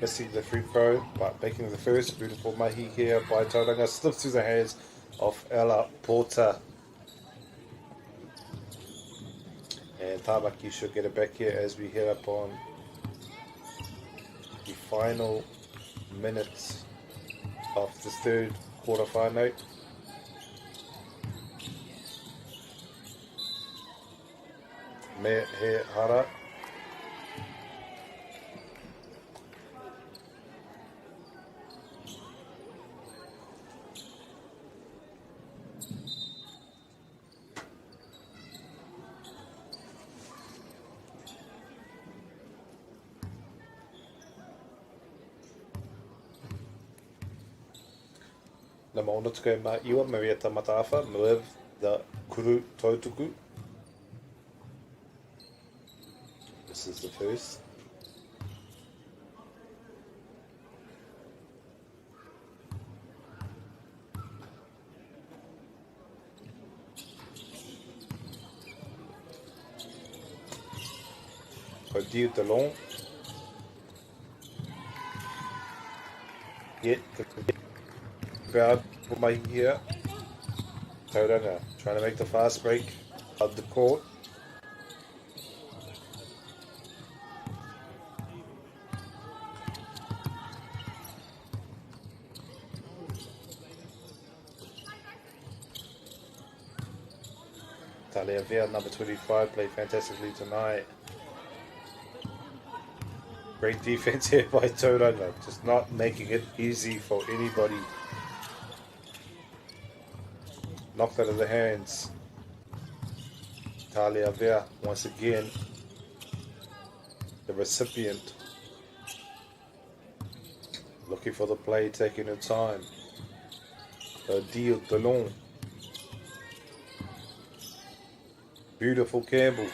A: Missing the free throw, but making the first. Beautiful mahi here by Tauranga. Slips through the hands of Ella Porter. And Tamaki should get it back here as we head up on the final minutes of the third quarter final. Me he hara. Na mauna tukai ma iwa Marietta Mataafa with the Kuru Tautuku. This is the first. Odile Delon. Yet crowd for my here. Tauranga trying to make the fast break of the court. Talia Vea, number 25, played fantastically tonight. Great defense here by Tauranga, just not making it easy for anybody. Knocked out of the hands. Talia Vea, once again, the recipient. Looking for the play, taking her time. Odile Delon. Beautiful Campbell.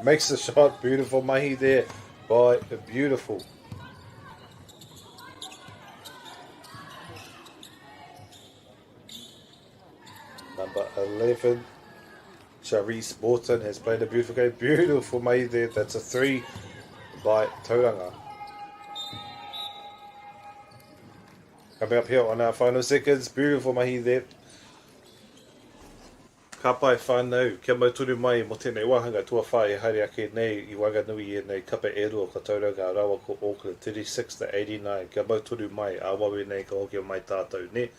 A: Makes the shot. Beautiful mahi there by beautiful. Number 11, Charisse Morton has played a beautiful game. Beautiful mahi there. That's a 3 by Tauranga. Coming up here on our final seconds. Beautiful mahi there. Ka pai whānau, kia mauturu mai mo tēnei wahanga tua whae haere ake nei I Wanganui e nei kapa e rua ka Tauranga rawa ko Auckland 36-89. Kia mauturu mai, a wawe nei ka hoki o mai tātou ne.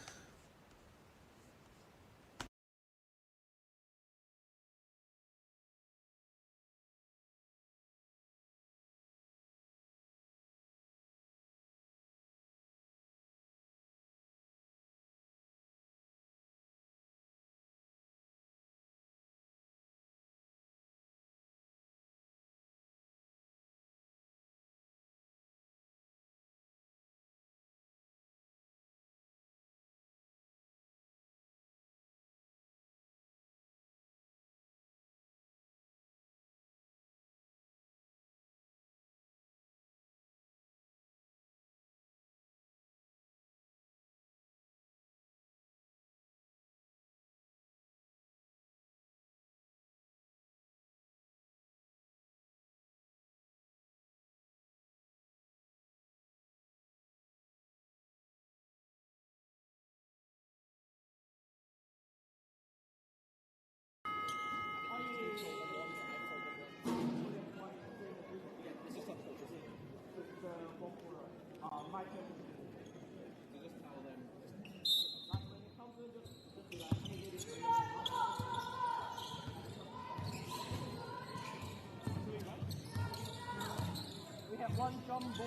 B: Jumbo.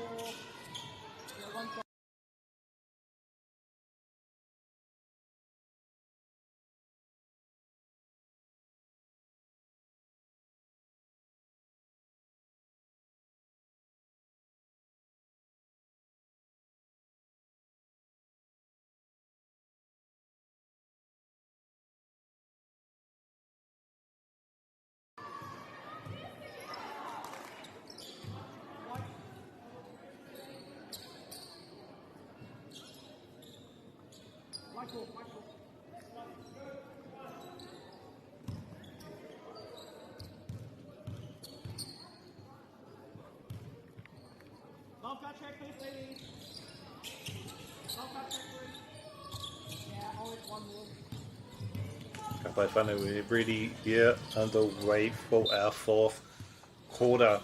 B: Love that check, please, ladies. Love that check, please. Yeah, always one rule.
A: Ka pai whānau, we're really here underway for our fourth quarter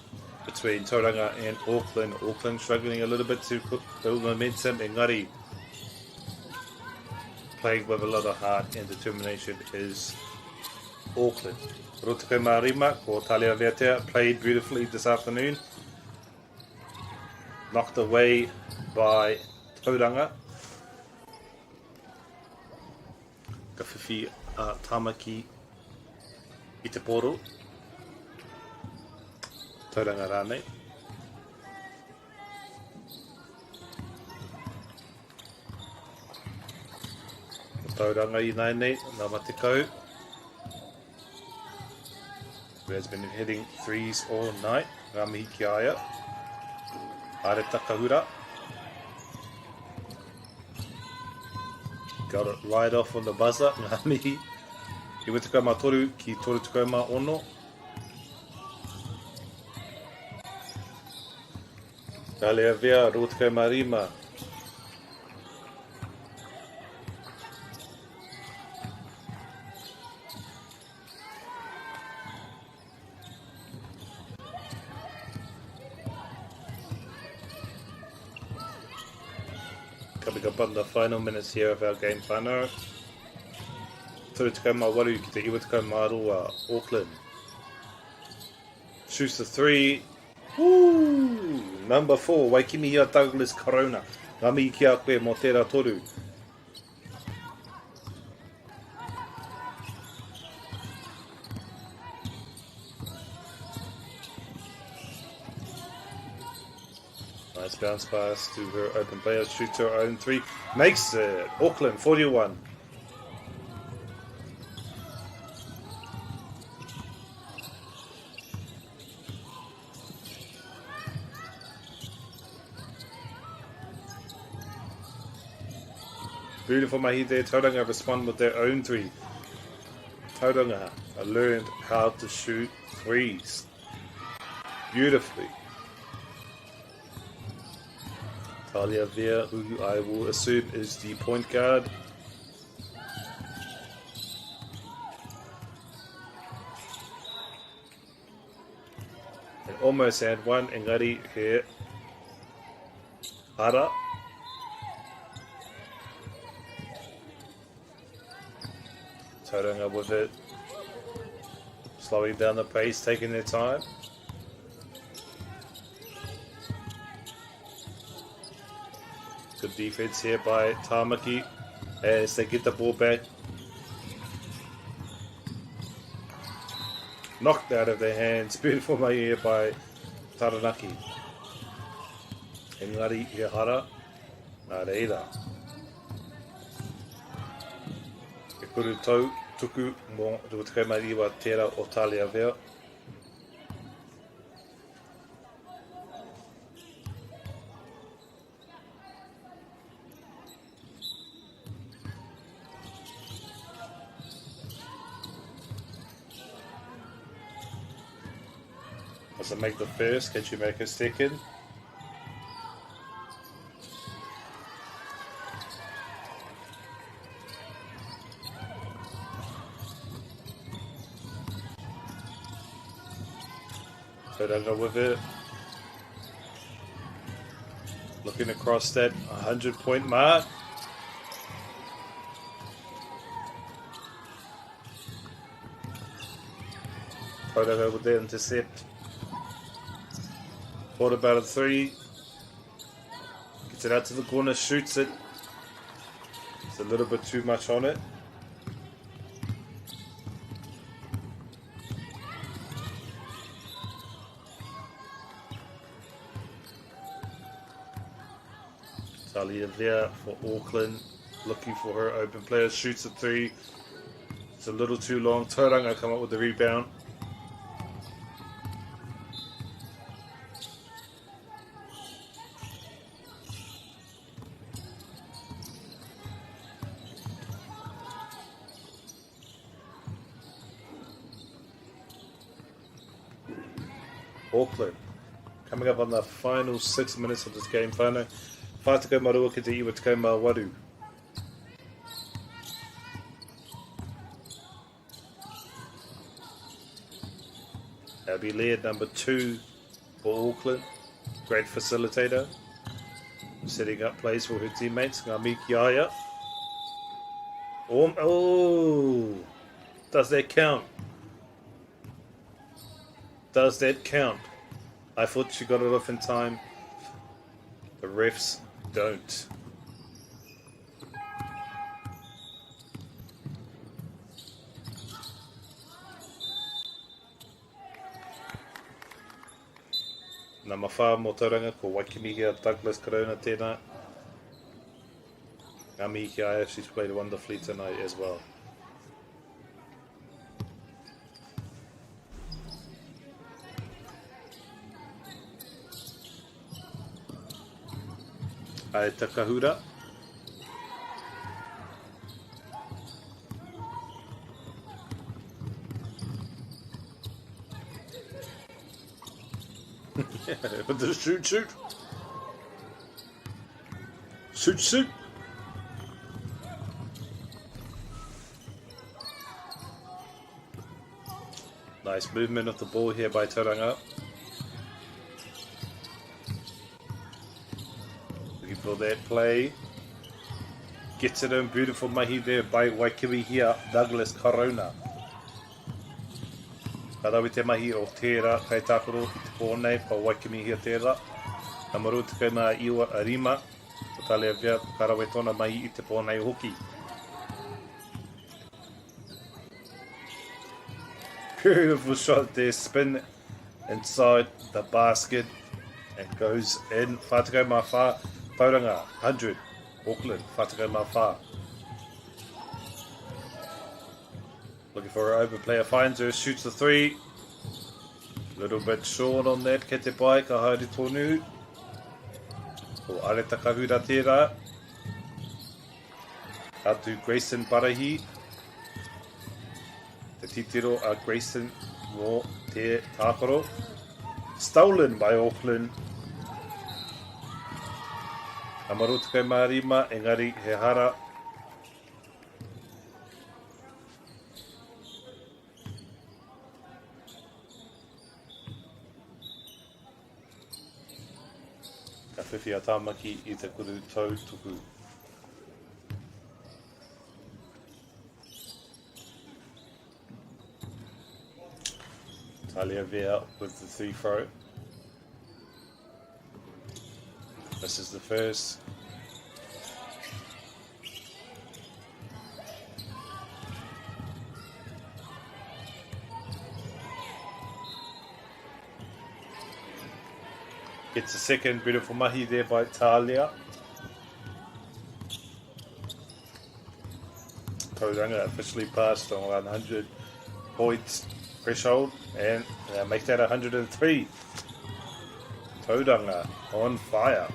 A: between Tauranga and Auckland. Auckland struggling a little bit to build momentum. Engari, playing with a lot of heart and determination, is Auckland. Rotukai Marima, ko Talia Vetea, played beautifully this afternoon. Knocked away by Tauranga. Ka whiwhi Tamaki i te poro. Tauranga rānei. Tauranga i nei, nā matikau. Who has been hitting threes all night. Ngā mihi ki aia. Are Takahura. Got it right off on the buzzer. Ngā mihi. I witukau mā toru ki toru tukau mā ono. Ka lea vea, rotukau mā rima. Coming up on the final minutes here of our game whānau. Toru tukau mā waru ki te iwatukau mā roa, Auckland. Shoots the three. Woo! Number 4, Waikimi ia Douglas Corona. Ngā mihi ki a koe mō tērā toru. Nice bounce pass to her open player. Shoots her own three. Makes it. Auckland 41. Beautiful mahi there. Tauranga respond with their own three. Tauranga learned how to shoot threes beautifully. Talia Vea, who I will assume is the point guard. And almost had one. Engari here. Ara. Tauranga with it. Slowing down the pace, taking their time. Good defense here by Tamaki as they get the ball back. Knocked out of their hands. Beautiful mai here by Taranaki. Engari Ihara. Nā reira. E kuru tau tuku mō Rutukai Mariwa tērā o Talia Vea. Doesn't make the first, can you make a second? Tauranga with it. Looking across that 100-point mark. Tauranga with the intercept. Thought about a three. Gets it out to the corner, shoots it. It's a little bit too much on it. Talia there for Auckland, looking for her open player, shoots a three. It's a little too long. Tauranga come up with the rebound. Auckland coming up on the final 6 minutes of this game. Whānau, whātako marua ki te iwa tekau mā waru. That'll be Laird, number 2 for Auckland. Great facilitator. Setting up plays for her teammates. Ngā miki aia. Oh, does that count? Does that count? I thought she got it off in time. The refs don't. Nā mawhā mō tauranga ko Waikimihia Douglas Corona tēnā. Ngā mihi aia, she's played wonderfully tonight as well. Ai Takahura. Yeah, with the shoot. Shoot. Nice movement of the ball here by Tauranga. Looking for that play. Gets it in, beautiful mahi there by Waikimihia Douglas Corona. Karawi te mahi o tērā, kai tākoro i te pōnei, pa Waikimihia tērā. Nā maru te kai nā iwa arima, o tālea vea karawe tōna mahi i te pōnei hoki. Beautiful shot there, spin inside the basket and goes in. Whātakau mā whā, Tauranga, 100, Auckland, whātakau mā whā. Looking for her open player, finds her, shoots the three. Little bit short on that, ke te pai, ka haere tonu. Ko Are Takahura tērā. Atu Grayson Parahi. Te titiro a Grayson mō te tākoro. Stolen by Auckland. Amaru te kai mārima, engari he hara. Ka whiwhi a tāmaki i te kuru tau tuku. Talia Vea with the three throw. This is the first. Gets a second, beautiful mahi there by Talia. Tauranga officially passed on 100 points threshold and make that 103. Tauranga on fire.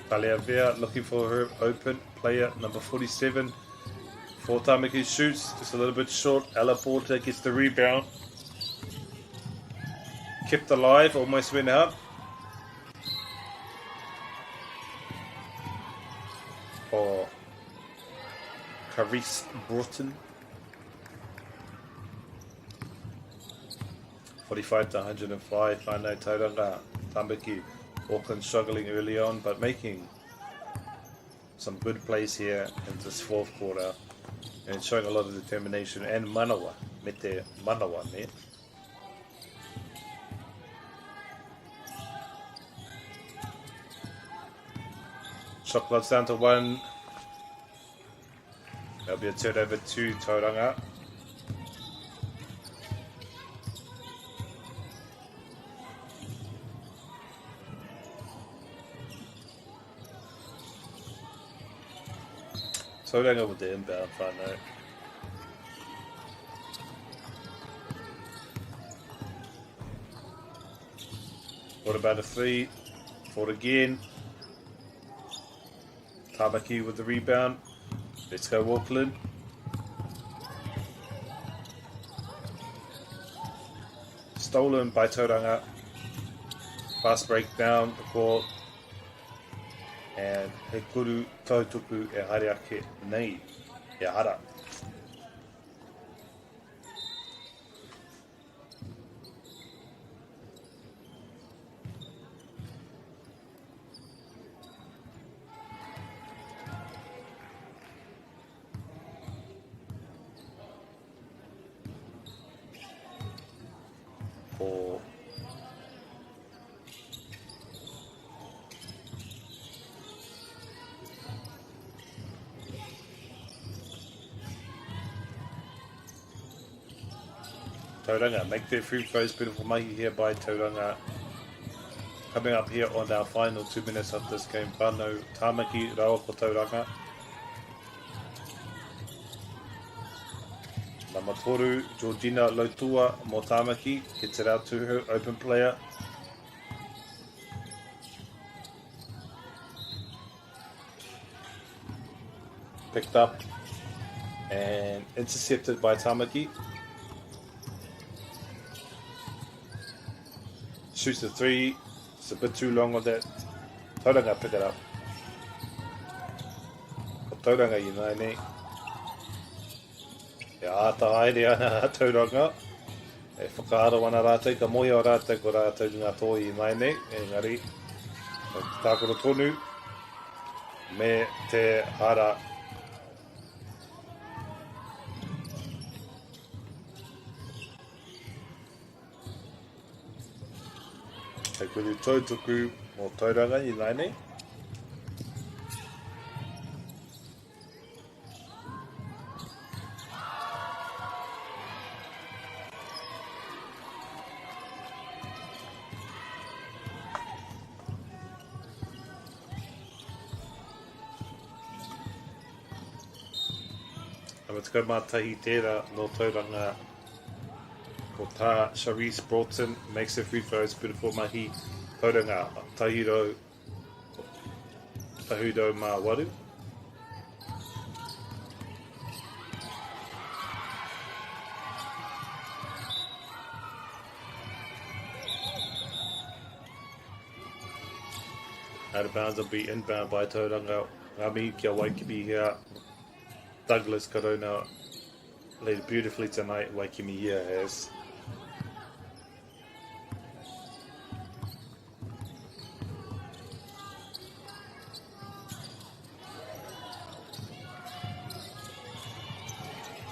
A: Talia Vea looking for her open player, number 47. For Tamaki shoots, just a little bit short. Ella Porter gets the rebound. Kept alive, almost went out. For Carice Broughton. 45 to 105. I know Tauranga, Tamaki, Auckland struggling early on, but making some good plays here in this fourth quarter. and showing a lot of determination and manawa, me te manawa me. Shot clock's down to 1. There'll be a turnover to Tauranga. Tauranga with the inbound whānau. What about a 3? Fought again. Tamaki with the rebound. Let's go Auckland. Stolen by Tauranga. Fast break down the court. And he kuru tautuku e haere ake nei e hara. For Tauranga make their free throws. Beautiful mahi here by Tauranga. Coming up here on our final 2 minutes of this game, whānau Tāmaki rawa ko Tauranga. Number 4, Georgina Lautua mo Tāmaki gets it out to her open player. Picked up and intercepted by Tāmaki. Shoots the 3. It's a bit too long on that. Tauranga pick it up. Tauranga United. E āta haere ana Tauranga. E whakaara wana rātou, ka mohi o rātou ko rātou ngā toi i mai nei. Engari, tākoro tonu me te hara. Te kuru tautuku mo Tauranga i mai nei. Ko mātahi tērā no Tauranga. Ko tā Charisse Broughton makes her free throws. Beautiful mahi. Tauranga Tahiro MΑΟRI. Out of bounds will be inbound by Tauranga. Ngami kia Waikimi here. Douglas Corona played beautifully tonight. Waikimi here has.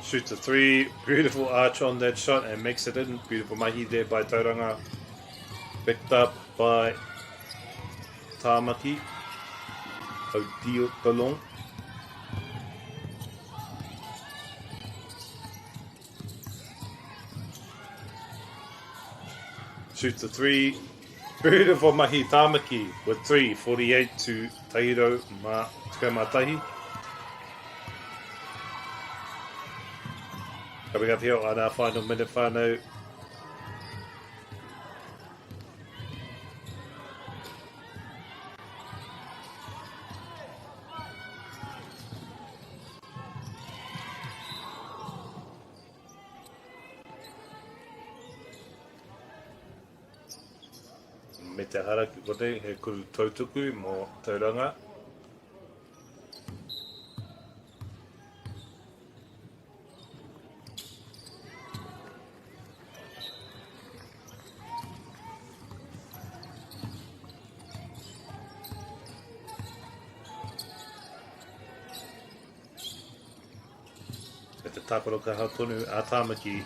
A: Shoots a 3. Beautiful arch on that shot and makes it in. Beautiful mahi there by Tauranga. Picked up by Tāmaki. Odile Balong. Shoots a 3. Beautiful mahi Tāmaki with 3. 48 to Tahiro Tukamatahi. Coming up here on our final minute whānau. Me te hara ki kote, he kuru tautuku mo Tauranga. tākoro ka hau tonu a Tāmaki.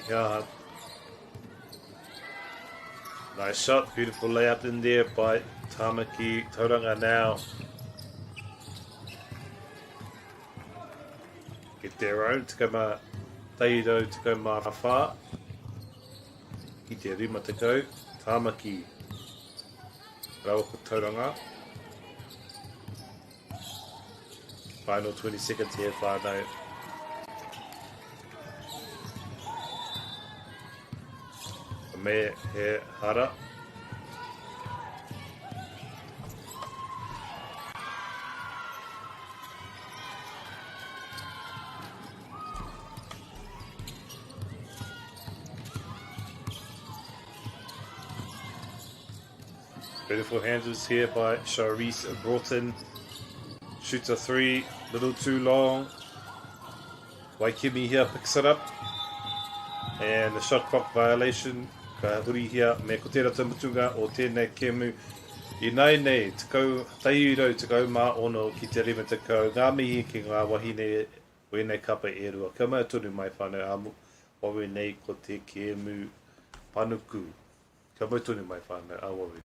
A: Nice shot, beautiful layup in there by Tāmaki. Tauranga now get their own. Te kama Tairo, te kama Mawha. Ki te rima te kau. Tāmaki. Rawa ko Tauranga. Final 20 seconds here, whānau. Me he hara. Beautiful handles here by Charisse Broughton. Shoots a three, little too long. Waikimi here picks it up. And the shot clock violation. Ka huri hia me ko tērā tamatunga o tēnei kemu. I nei, te kau taihirau, te kau mā ono ki te rima te kau. Ngā mihi ki ngā wahine wēnei kapa e rua. Ka mai tonu mai whānau amu. Wawe nei ko te kemu panuku. Ka mai tonu mai whānau a wawe.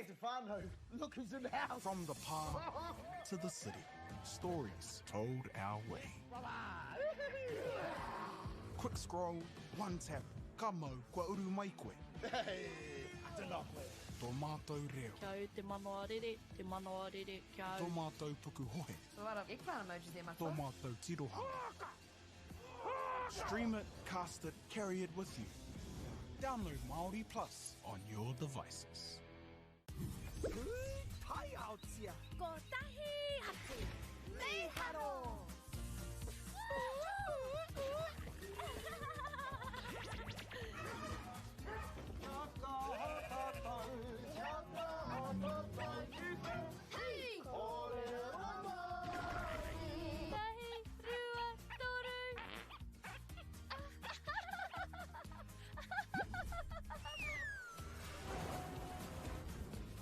N: Stefano, look who's in the house.
C: From the park to the city, stories told our way. Quick scroll, one tap. Kamo, kua uru mai koe.
N: Hey, atana koe.
C: Tō mātou reo.
O: Kia au te MāORI, te MāORI, kia au.
C: Tō mātou tuku hohe.
B: So a lot of eggplant emojis there, my
C: Tō
B: friend.
C: mātou tirohanga. Stream it, cast it, carry it with you. Download MāORI Plus on your devices.
N: Hi out here.
D: Ko tahi atu. Me haro.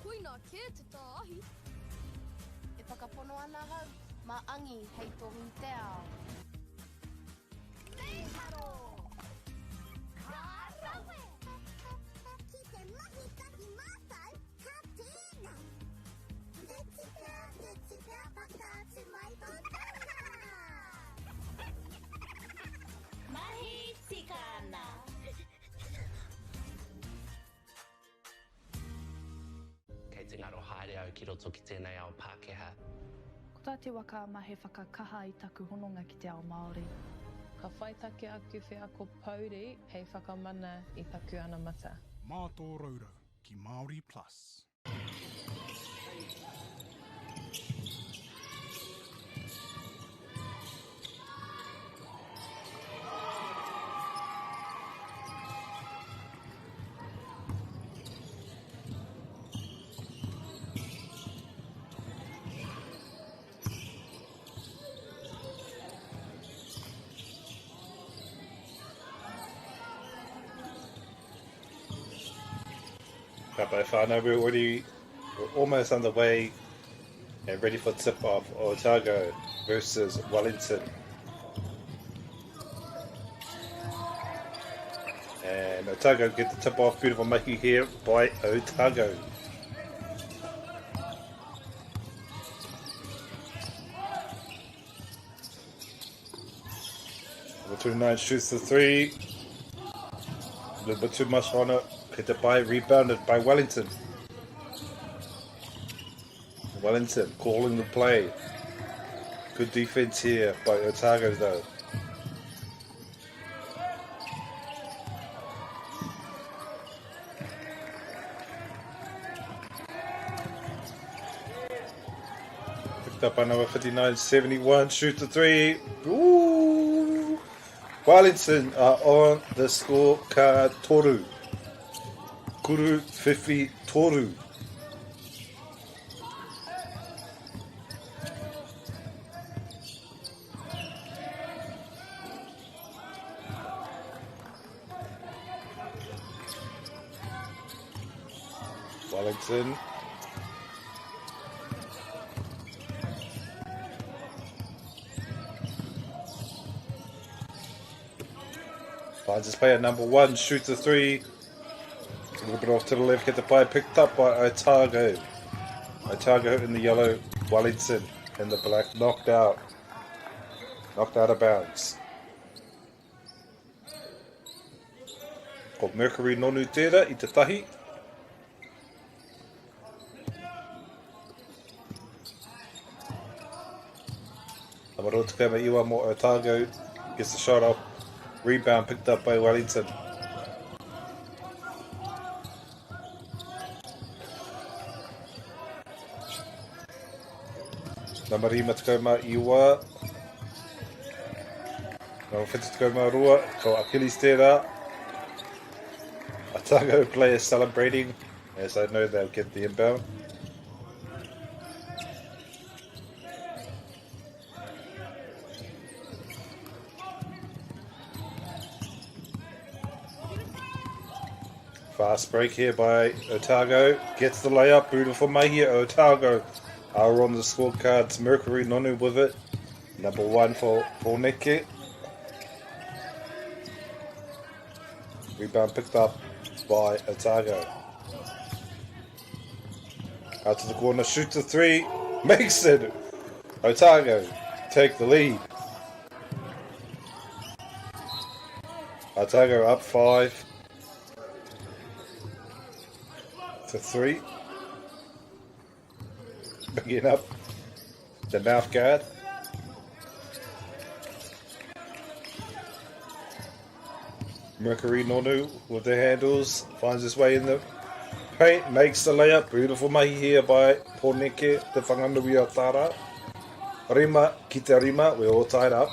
E: Kuina ke te tāhi. E whakapono ana hau, maangi hei tohu te ao.
D: Me haro. Ka rawe. Ki te mahi tahi mātai, ka tēnā. Te tipea pakātu mai tō taha. Mahi tika ana.
F: Kei te ngaro haere au ki roto ki tēnei ao Pākehā.
G: Ko tā te waka ma he whakakaha i taku hononga ki te ao Māori.
H: Ka whaitake aku whea ko Porirua hei whakamana i taku ana mata.
C: Mā tō raurau ki MāORI Plus.
A: Kapai whānau, we're almost underway and ready for tip-off. Otago versus Wellington. And Otago get the tip-off. Beautiful making here by Otago. Number 29 shoots the three. A little bit too much on it. Hit it by, rebounded by Wellington. Wellington calling the play. Good defense here by Otago though. Picked up by number 59, 71, shoot the three. Ooh! Wellington are on the scorecard. Toru. Kuru Fifi Toru. Wellington. Finds his play at number one, shoots the three. A little bit off to the left, get the play picked up by Otago. Otago in the yellow, Wellington in the black, knocked out. Knocked out of bounds. Ko Mercury nonu tērā i te tahi. Amaro tukama iwa mo Otago gets the shot off. Rebound picked up by Wellington. Namarima tukama iwa. Number 50 tukama rua. Ko Achilles tērā. Otago players celebrating as I know they'll get the inbound. Fast break here by Otago. Gets the layup. Beautiful mahi. Otago are on the scorecards. Mercury Nonu with it. Number one for Neke. Rebound picked up by Otago. Out to the corner, shoots a three, makes it. Otago take the lead. Otago up 5 to 3. Bringing up the mouth guard. Mercury Nonu with the handles, finds his way in the paint, makes the layup. Beautiful mahi here by Poneke, the whanganui o Tara. Rima ki te rima, we're all tied up.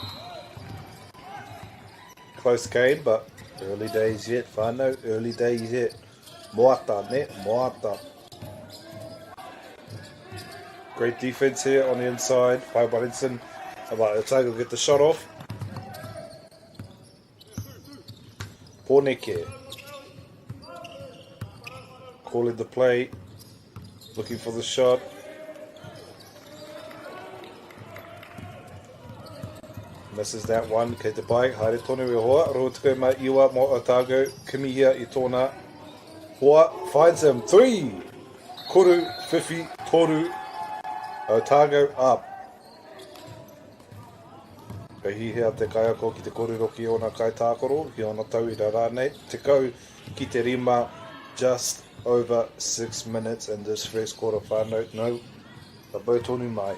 A: Close game, but early days yet, whānau, early days yet. Moata, ne, moata. Great defense here on the inside by Wellington. But Otago get the shot off. Poneke calling the play, looking for the shot. Misses that one. Kei te pai, haere tonu e hoa. Roa tuku mai iwa mo Otago. Kimihia i tōna hoa. Finds him. 3. Koru, Whiwhi, Toru. Otago up. Pehi hea te kaiako ki te koriroki o na kai tākoro. Ki ona tau I ra rānei. Te kau ki te rima. Just over 6 minutes in this first quarter whānau. No. A bau tonu mai.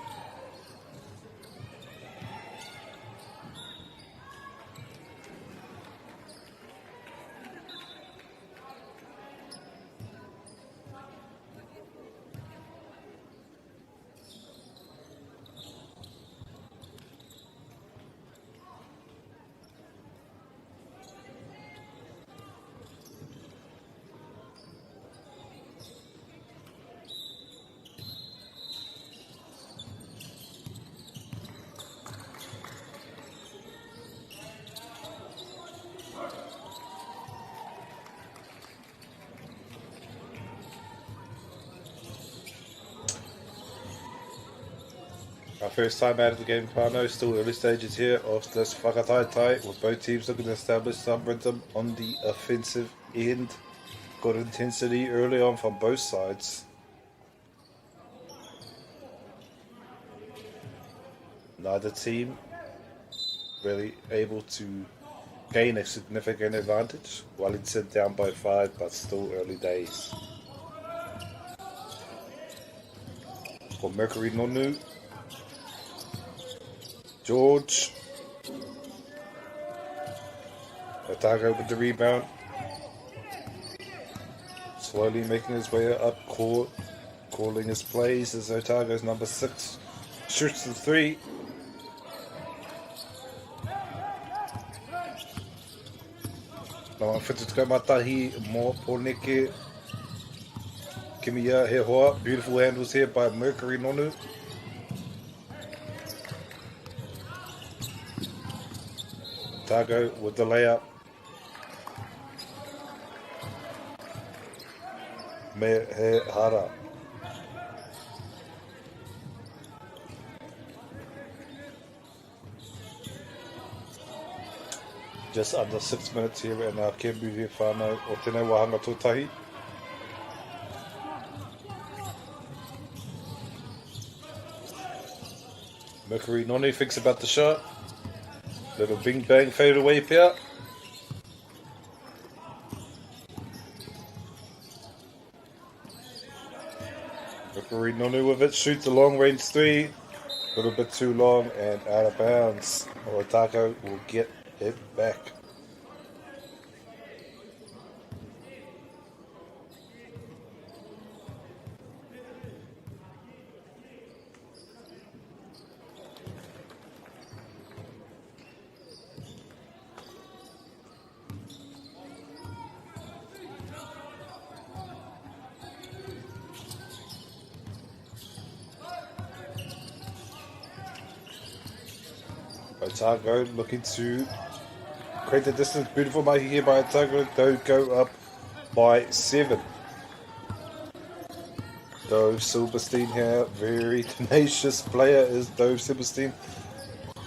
A: Our first time out of the game, whānau, still early stages here of this whakataitai, with both teams looking to establish some rhythm on the offensive end. Good intensity early on from both sides. Neither team really able to gain a significant advantage. Wellington down by 5, but still early days. For Mercury Nonu, George. Otago with the rebound. Slowly making his way up court. Calling his plays as Otago's number 6 shoots the 3. Nā whitu tukai matahi mō Poneke. Kimia he hoa. Beautiful handles here by Mercury Nonu. Otago with the layup. Me he hara. Just under 6 minutes here in our Kembu here whānau o tēnei wahanga tōtahi. Mercury Nonu thinks about the shot. Little bing bang fade away pia. Mercury Nonu with it, shoots a long range 3. A little bit too long and out of bounds. Otago will get it back. Otago looking to create the distance. Beautiful making here by Otago. Though go up by 7. Dove Silverstein here. Very tenacious player is Dove Silverstein.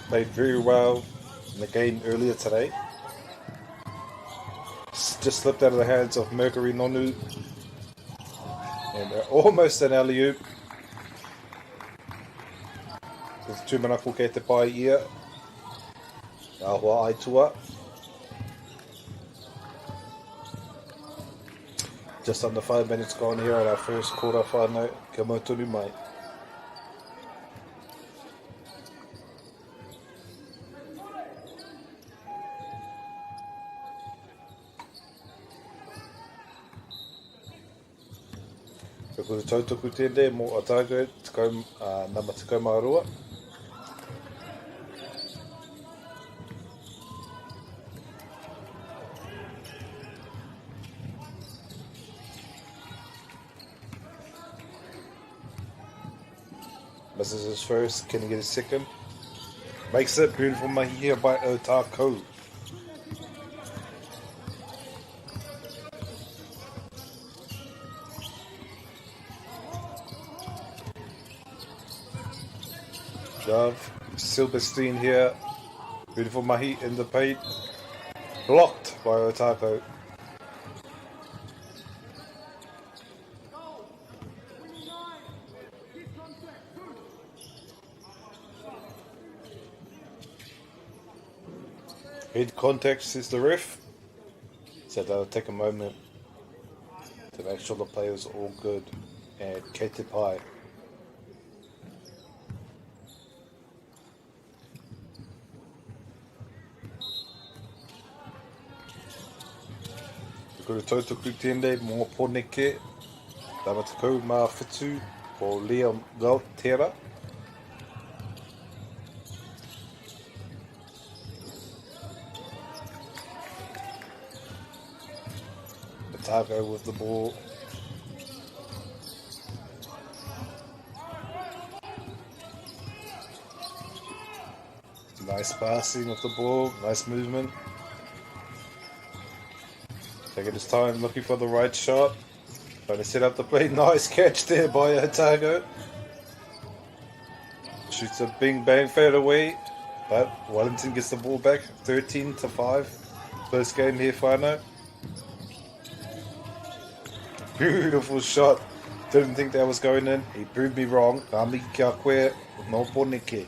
A: Played very well in the game earlier today. Just slipped out of the hands of Mercury Nonu. And almost an alley-oop. There's tūmanako kei te pai ia. Ahua aitua. Just under 5 minutes gone here at our first quarter whānau. Kia mau tunu mai. Ko kuru tautuku tēnei mō Otago, nama tikau MΑORI. Misses his first, can he get his second? Makes it, beautiful mahi here by Otago. Love, Silverstein here. Beautiful mahi in the paint. Blocked by Otago. Head contact, says the ref. So they'll take a moment to make sure the players are all good. And kei te pai. Kuru tautuku tēnei mō Poneke, tawa tekau mā whitu o Liam Galtera. Otago with the ball. Nice passing of the ball, nice movement. Taking his time, looking for the right shot. Trying to set up the play. Nice catch there by Otago. Shoots a bing bang fade away. But Wellington gets the ball back. 13-5. First game here, whānau. Beautiful shot. Didn't think that was going in. He proved me wrong. Ami kia koe no Poneke.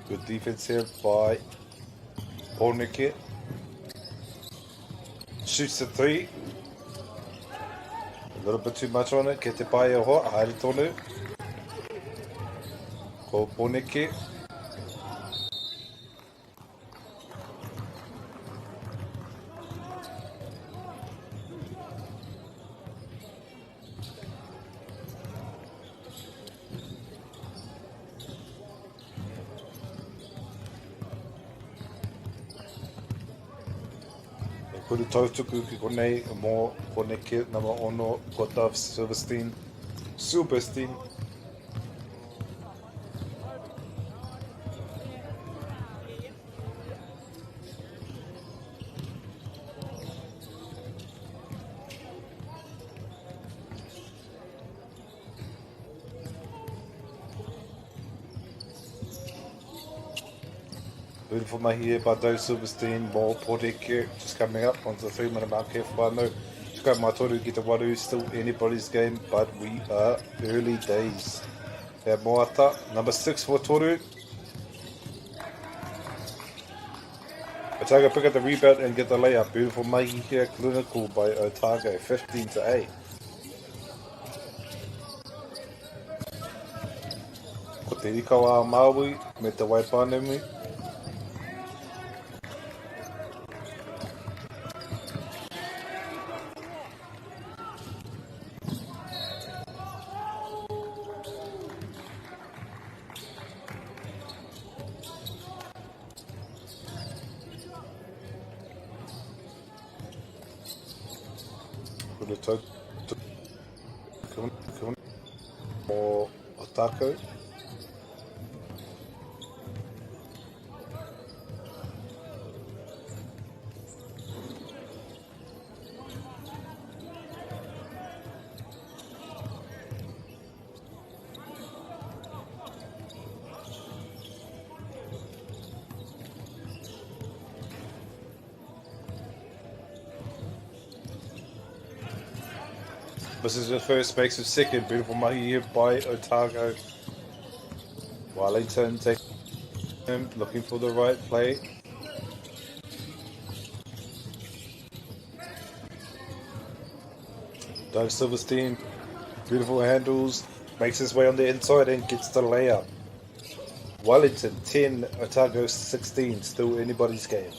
A: Good defense here by Poneke. Shoots the three. A little bit too much on it. Ke te pai e hoa. Haere tonu. Ko Poneke. Kuru tautuku ki konei mō Poneke nama ono Kotav Silverstein. Superstein. Beautiful mahi here by Dave Silverstein, mō Poneke, just coming up onto the 3-minute mark here for whānau. Tukai mātoru ki te waru, still anybody's game, but we are early days. Hea moata, number 6 for Toru. Otago pick up the rebound and get the layup. Beautiful mahi here, clinical by Otago, 15-8. Ko te rikawa Maui, me te Waipanemu. Or Otago. This is the first, makes it second. Beautiful mahi here by Otago. Wellington taking him, looking for the right play. Dave Silverstein, beautiful handles, makes his way on the inside and gets the layup. Wellington 10, Otago 16, still anybody's game.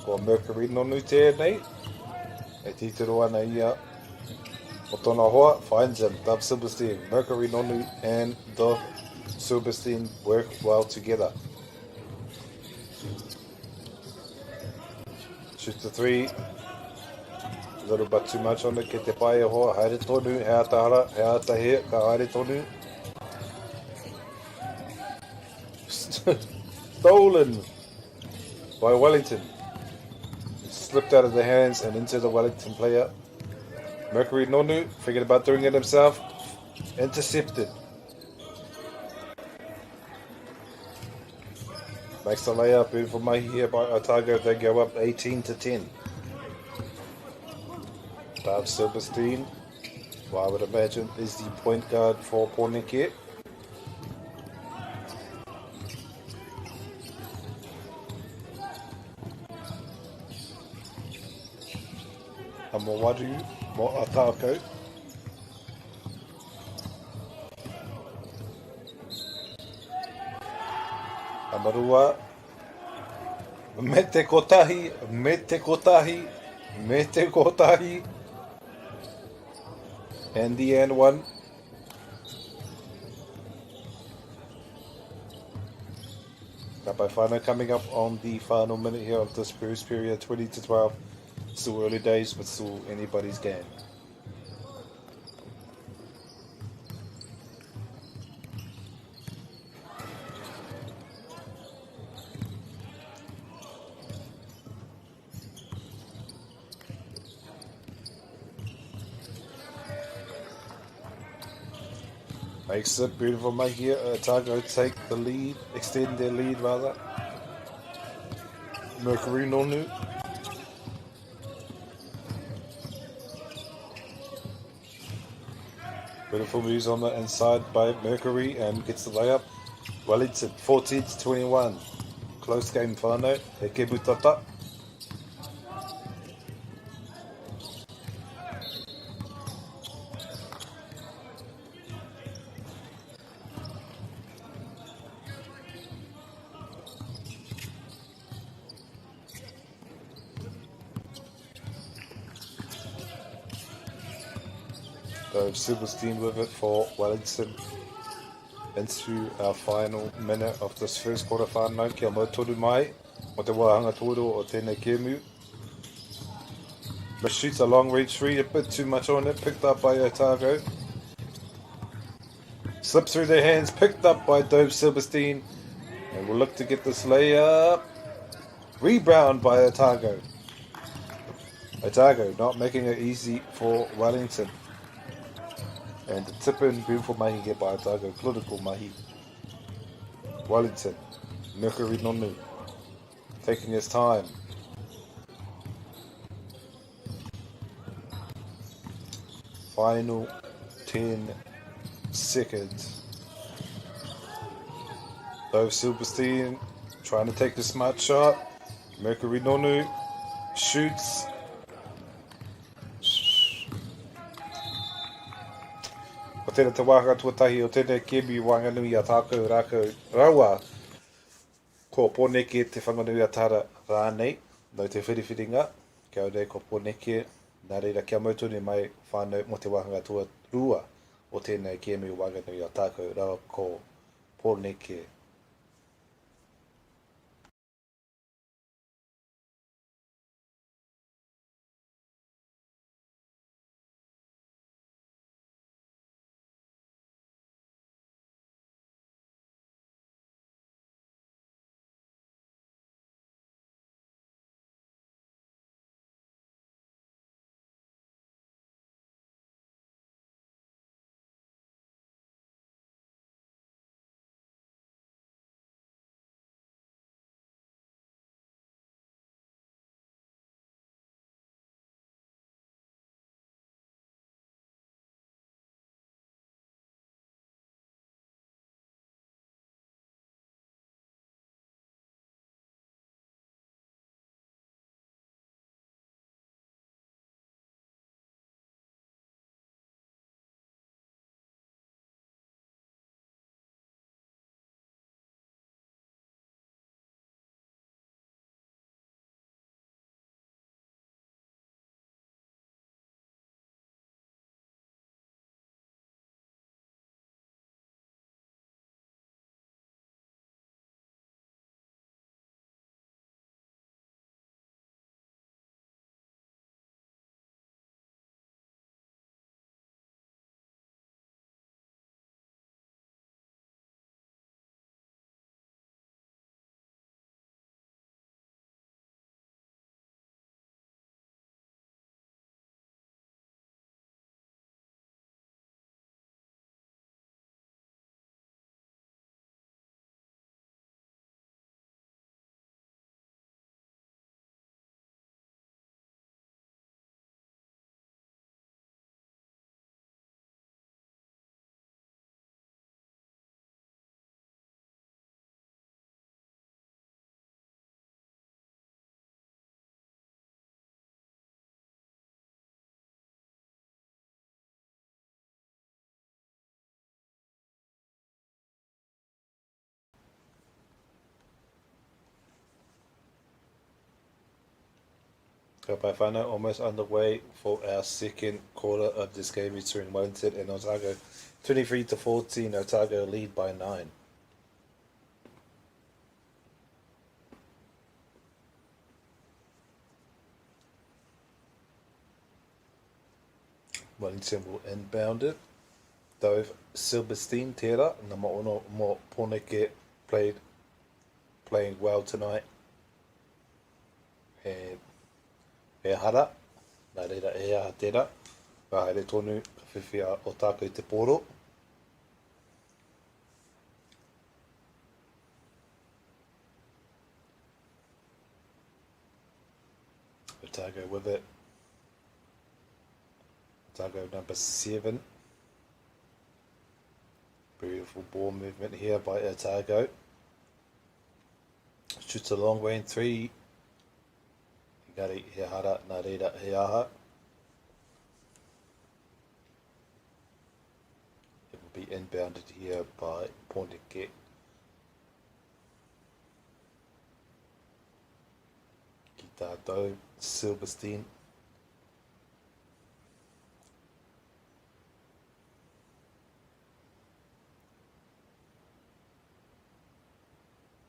A: Ko Mercury nonu tēnei. E titiro ana ia. O tōna hoa, finds him. Dove Silverstein, Mercury nonu and Dove Silverstein work well together. Shoots the three. A little bit too much on it. Ke te pai e hoa. Haere tonu, hea tahara, hea tahe, ka haere tonu. Stolen by Wellington. Slipped out of the hands and into the Wellington player. Mercury Nonu figured about doing it himself. Intercepted. Makes the layup. Beautiful mahi here by Otago. They go up 18-10. Dave Silverstein, who I would imagine is the point guard for Porneke. Amawadu mo Atako. Amarua. Mete kotahi, mete kotahi, mete kotahi. And the end one. Kapai whānau coming up on the final minute here of this first period, 20-12. Still early days, but still anybody's game. Makes it beautiful, mate here. Otago take the lead, extend their lead rather. Mercury Nonu. Beautiful moves on the inside by Mercury and gets the layup. Wellington 14-21. Close game whānau. He kebutata. Dave Silverstein with it for Wellington into our final minute of this first quarter whānau. Kia mautoro mai, o te wāhanga tōro o tēnei kēmu. But shoots a long reach three, a bit too much on it, picked up by Otago. Slips through their hands, picked up by Dove Silverstein. And we'll look to get this layup. Rebound by Otago. Otago not making it easy for Wellington. And the tip-in, beautiful mahi here by Otago, political mahi. Wellington, Mercury Nonu, taking his time. Final 10 seconds. Dove Silverstein trying to take the smart shot. Mercury Nonu shoots. O tēnā te wāhanga tuatahi o tēnei kemi wanganui a tākou rākau raua. Ko Porneke te whanganui a tāra rānei, no te whiriwhiringa. Kia ore ko Porneke, nā reira kia mautuni mai whānau mo te wāhanga tuarua o tēnei kemi wanganui a tākou raua ko Porneke. Ka pai whānau, almost underway for our second quarter of this game between Wellington and Otago. 23-14, Otago lead by 9. Wellington will inbound it. Dove Silverstein, tērā, number ono mo Poneke playing well tonight. And e hara, nā reira e aha tērā, ka haere tonu ka whiwhia o tākou te poro. Otago with it. Otago number 7. Beautiful ball movement here by Otago. Shoots a long range 3. Engari he hara, nā reira he aha. It will be inbounded here by Poneke. Ki tātou Silverstein.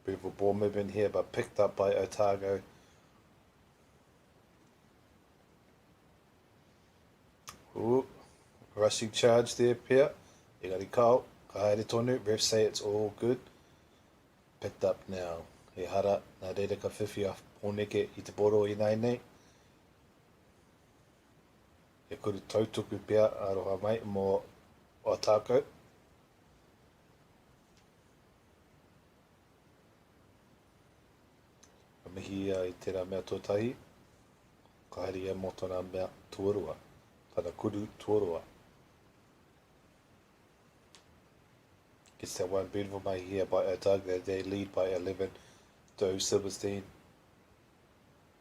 A: Beautiful ball movement here, but picked up by Otago. Ooh, rushing charge there, Pia. Engari kau, ka haere tonu, refs say it's all good. Picked up now. He hara, nā reira ka whiwhia Poneke I te poro I nei nei. E kuru tautuku Pia aroha mai mo Otago. Mihi I tērā mea tōtahi, ka haere e mo tōna mea tuarua, tāna kuru tuarua. Gets that one beautiful mai here by Otago, they lead by 11, Dove Silverstein,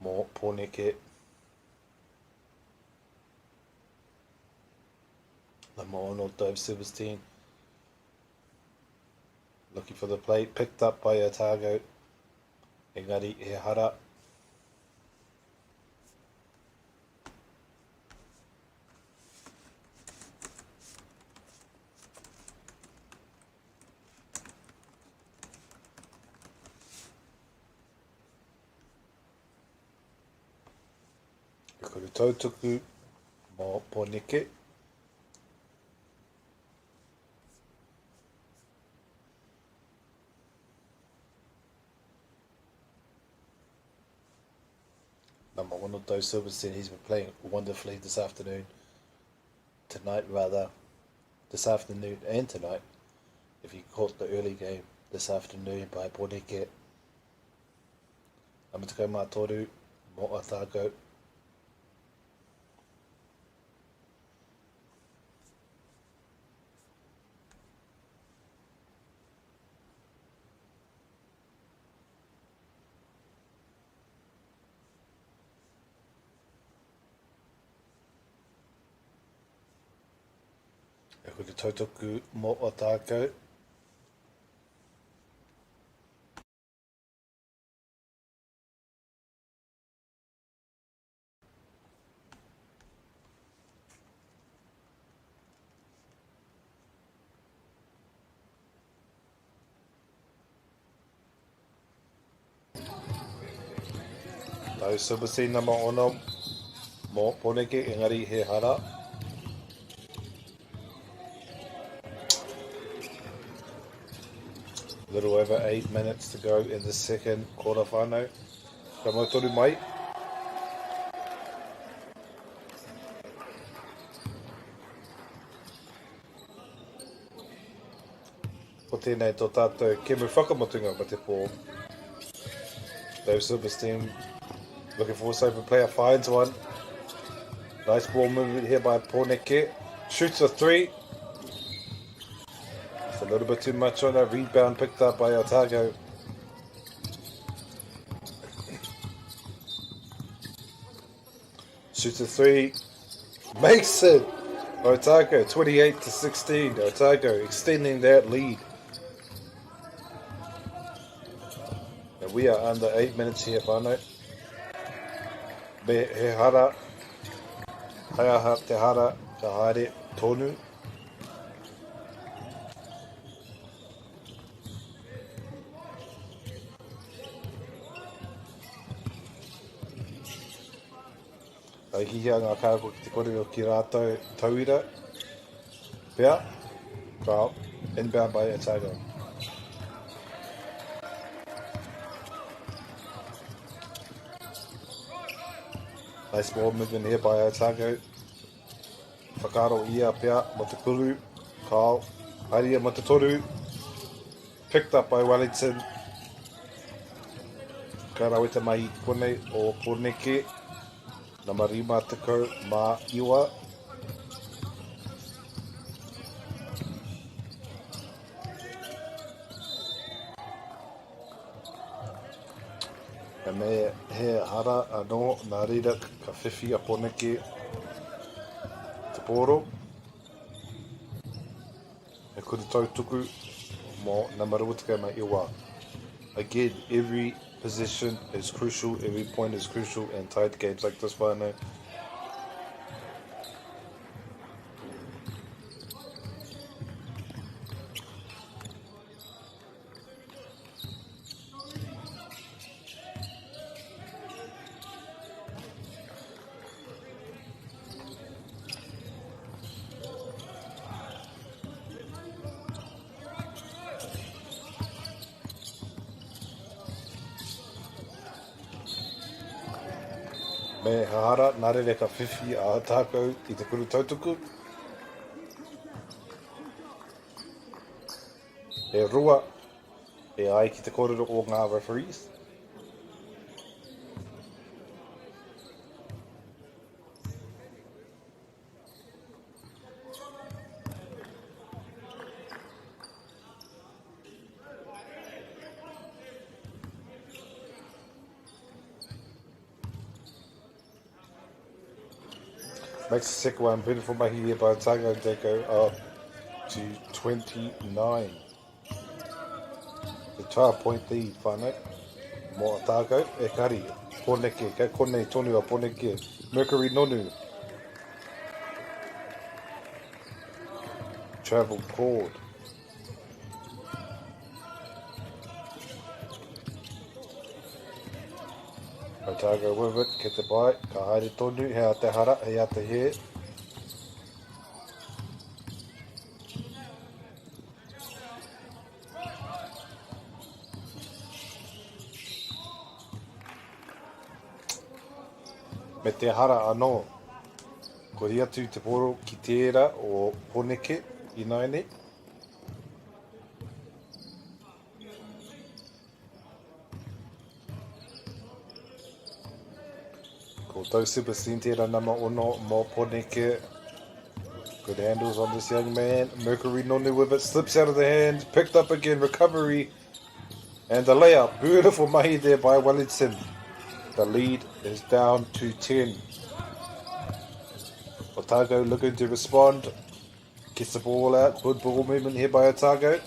A: mo Poneke. Number ono Dove Silverstein, looking for the plate, picked up by Otago. Engari he hara. E kuru tautuku mo Poneke. Number one of those Silverstein, he's been playing wonderfully this afternoon. Tonight rather. This afternoon and tonight. If you caught the early game this afternoon by Poneke. Amatako mātoru mo Otago. E kuru tautoku mo Otago. Tau Silverstein number ono mo Poneke, engari he hara. Little over 8 minutes to go in the second quarter whānau. Ka mautoru mai. Ko tēnei tō tātou kemu whakamotunga ma te pō. Dave Silverstein looking for this open player, finds one. Nice ball movement here by Poneke. Shoots a 3. It's a little bit too much on that. Rebound picked up by Otago. Shoots a 3. Makes it! Otago 28-16. Otago extending that lead. And we are under 8 minutes here, whānau. Me he hara, hai aha te hara, ka haere tonu. Ai hihia ngā kāko ki te kore o ki rātou tauira. Pea, kau, inbound by Otago. Nice ball movement here by Otago. Whakaro ia pea, mo te kuru. Kau, haria mo te toru. Picked up by Wellington. Ka raweta mai konei o Porneke. Na marima te kau MΑORI. E me he hara anō nā reira ka whiwhi a Porneke te pōro. E kuri tautuku mo na marutika MAORI. Again, every position is crucial, every point is crucial in tight games like this one. Me hahara, nā reira ka whiwhi a tākou i te kuru tautuku. E rua, e ai ki te kōrero o ngā referees. Makes the second one beautiful mahi here by Otago. They go up to 29. The 12-point lead, whānau. Mo Otago, e kari, Porneke, kei konei tonu a Porneke. Mercury nonu. Travel chord. Otago with it, ke te bai, ka haere tonu, hea te hara, hea te he. Me te hara anō, ko ri atu te poro ki tērā o Porneke, i naine. Ko tau supersteen tērā nama ono mo Porneke. Good handles on this young man. Mercury nonu with it, slips out of the hand, picked up again, recovery. And the layup, beautiful mahi there by Wellington. The lead is down to 10. Otago looking to respond. Gets the ball out. Good ball movement here by Otago.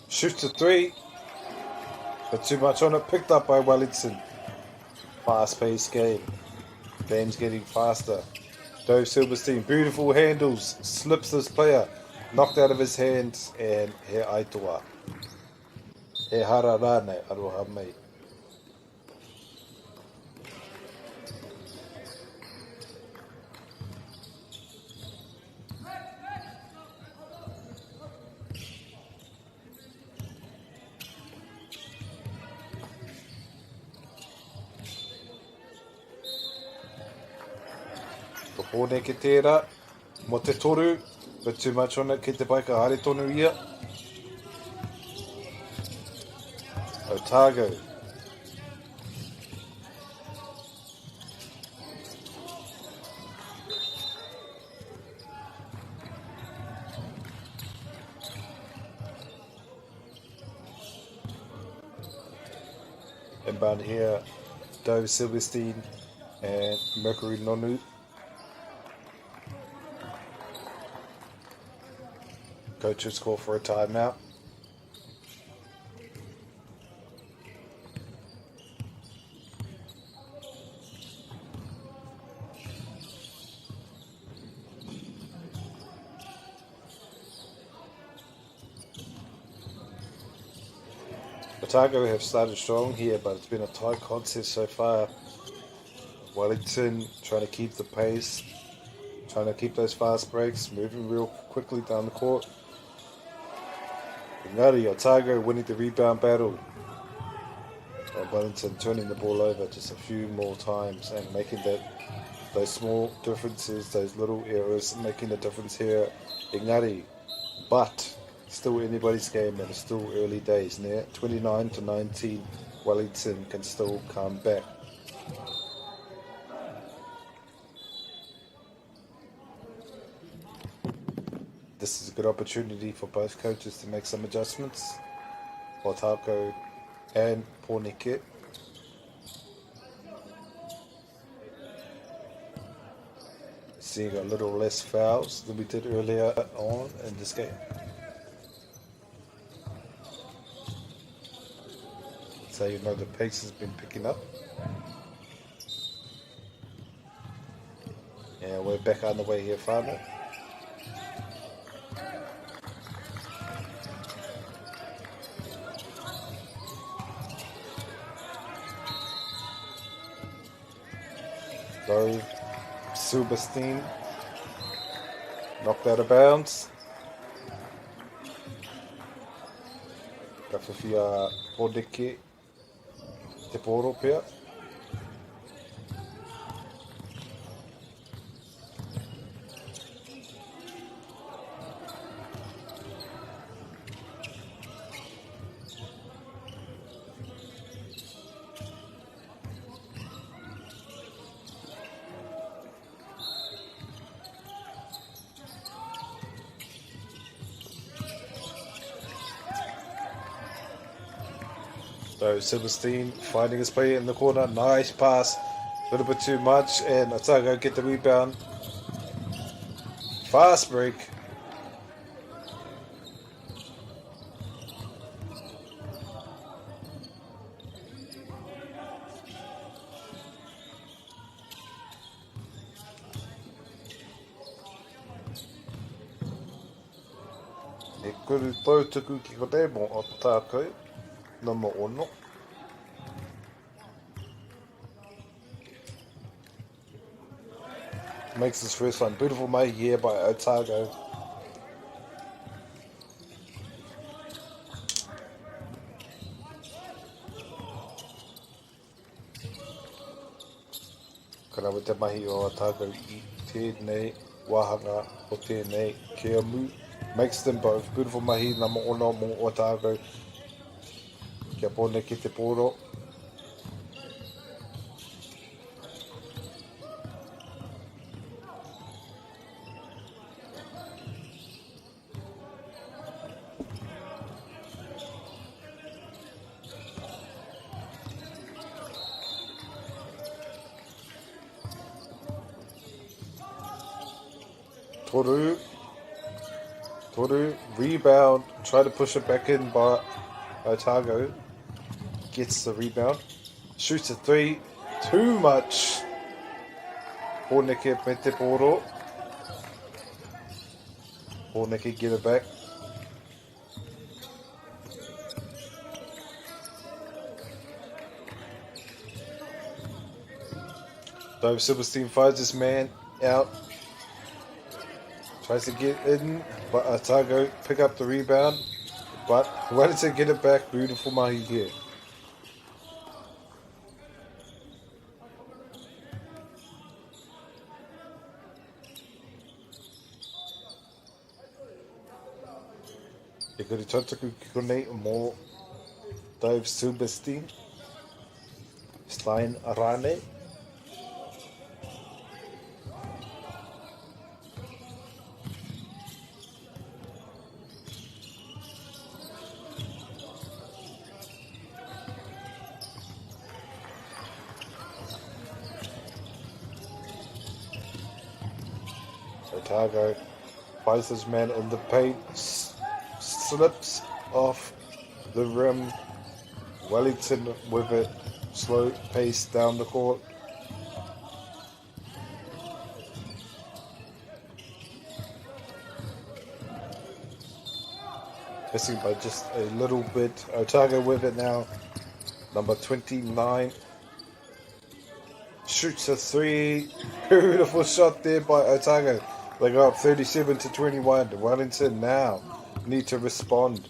A: Shoots a three. But too much on it. Picked up by Wellington. Fast-paced game. Game's getting faster. Dove Silverstein, beautiful handles. Slips this player. Knocked out of his hands. And he aitoa. He hara rānei aroha mei. Ko pōne ke tērā, mo te toru, but too much on it, ki te pai ka haere tonu ia. Otago. Inbound here, Dove Silverstein and Mercury nonu. Coaches call for a timeout. Otago have started strong here, but it's been a tight contest so far. Wellington trying to keep the pace, trying to keep those fast breaks, moving real quickly down the court. Engari, Otago winning the rebound battle. And Wellington turning the ball over just a few more times and making those small differences, those little errors, making the difference here. Engari, but still anybody's game and it's still early days. Now 29-19, Wellington can still come back. This is a good opportunity for both coaches to make some adjustments. Otago and Pornike. Seeing a little less fouls than we did earlier on in this game. So you know the pace has been picking up. And we're back on the way here, Farmer. So, Silberstein knocked out of bounds. Ka whiwhia Pornike te poro pia. So Silverstein finding his play in the corner. Nice pass. A little bit too much. And Otago get the rebound. Fast break. E kuru tautuku ki ko te mo o tākou. Number ono. Makes his first one. Beautiful mate here by Otago. Kana te mahi o Otago I tēnei wahanga o tēnei kia mu. Makes them both. Beautiful mahi number ono mo Otago. Kia pone ki te poro. Toru, rebound, try to push it back in by Otago. Gets the rebound. Shoots a three. Too much. Pornike me te poro. Pornike get it back. Dave Silverstein finds this man out. Tries to get in, but Otago pick up the rebound. But Wellington get it back. Beautiful mahi here. E kuri tautuku ki konei mō Dave Silverstein. Stein Rane. Otago finds his man in the paint, slips off the rim. Wellington with it, slow pace down the court. Missing by just a little bit. Otago with it now. Number 29. Shoots a 3. Beautiful shot there by Otago. They go up 37 to 21. Wellington now need to respond.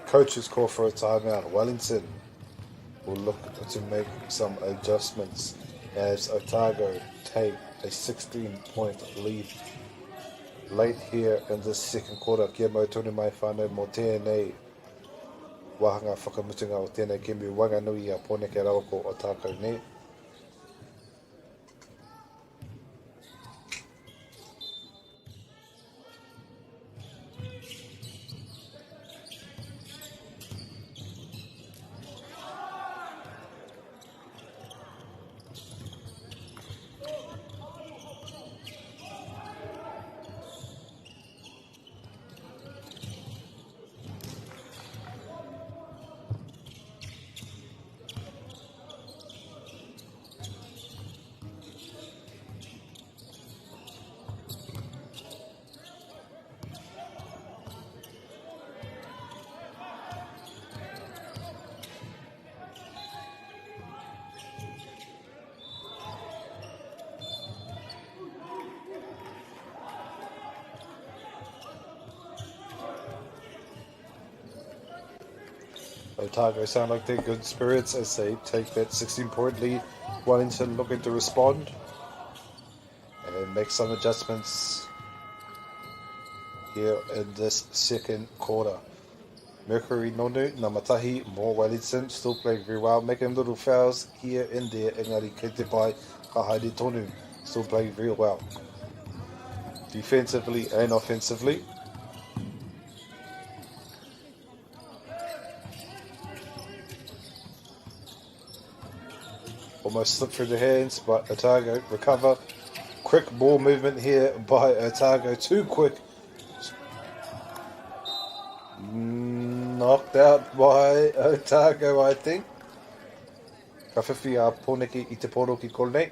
A: Coaches call for a timeout. Wellington will look to make some adjustments as Otago take a 16-point lead late here in the second quarter. Kia mau tonu mai whānau mō tēnei wahanga whakamutunga o tēnei kemi wanganui a pōne ke rau ko Otago ne. Otago sound like they're good spirits as they take that 16-point lead. Wellington looking to respond and make some adjustments here in this second quarter. Mercury Nonu, Namatahi, more Wellington, still playing very well, making little fouls here and there. Engari Ketepai, Kahaide Tonu, still playing very well. Defensively and offensively. Almost slipped through the hands, but Otago recover. Quick ball movement here by Otago, too quick. Knocked out by Otago, I think. Ka whiwhi a Pōneke I te poro ki konei.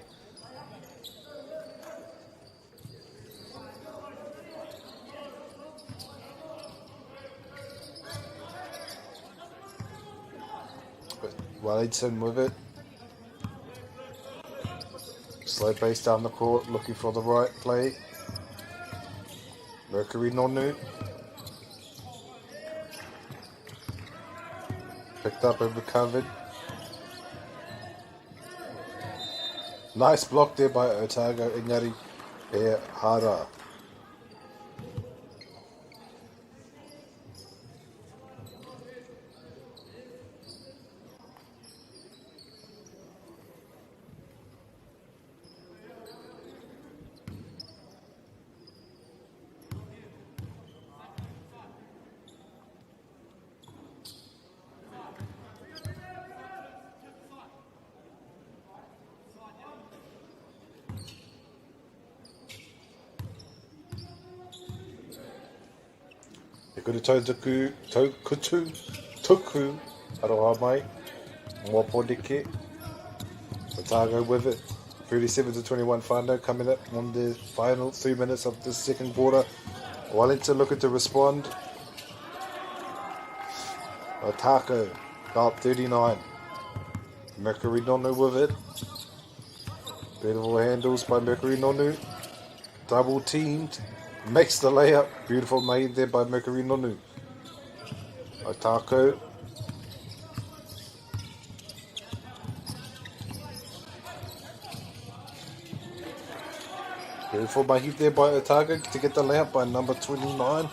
A: Wellington with it. Slow pace down the court, looking for the right play. Mercury Nonu. Picked up and recovered. Nice block there by Otago. Engari e hara. E kuru tuku, aroha mai, mō Pōneke. Otago with it, 37 to 21 whānau coming up on the final 3 minutes of the second quarter. Wellington looking to respond. Otago up 39. Mercury Nonu with it. Beautiful handles by Mercury Nonu. Double teamed. Makes the layup. Beautiful made there by Mercury Nonu. Otago. Beautiful mahi there by Otago to get the layup by number 29.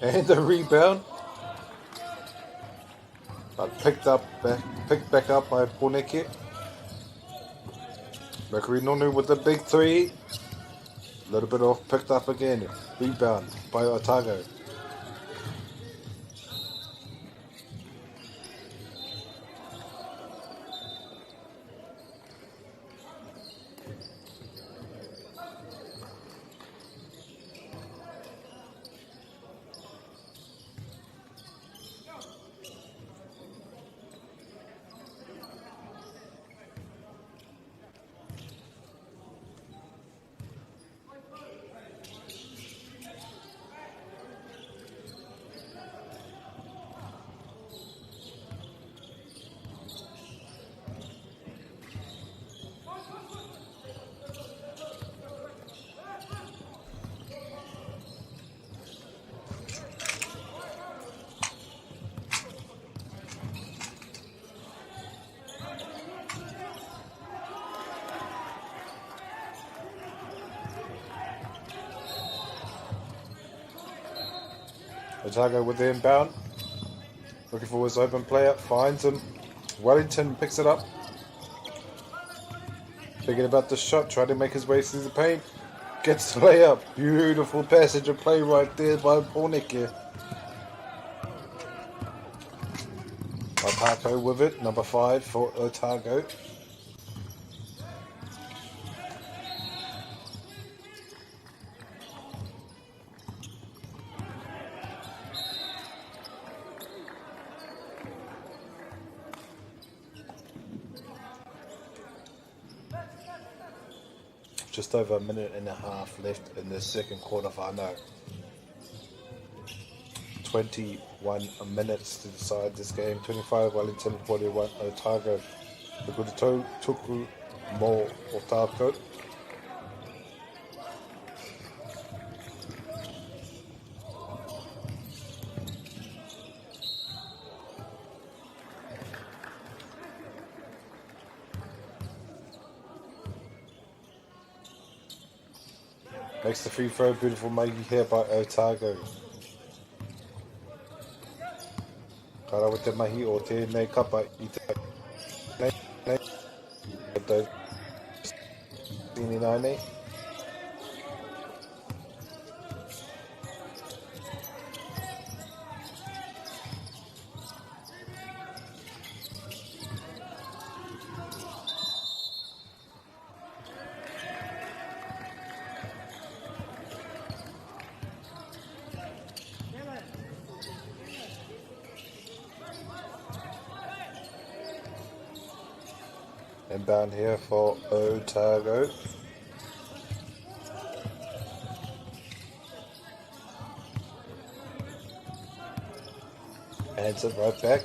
A: And the rebound. But picked back up by Pōneke. Mercury Nonu with the big three. A little bit off, picked up again. Rebound by Otago. Otago with the inbound. Looking for his open player. Finds him. Wellington picks it up. Thinking about the shot. Trying to make his way through the paint. Gets the layup. Beautiful passage of play right there by Porneke. Otago with it. Number 5 for Otago. Just over a minute and a half left in the second quarter final. 21 minutes to decide this game. 25 Wellington, 41 Otago. The good tuku mo Otago. Makes the free throw, beautiful maigi here by Otago. Kara with the mahi o tēnei kapa I te nei. Inbound here for Otago. Hands it right back.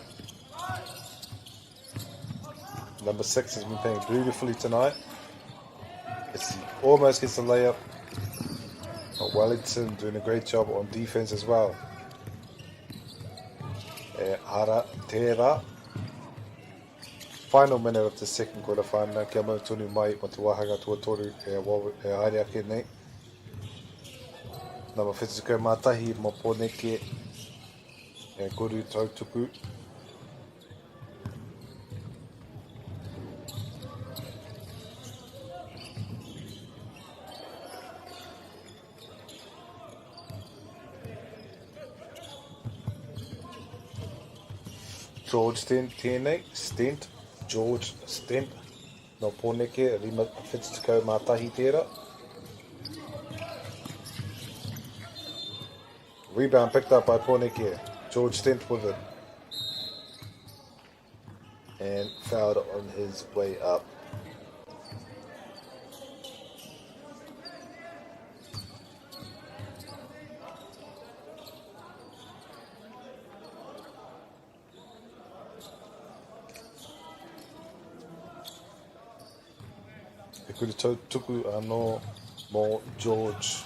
A: Number 6 has been playing beautifully tonight. Almost gets the layup. But Wellington doing a great job on defense as well. Hara Tera. Final minute of the second quarter final. Kia mau tonu mai ma te wahanga tuatoru e haere ake nei. Nama whetsuko mātahi mo Porneke e koru tautuku. George Stent. George Stent no Porneke, rima whetsuko mātahi tērā. Rebound picked up by Porneke. George Stent with it. And fouled on his way up. E kuri tuku anō mo George.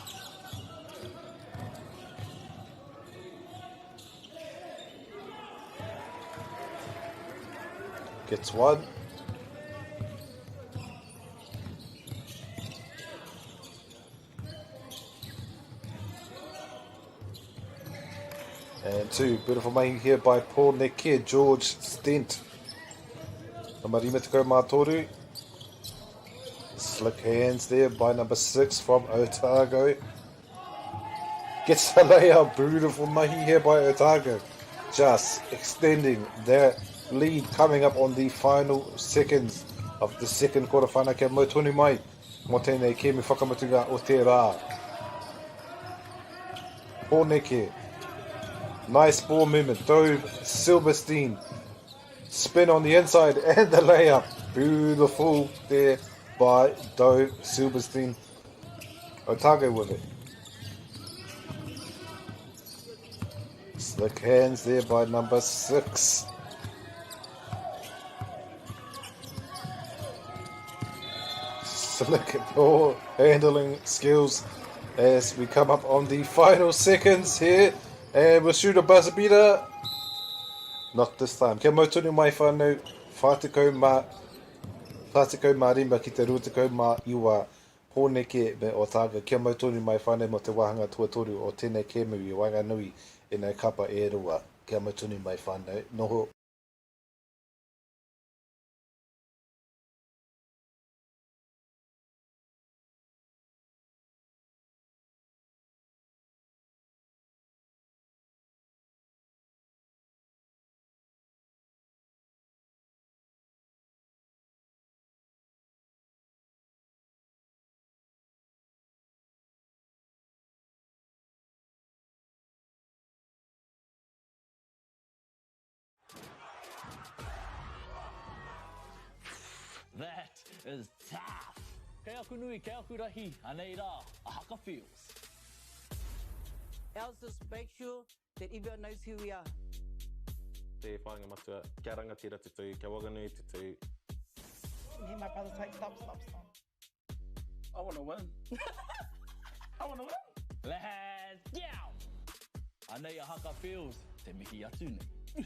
A: Gets one. And two. Beautiful making here by Porneke. George Stent. Namarima te kau mātoru. Slick hands there by number 6 from Otago. Gets the layup. Beautiful mahi here by Otago. Just extending their lead coming up on the final seconds of the second quarter final. Kia mau tonu mai mo tēnei ke me whakamatuga o te rā. Porneke. Nice ball movement. Dove Silverstein. Spin on the inside and the layup. Beautiful there by Dove Silverstein. Otago with it. Slick hands there by number 6. Slick ball handling skills as we come up on the final seconds here. And we'll shoot a buzzer beater. Not this time. Kia mau tonu mai whanau. Whātekau mā rima ki te rūtekau mā iwa. Hōneke me o tāga kia mautoni mai whānei mo te wahanga tuatoru o tēnei kēmui i Wainganui i nei kapa e rua. Kia mautoni mai whānei. Noho.
J: That is tough. Kei aku nui, kei aku rahi, anei rā, a haka feels.
K: Else just make sure that everyone knows who we are.
L: Te whāinga matua, kia rangatira te tū, kia waganui te tū.
M: Hear my brother say, stop.
I: I want to win. I want to win.
J: Let's go! Anei a haka feels, te mihi atu nei.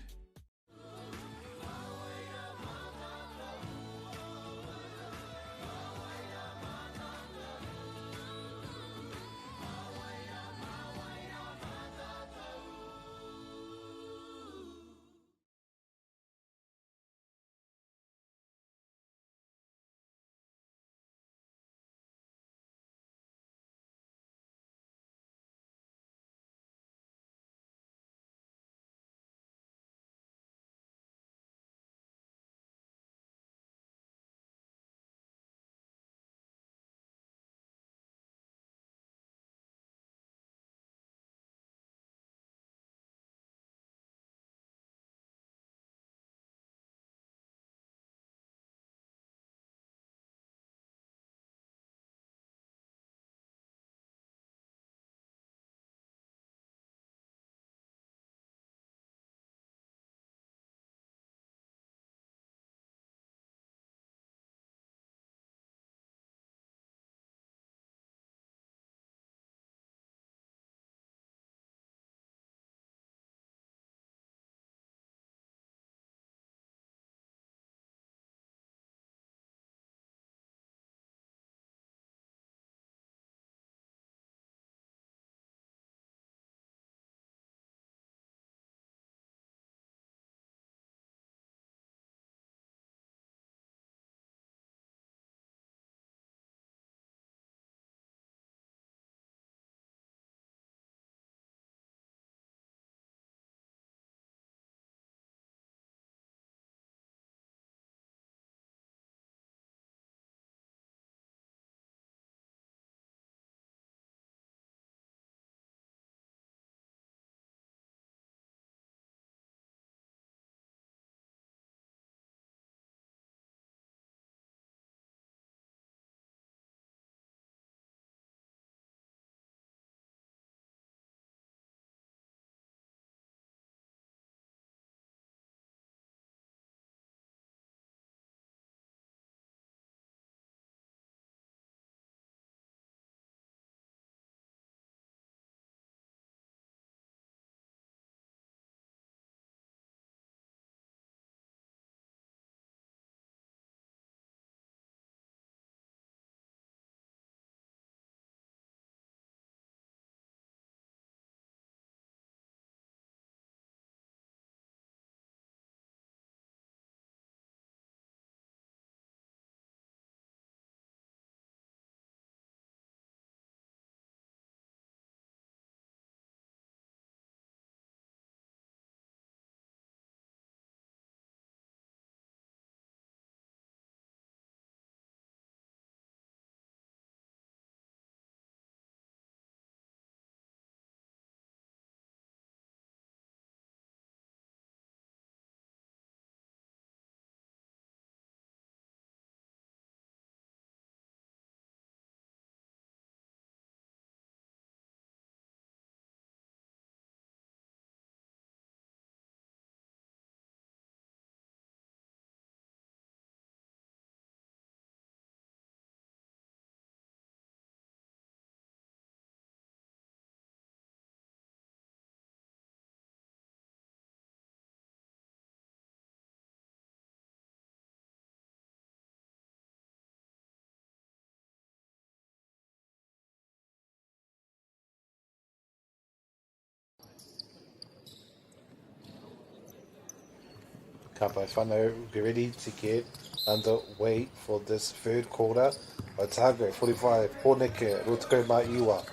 A: Kapai whanau, be ready to get underway for this third quarter. Otago, 45, Pōneke, Rutiko Maiiwa.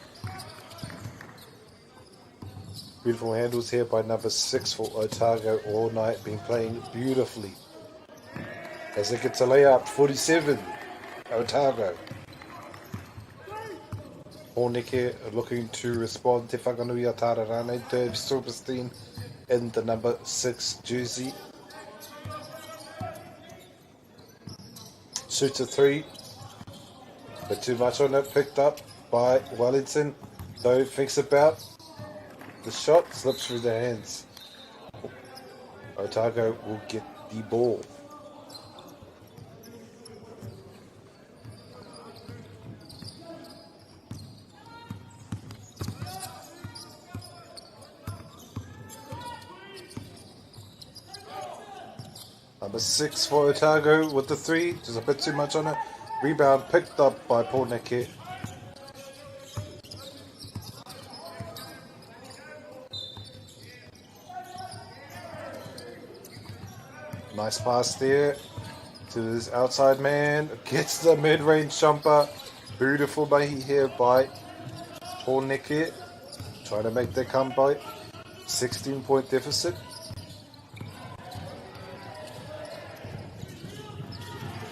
A: Beautiful handles here by number 6 for Otago all night, been playing beautifully. As they get to lay up, 47, Otago. Pōneke looking to respond. Te whakanui a Tararane, Dave Silverstein in the number 6 jersey. Shoots a 3, but too much on it, picked up by Wellington, though thinks about the shot, slips through their hands. Otago will get the ball. Number 6 for Otago with the 3, just a bit too much on it. Rebound picked up by Pōneke. Nice pass there to this outside man. Gets the mid-range jumper. Beautiful mahi here by Pōneke. Trying to make their comeback. 16-point deficit.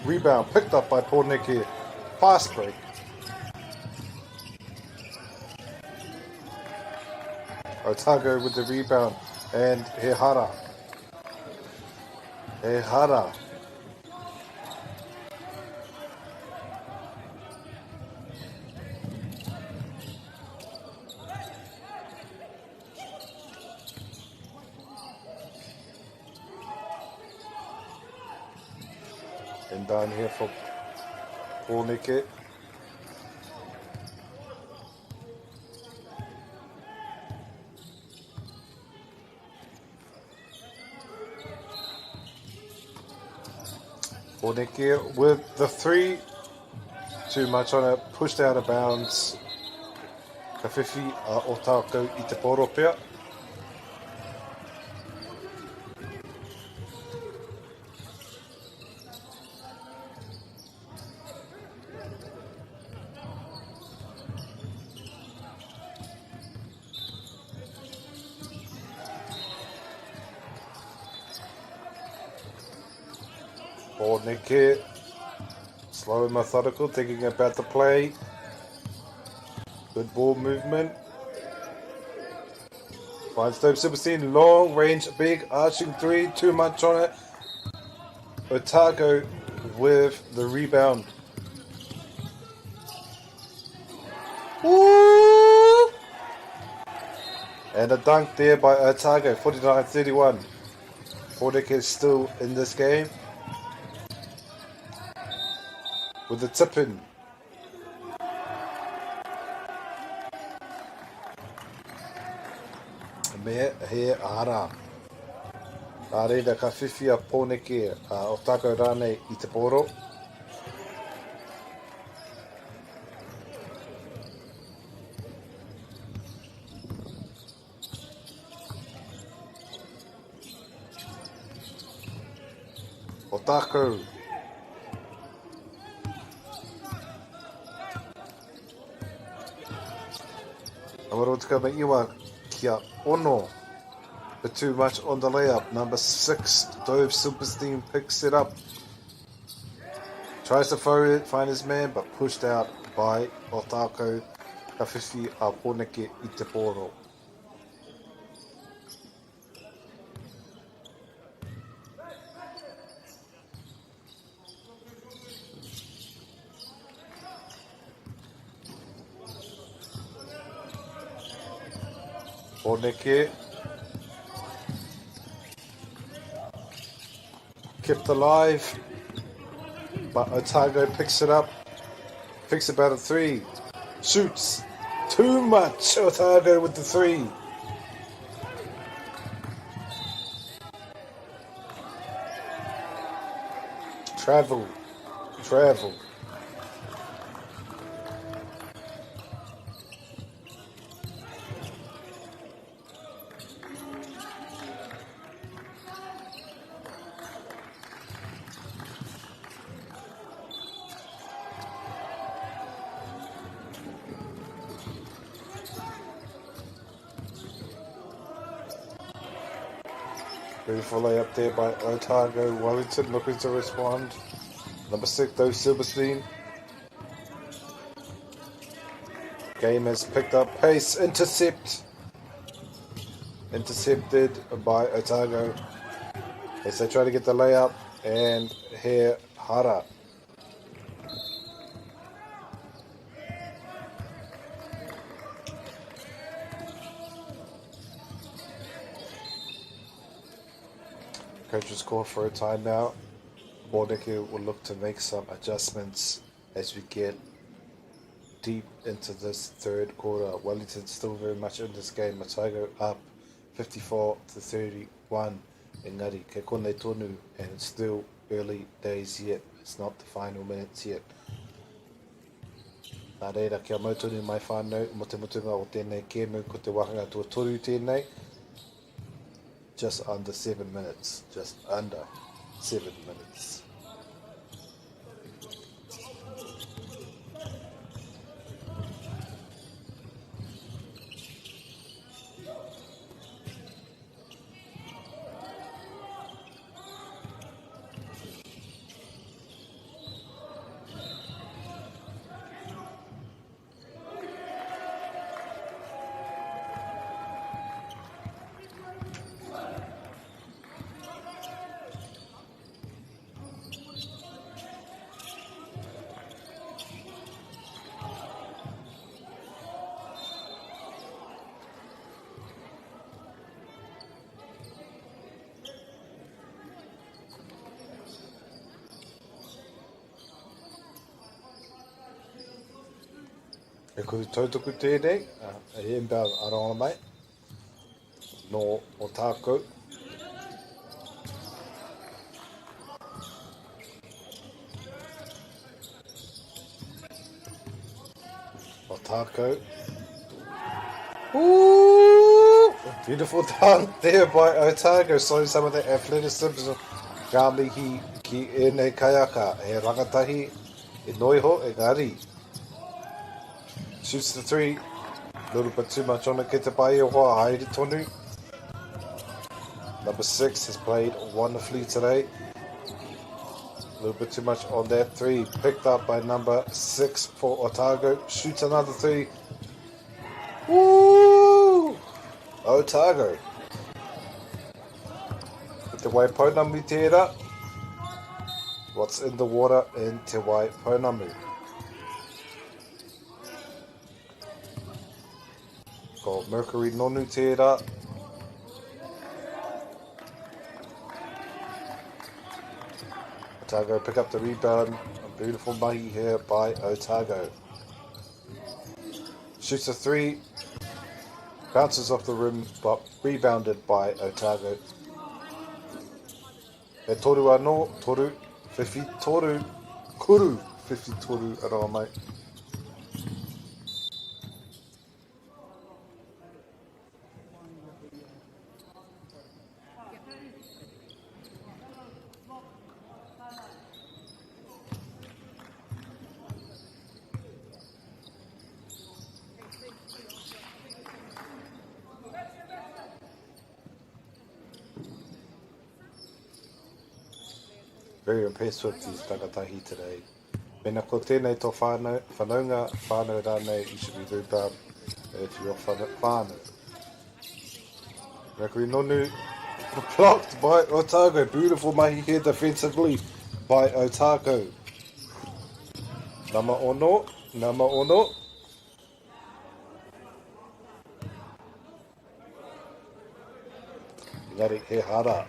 A: Rebound picked up by Pōneke. Fast break. Otago with the rebound. And Ehara. And down here for Pōneke. Pōneke with the 3. Too much on it. Pushed out of bounds. Ka whiwhi a Otago I te poro pia. Pōneke, slow and methodical, thinking about the play. Good ball movement. Finds Dave Silverstein, long range, big arching 3, too much on it. Otago with the rebound. Woo! And a dunk there by Otago, 49-31. Pōneke is still in this game. With the tip in. Me he ara. Nā reira ka whiwhi a Pōneke a Otago rānei I te poro. Otago. Amarotika Maiiwa kia ono. But too much on the layup. Number 6, Dove Silverstein picks it up. Tries to find his man, but pushed out by Otago. Ka whiwhi a Pōneke I te poro. Pōneke kept alive, but Otago picks it up, picks about a 3, shoots, too much. Otago with the 3. Travel. Beautiful layup there by Otago. Wellington looking to respond. Number 6, though, Silverstein. Game has picked up pace. Intercepted by Otago as they try to get the layup. And here, Hara. Coaches call for a timeout. Mordecai will look to make some adjustments as we get deep into this third quarter. Wellington still very much in this game. Otago up 54-31. Engari, ke kone tonu, and it's still early days yet. It's not the final minutes yet. Nā reira, kia mautonu mai whānau, mo te mutunga o tēnei kēmu ko te wahanga tua toru tēnei. Just under 7 minutes. Just under 7 minutes. E kuru tautuku tēnei, e inbound aronga mai, no o tākou. O tākou. Ooh! Beautiful dunk there by Otago, showing some of the athleticism. Ngā mihi ki ēnei kaiaka, he rangatahi, e noiho, e ngari. Shoots the three. A little bit too much on it. Get to buy your haere tonu. Number 6 has played wonderfully today. A little bit too much on that three. Picked up by number 6 for Otago. Shoots another three. Woo! Otago. Te wai Pounamu tērā. What's in the water in Te wai Pounamu? Ko Mercury nonu tērā. Otago pick up the rebound. A beautiful mahi here by Otago. Shoots a three. Bounces off the rim, but rebounded by Otago. E toru anō, toru, whiwhi toru, kuru, whiwhi toru aroa mai. Very impressed with these takatahi today. Mena ko tēnei tō whanaunga, whānau rānei, you should be very proud if you're whānau. Mercury nonu, blocked by Otago. Beautiful mahi here defensively by Otago. Nama ono, nama ono. Engari he hara.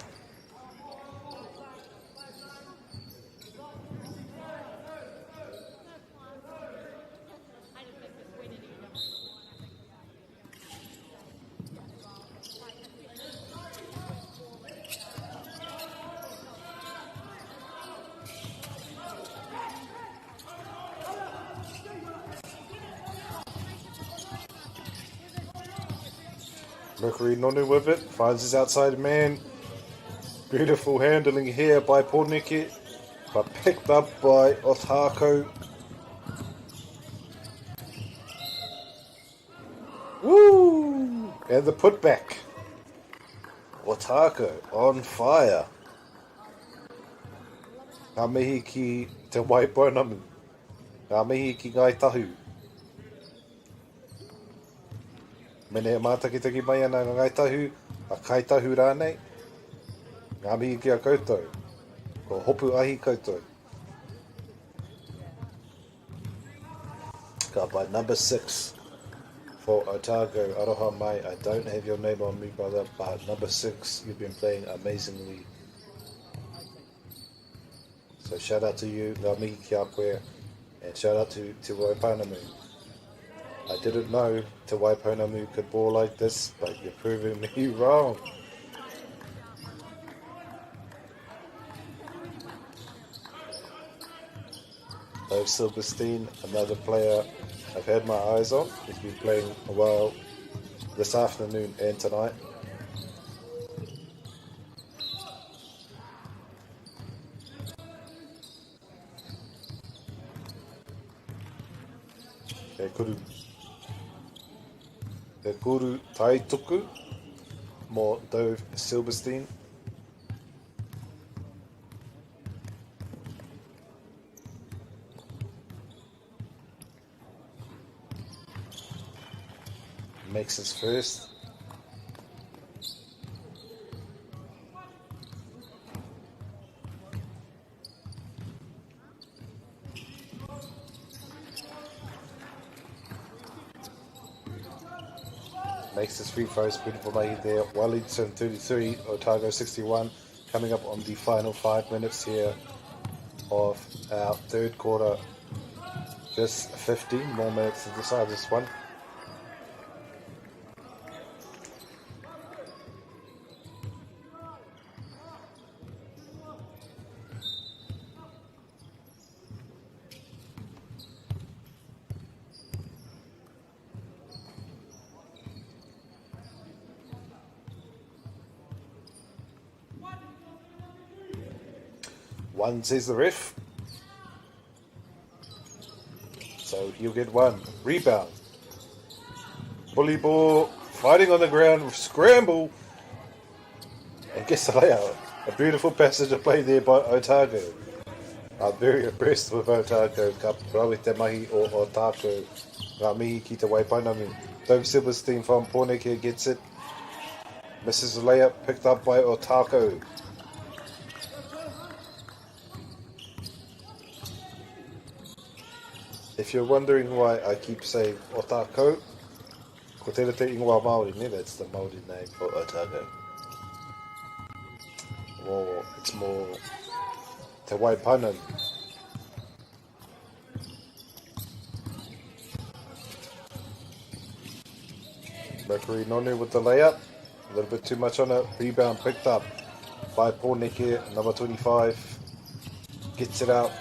A: Mercury nonu with it, finds his outside man. Beautiful handling here by Porneke, but picked up by Otago. Woo! And the putback. Otako on fire. Ngā mihi ki te Waipounamu. Ngā mihi ki ngai tahu. Mene mātakitaki mai ana ngā ngai tahu, a kai tahu rānei. Ngā mihi ki a koutou. Ko hopu ahi koutou. Ka by number 6 for Otago. Aroha mai, I don't have your name on me, brother, but number 6, you've been playing amazingly. So shout out to you, ngā mihi ki a koe, and shout out to Te Waipounamu. I didn't know Te Waipounamu could ball like this, but you're proving me wrong. Dave Silverstein, another player I've had my eyes on. He's been playing a while this afternoon and tonight. He kuru taituku mō Dave Silverstein. Makes his first. Makes his free throws, beautiful mahi there. Wellington 33, Otago 61. Coming up on the final 5 minutes here of our third quarter. Just 15 more minutes to decide this one. One says the ref. So he'll get one. Rebound. Bully ball. Fighting on the ground. Scramble. And gets the layout. A beautiful passage of play there by Otago. I'm very impressed with Otago. Ka rawi te mahi o Otago. Ngā mihi ki te Waipounamu. Dave Silverstein from Pōneke gets it. Misses the layup. Picked up by Otago. If you're wondering why I keep saying Otago, ko tēra te ingoa Māori, ne? That's the Māori name for Otago. Or it's more te Waipounamu. Mercury Nonu with the layup. A little bit too much on it. Rebound picked up by Pōneke, number 25. Gets it out.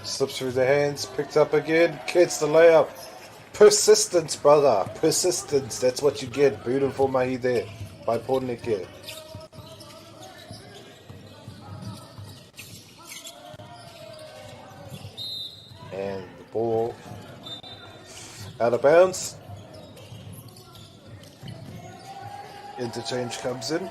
A: Slips through the hands, picked up again, gets the layup. Persistence, brother. Persistence. That's what you get. Beautiful mahi there by Pōneke. And the ball out of bounds. Interchange comes in.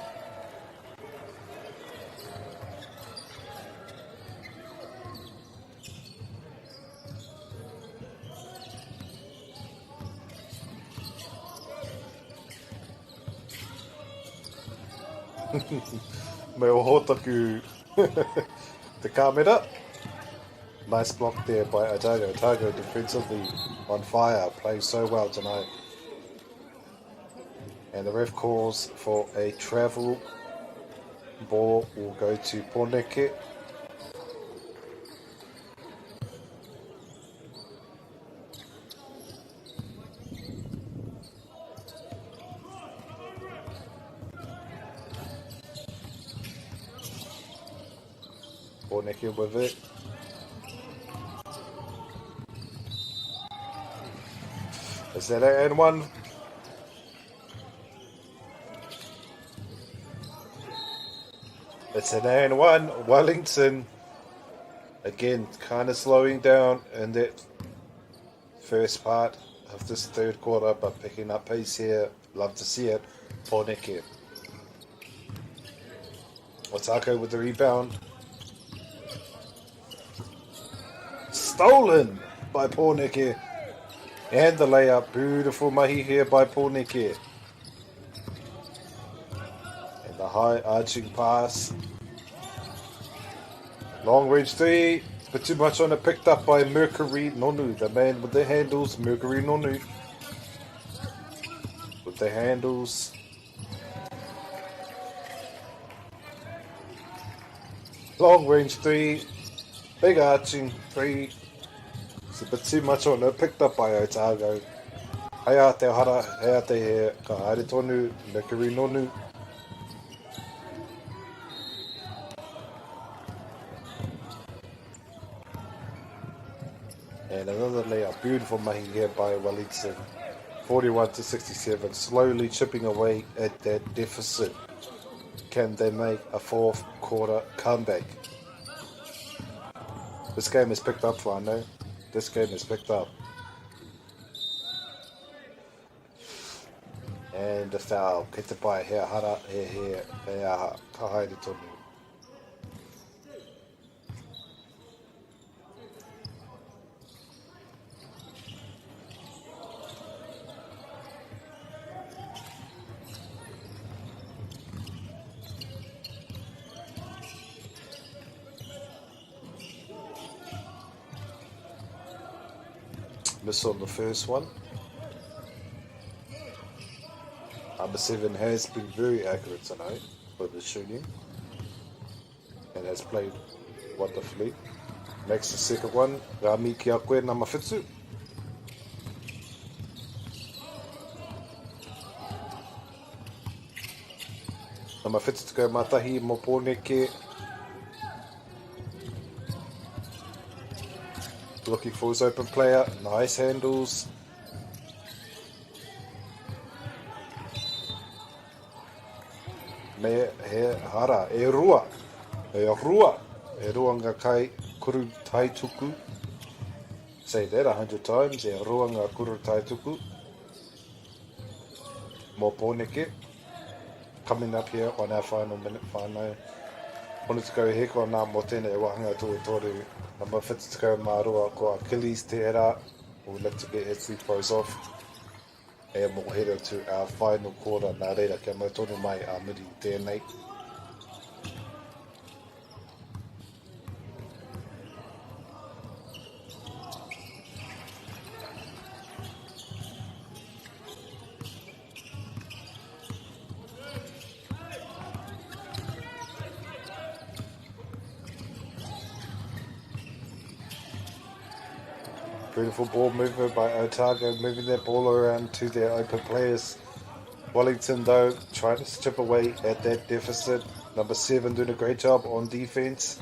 A: Me o hotaku the camera. Nice block there by Otago. Otago defensively on fire. Plays so well tonight. And the ref calls for a travel. Ball will go to Pōneke. Pōneke with it. Is that an and one? It's an and one. Wellington again kind of slowing down in that first part. of this third quarter, but picking up pace here. Love to see it. Pōneke. Otako with the rebound. Stolen by Pōneke. And the layup. Beautiful mahi here by Pōneke. And the high arching pass. Long range three. But too much on it. Picked up by Mercury Nonu. The man with the handles. Mercury Nonu. With the handles. Long range three. Big arching three. It's a bit too much on it. Picked up by Otago. Hea te hara. Hea te he. Ka haere tonu. Mercury Nonu. And another layup. Beautiful mahi here by Wellington. 41-67. Slowly chipping away at that deficit. Can they make a fourth quarter comeback? This game is picked up, whānau. This game is picked up. And the foul. Kei te pai. Hea hara. He aha. Ka haere tonu. Miss on the first one. Number 7 has been very accurate tonight with the shooting and has played wonderfully. Makes the second one. Rami ki a koe nama whetsu. Nama whetsu te kau matahi mo Pōneke. Looking for his open player. Nice handles. Me he hara. E rua. E rua. E rua ngā kai kuru tai tuku. Say that 100 times. E rua ngā kuru tai tuku. Mo Pōneke. Coming up here on our final minute. Whānau. Wanted to go heko on nā mo tēnei e wahanga tō toru. Number 52 Mārua ko Achilles te era. We'll look to get his free throws off. And we'll head into our final quarter. Nā reira kia mau tonu mai a miri tēnei. Beautiful ball movement by Otago, moving that ball around to their open players. Wellington, though, trying to chip away at that deficit. Number 7 doing a great job on defense.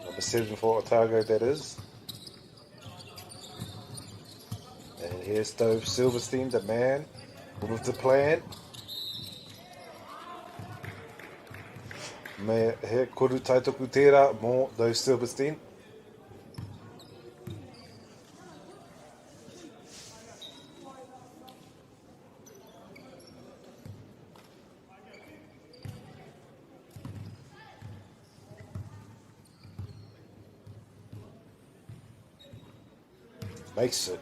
A: Number 7 for Otago, that is. And here's Dove Silverstein, the man with the plan. Me he kuru taitoku tērā mō Dove Silverstein. Makes it.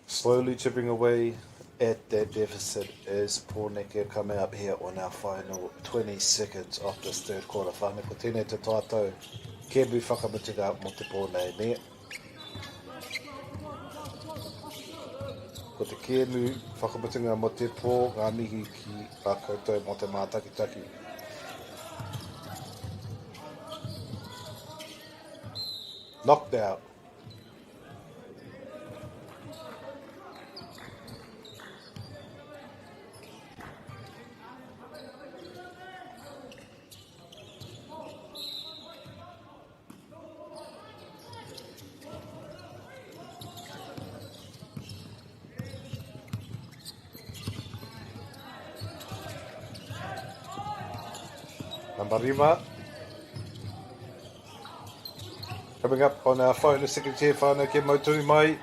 A: Slowly chipping away at that deficit as Pōneke come out here on our final 20 seconds of this third quarter. Whānau ko tēnei te tātou kebu whakamutunga mo te pōnei mea. Ko te kebu whakamutunga mo te pō ngā mihi ki a koutou mo te mātakitaki. Knocked out. Number 5. Coming up on our phone, the second chair whānau ke mautui mai.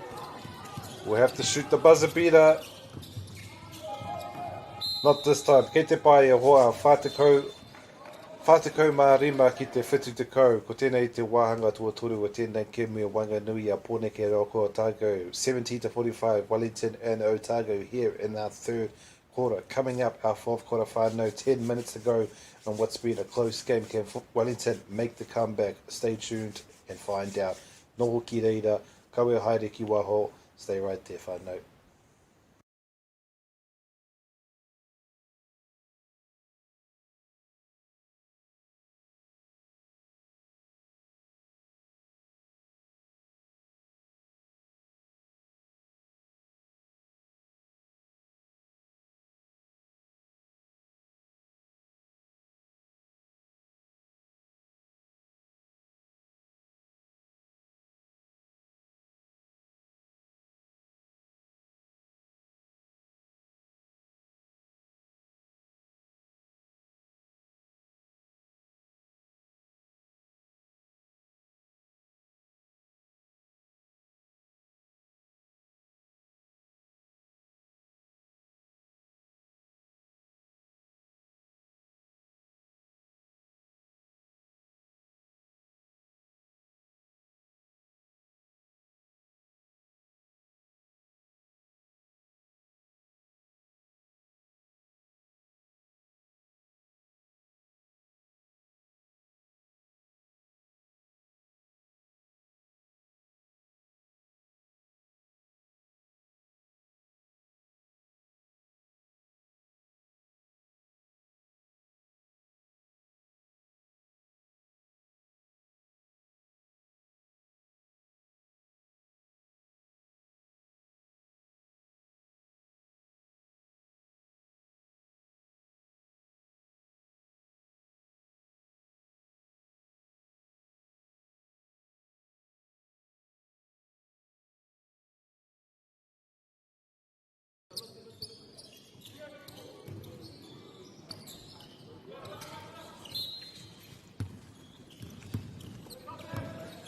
A: We'll have to shoot the buzzer beater. Not this time. Kei te pai e hoa, whātekau mā rima ki te whitu te kau. Ko tēnei te wāhanga tuatoru o tēnei kemia wanga nui a Pōneke Roko Otago. 70 to 45, Wellington and Otago here in our third quarter. Coming up, our fourth quarter whānau, 10 minutes to go on what's been a close game. Can Wellington make the comeback? Stay tuned and find out. Noho ki reira, kaua haere ki waho. Stay right there, whānau.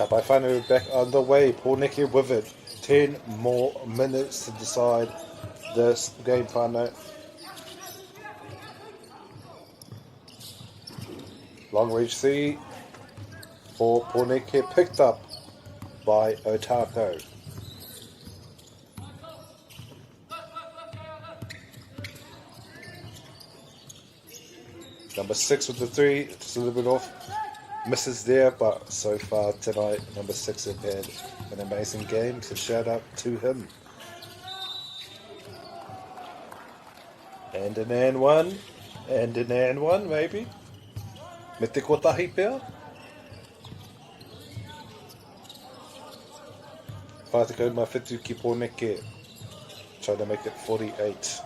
A: By finally back underway, Pōneke with it. 10 more minutes to decide this game, whānau. Long reach C for Pōneke, picked up by Otago. Number 6 with the 3, just a little bit off. Misses there, but so far tonight, number 6 have had an amazing game, so shout out to him. And an and one, maybe. Me te kotahi pia. Whātekau mā whitu ki Pōneke, trying to make it 48.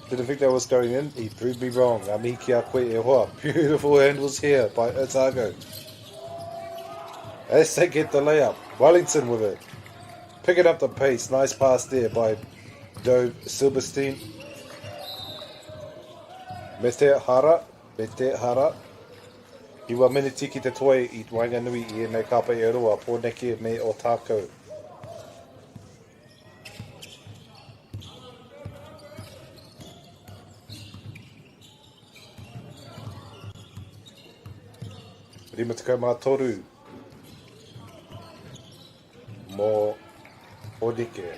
A: Didn't think that was going in. He proved me wrong. Ami kia koe e hoa. Beautiful handles here by Otago. As they get the layup. Wellington with it. Picking up the pace. Nice pass there by Dove Silberstein. Mete hara. Iwa mene tiki te toi I Wainganui I nei kapa e roa. Pōneke me Otago. Rima tekau mā toru mō Pōneke.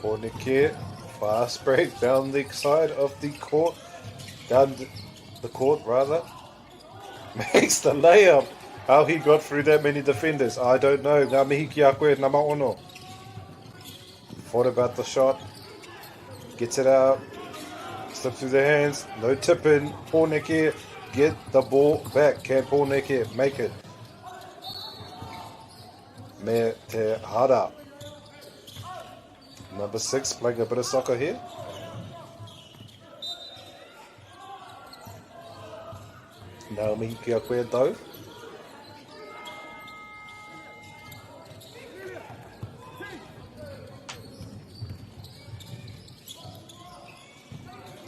A: Pōneke, fast break down the side of the court, makes the layup. How he got through that many defenders, I don't know. Ngā mihi ki a koe, ngā maono. Thought about the shot, gets it out, slips through the hands, no tip in. Pōneke get the ball back. Can Pōneke make it? Me te hara. Number 6 playing a bit of soccer here. Naomi kia koe tau.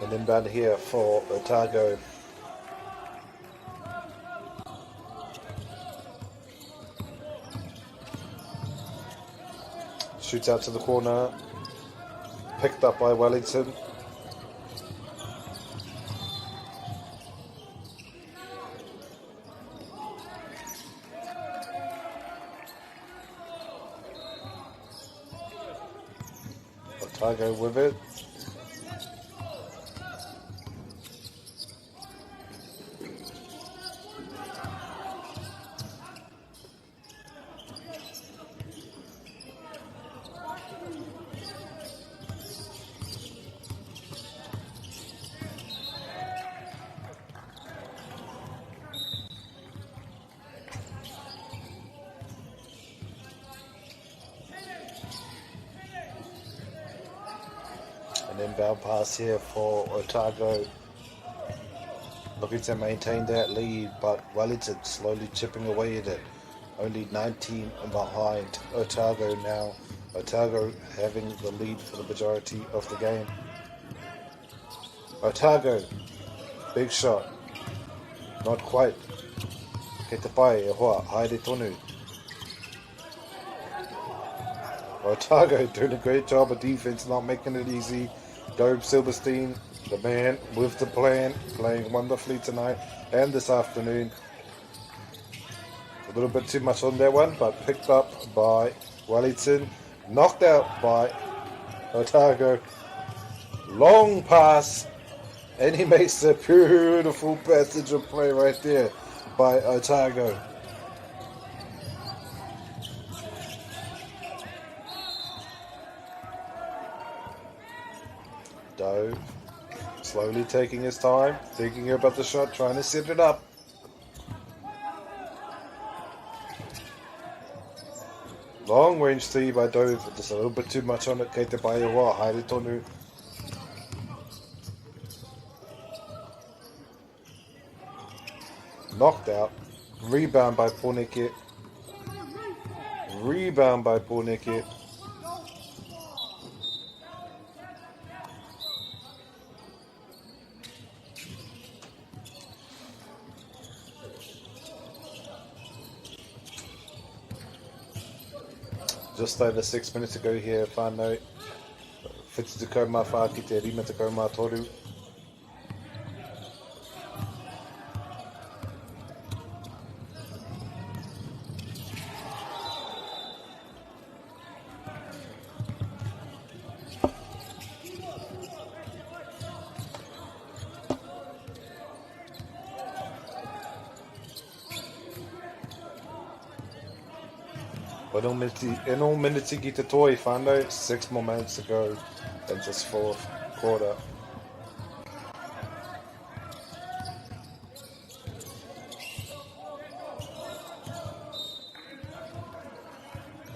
A: And inbound here for Otago. Shoots out to the corner. Picked up by Wellington. Otago with it. An inbound pass here for Otago. Looking to maintain that lead, but Wellington slowly chipping away at it. Only 19 behind Otago now. Otago having the lead for the majority of the game. Otago, big shot. Not quite. Kei te pai e hoa, haere tonu. Otago doing a great job of defense, not making it easy. Dobe Silverstein, the man with the plan, playing wonderfully tonight and this afternoon. A little bit too much on that one, but picked up by Wellington. Knocked out by Otago. Long pass, and he makes a beautiful passage of play right there by Otago. Dove slowly taking his time, thinking about the shot, trying to set it up. Long range tee by Dove, just a little bit too much on it. Kei te pai hoa, haere tonu. Knocked out. Rebound by Pōneke. Rebound by Pōneke. Just over 6 minutes ago here, whānau. Whiti te kaumā whā ki te rima te kaumā toru. Eno miniti ki te toi whānau, 6 more minutes to go in this fourth quarter.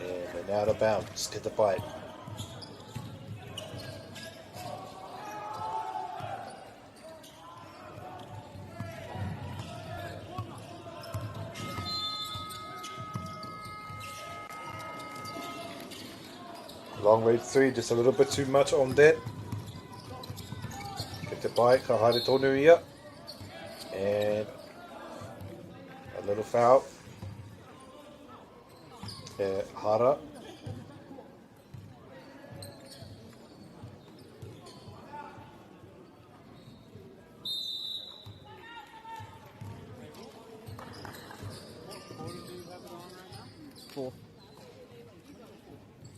A: And out of bounds, get the bite. Long range 3, just a little bit too much on that. Get the bite, ka haere tonu ia. And a little foul. Hara.
P: Fourth.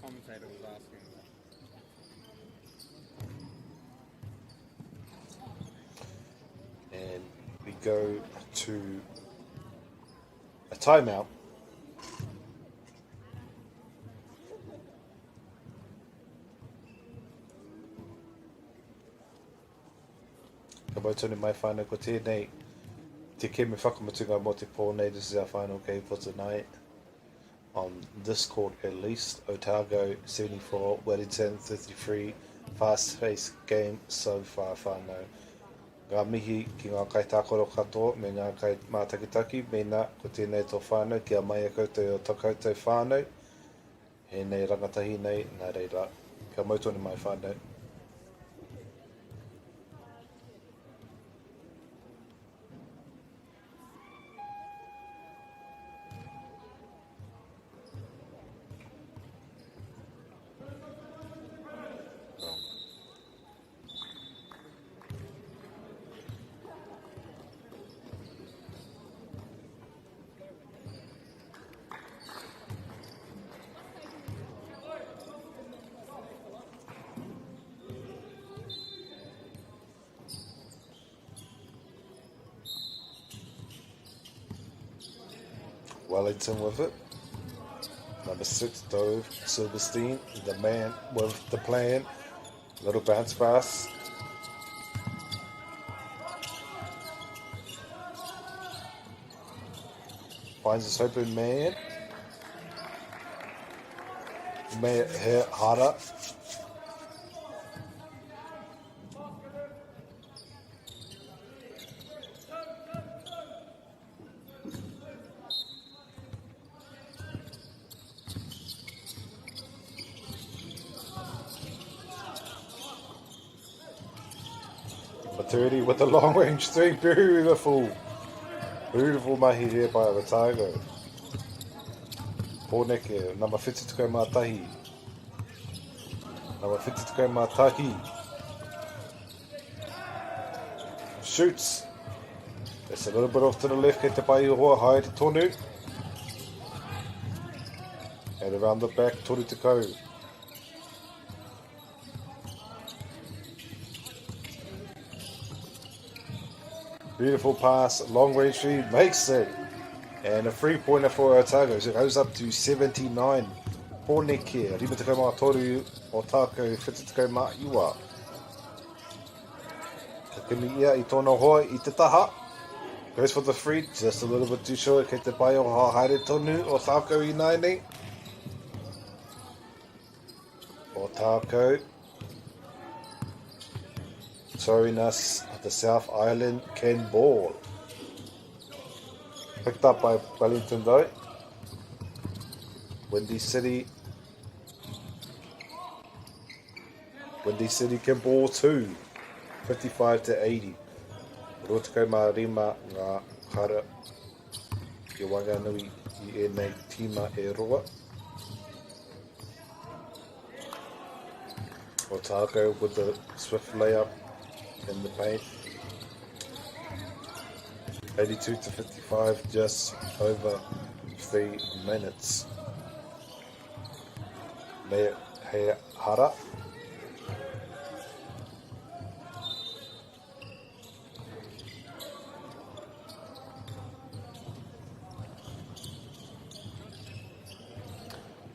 P: Commentator was asking that.
A: And we go to a timeout. Ka mau tonu mai whānau ko tēnei Te keme whakamatunga mo te pōnei. This is our final game for tonight. On Discord at least. Otago 74, Wellington 33. Fast-paced game so far whānau. Ngā mihi ki ngā kai tākoro katoa me ngā kai mātakitaki. Mēnā ko tēnei tō whānau kia mai a koutou o tō koutou whānau. He nei rangatahi nei, nā reira. Kia mautone mai whānau. Wellington with it. Number 6, Dove Silverstein, the man with the plan. Little bounce pass. Finds his open man. May hit harder. Maturity with the long range 3, beautiful. Beautiful mahi here by Otago. Pōneke, number 52 Mātahi. Number 52 Mātahi. Shoots. It's a little bit off to the left, kei te pai hoa, hai te tonu. And around the back, tori te kau. Beautiful pass, long range 3, makes it. And a 3-pointer for Otago. So it goes up to 79. Pōneke, rima te kaumā toru o tākou whiti te kaumā iwa. Takimi ia I tōna hoa I te taha. Goes for the free, just a little bit too short. Kei te pai o haere tonu o tākou I naine. O tākou. Showing us the South Island can ball. Picked up by Wellington though. Windy City can ball too. 55 to 80. Rotukai Marima ngā kara ki Wanganui I ēnei tima e roa. Otago with the swift layup in the paint. 82 to 55, just over 3 minutes. Me he hara.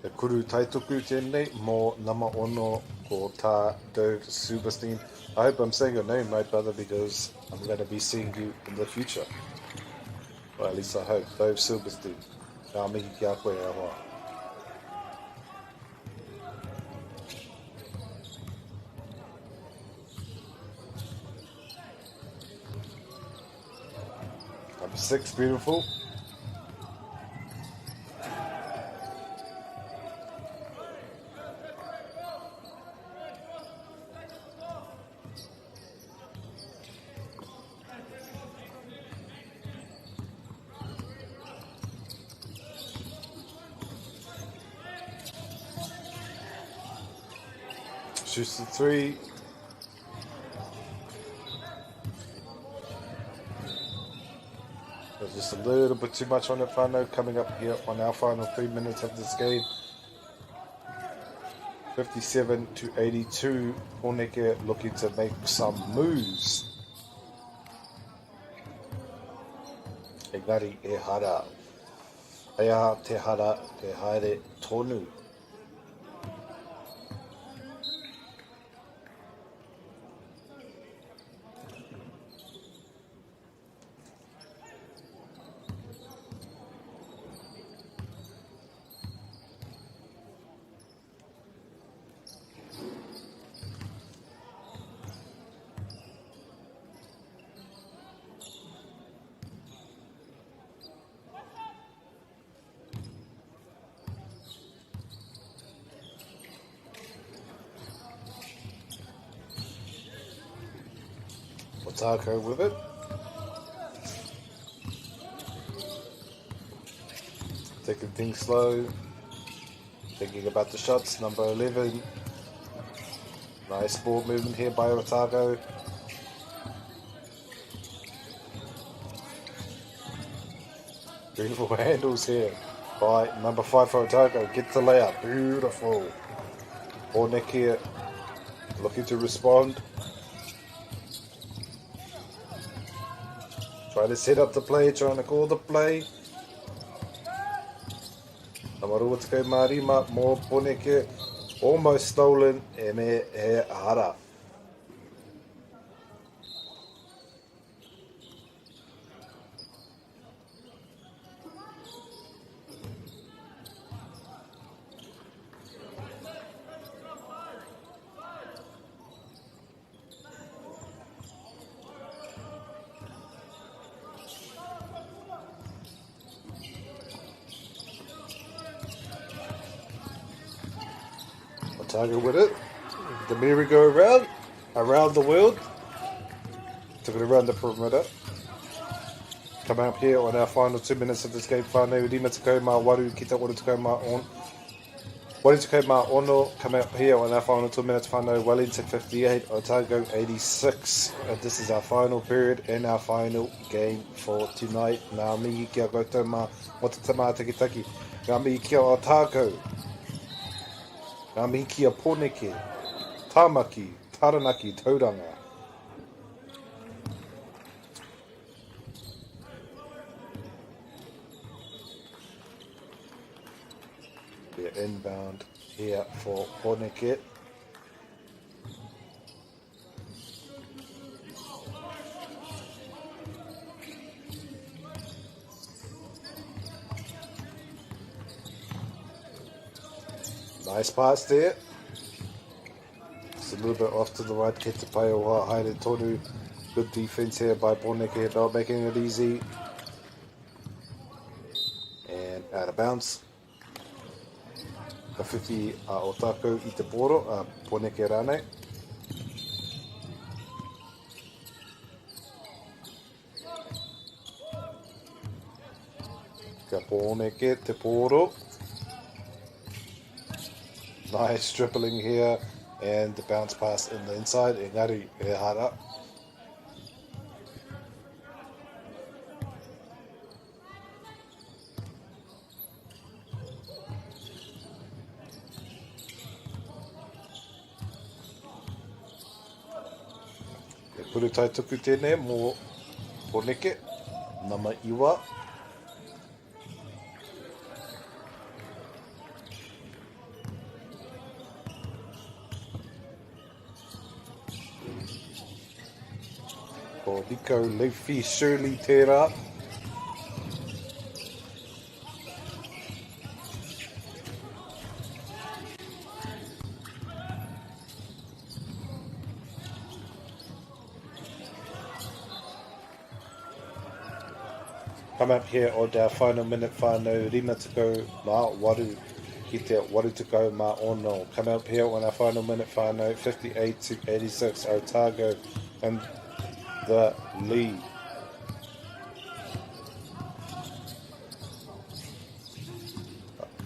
A: E kuru taitoku tēnei mō nama ono ko tā Dove Silverstein. I hope I'm saying your name right, brother, because I'm going to be seeing you in the future. Well, at least I hope. Dove Silverstein. Ngā mihi ki a koe e hoa. Number 6, beautiful. Shoots the 3. There's just a little bit too much on it, whānau, coming up here on our final 3 minutes of this game. 57 to 82. Pōneke looking to make some moves. Engari e hara. Ea te hara, te haere tonu. Otago with it. Taking things slow. Thinking about the shots. Number 11. Nice ball movement here by Otago. Beautiful handles here by number 5 for Otago. Get the layup. Beautiful. Hornick here. Looking to respond. Trying to set up the play. Trying to call the play. Amarua te kau marima. More Hornick here. Almost stolen. E me he hara. Otago with it. The merry-go-round. Around the world. Took it around the perimeter. Come out here on our final 2 minutes of this game. Whānau rima te kau mā waru ki te ora te kau mā on. Waru te kau mā ono. Come out here on our final 2 minutes. Whānau Wellington 58. Otago 86. And this is our final period and our final game for tonight. Ngā mihi kia koutou mā o te tamā taki. Ngā mihi kia Otago. Ngā mihi kia Poneke. Tāmaki. Taranaki. Tauranga. We're inbound here for Poneke. Nice pass there. Just a little bit off to the right. Get to play a Haere Tonu. Good defense here by Poneke, not making it easy. And out of bounds. Ka whiwhi a Otago I te poro, a Poneke rānei. Ka Poneke te poro. Nice dribbling here, and the bounce pass in the inside. Engari e hara. E puru tai tuku tēnei mō Poneke, nama iwa. Ko Nico Leafy Shirley tērā. Come up here on our final minute whānau rima te kau mā waru ki te waru te kau mā ono. Come up here on our final minute whānau 58 to 86 Otago and the lead.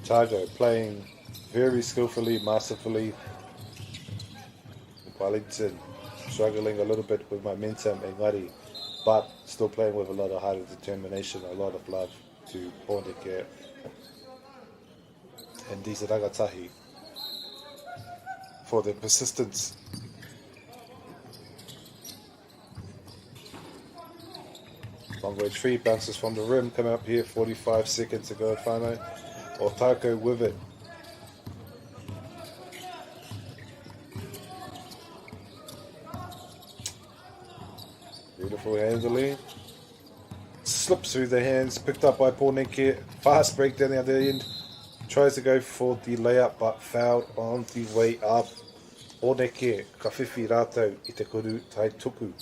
A: Otago playing very skillfully, masterfully. Wellington struggling a little bit with momentum, engari, but still playing with a lot of heart and determination, a lot of love to Poneke and these rangatahi for their persistence. Long way tree bounces from the rim, come up here, 45 seconds to go, whānau. Otago with it. Beautiful handling. Slips through the hands, picked up by Poneke. Fast break down the other end. Tries to go for the layup, but fouled on the way up. Poneke, ka whiwhi rātou I te kuru tai tuku.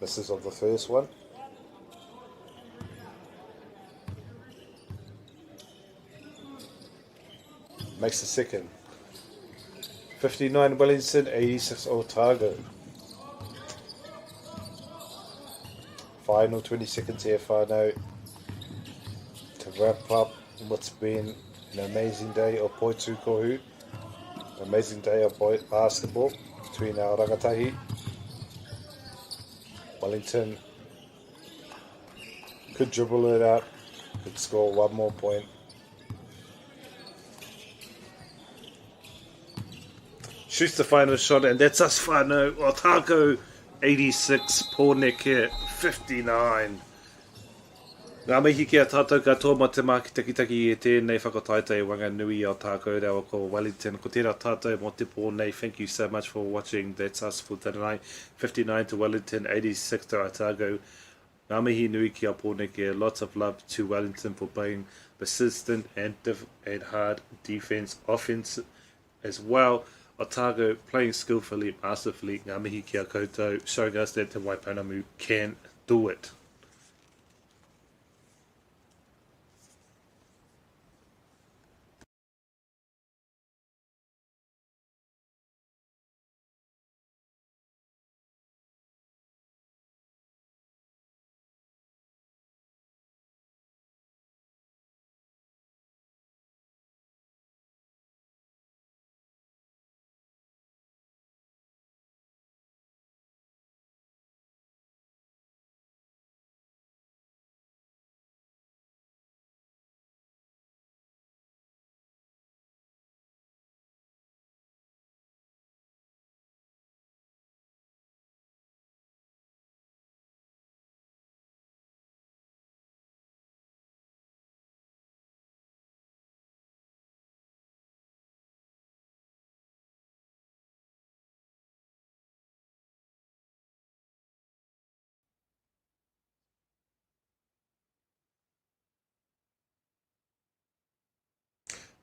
A: Misses on the first one. Makes the second. 59 Wellington, 86 Otago. Final 20 seconds here, whānau, to wrap up what's been an amazing day of poitu kohu. An amazing day of basketball between our rangatahi. Wellington could dribble it out, could score one more point. Shoots the final shot, and that's us whānau. Otago 86, Pōneke 59. Ngā mihi ki a tātou katoa mo te mā ki takitaki e tēnei whakataitai wanga nui o tākou reo ko Wellington. Ko tērā tātou mo te pōnei. Thank you so much for watching. That's us for tonight. 59 to Wellington, 86 to Otago. Ngā mihi nui ki a Pōneke. Lots of love to Wellington for playing persistent and hard defense, offense as well. Otago playing skillfully, masterfully. Ngā mihi ki a koutou, showing us that the Waipanamu can do it.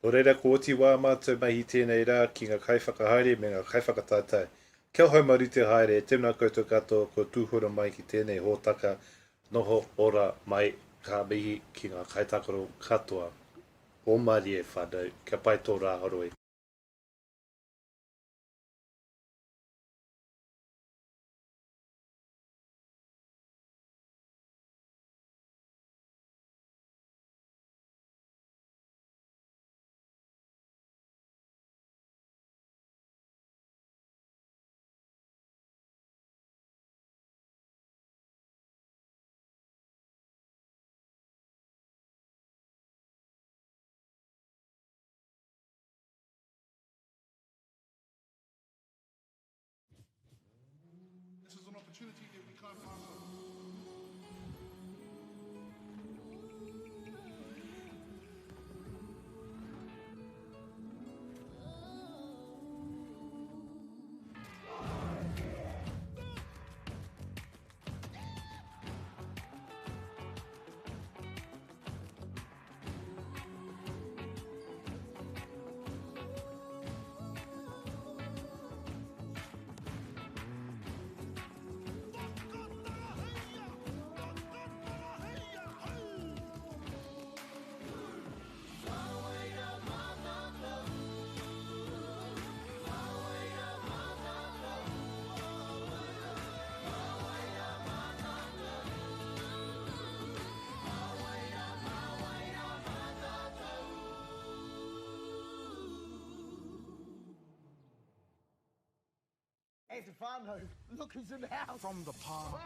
A: O reira ko oti wā mātou mahi tēnei rā ki ngā kaiwhakahaere me ngā kaiwhakatātai. Kia hau marite haere, tēnā koutou katoa ko tūhura mai ki tēnei hōtaka noho ora mai ka mihi ki ngā kaitakaro katoa. O mari e whānau, kia pai tō rā horoi.
N: This is an opportunity that we can't pass on. Hey, Stefano, look who's in the house.
C: From the park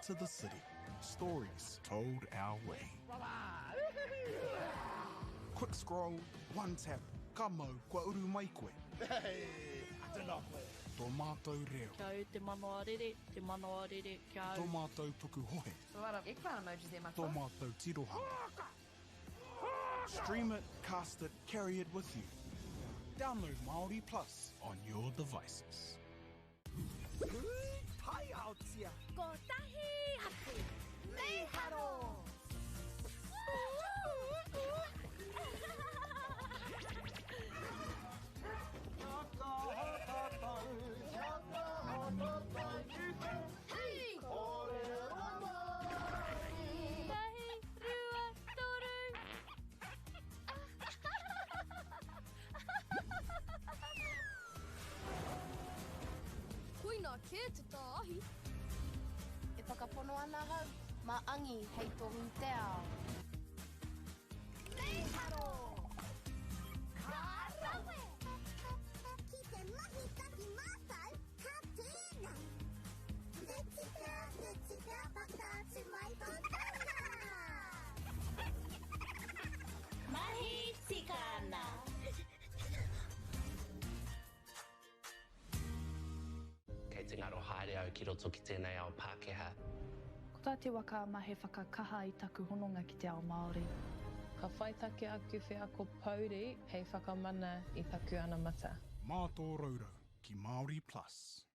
C: to the city, stories told our way. Quick scroll, one tap, kamo, kua uru mai koe.
N: Hey, atana koe.
C: Tō mātou reo.
O: Kia au te MāORI, te MāORI, kia au.
C: Tō mātou puku hohe.
B: So what up, eggplant emojis there, my
C: Tō mātou tirohanga. Stream it, cast it, carry it with you. Download MāORI Plus on your devices.
N: Pai out here.
D: Ko tahi atu. Meharo.
N: Hey!
E: kē te tāhi. E whakapono ana hau, maangi hei tohu te ao.
D: Leiharo! Ka rawe! Ki te mahi taki mātou, ka tēnā! Te tika, whakaatu mai tōtana! Mahi tikana!
F: Kei te ngaro haere au ki roto ki tēnei ao Pākehā.
G: Ko tā te waka ma he whakakaha i taku hononga ki te ao Māori.
H: Ka whaitake ake whiako pauri hei whakamana i taku ana mata.
C: Mā tō raurau ki MāORI Plus.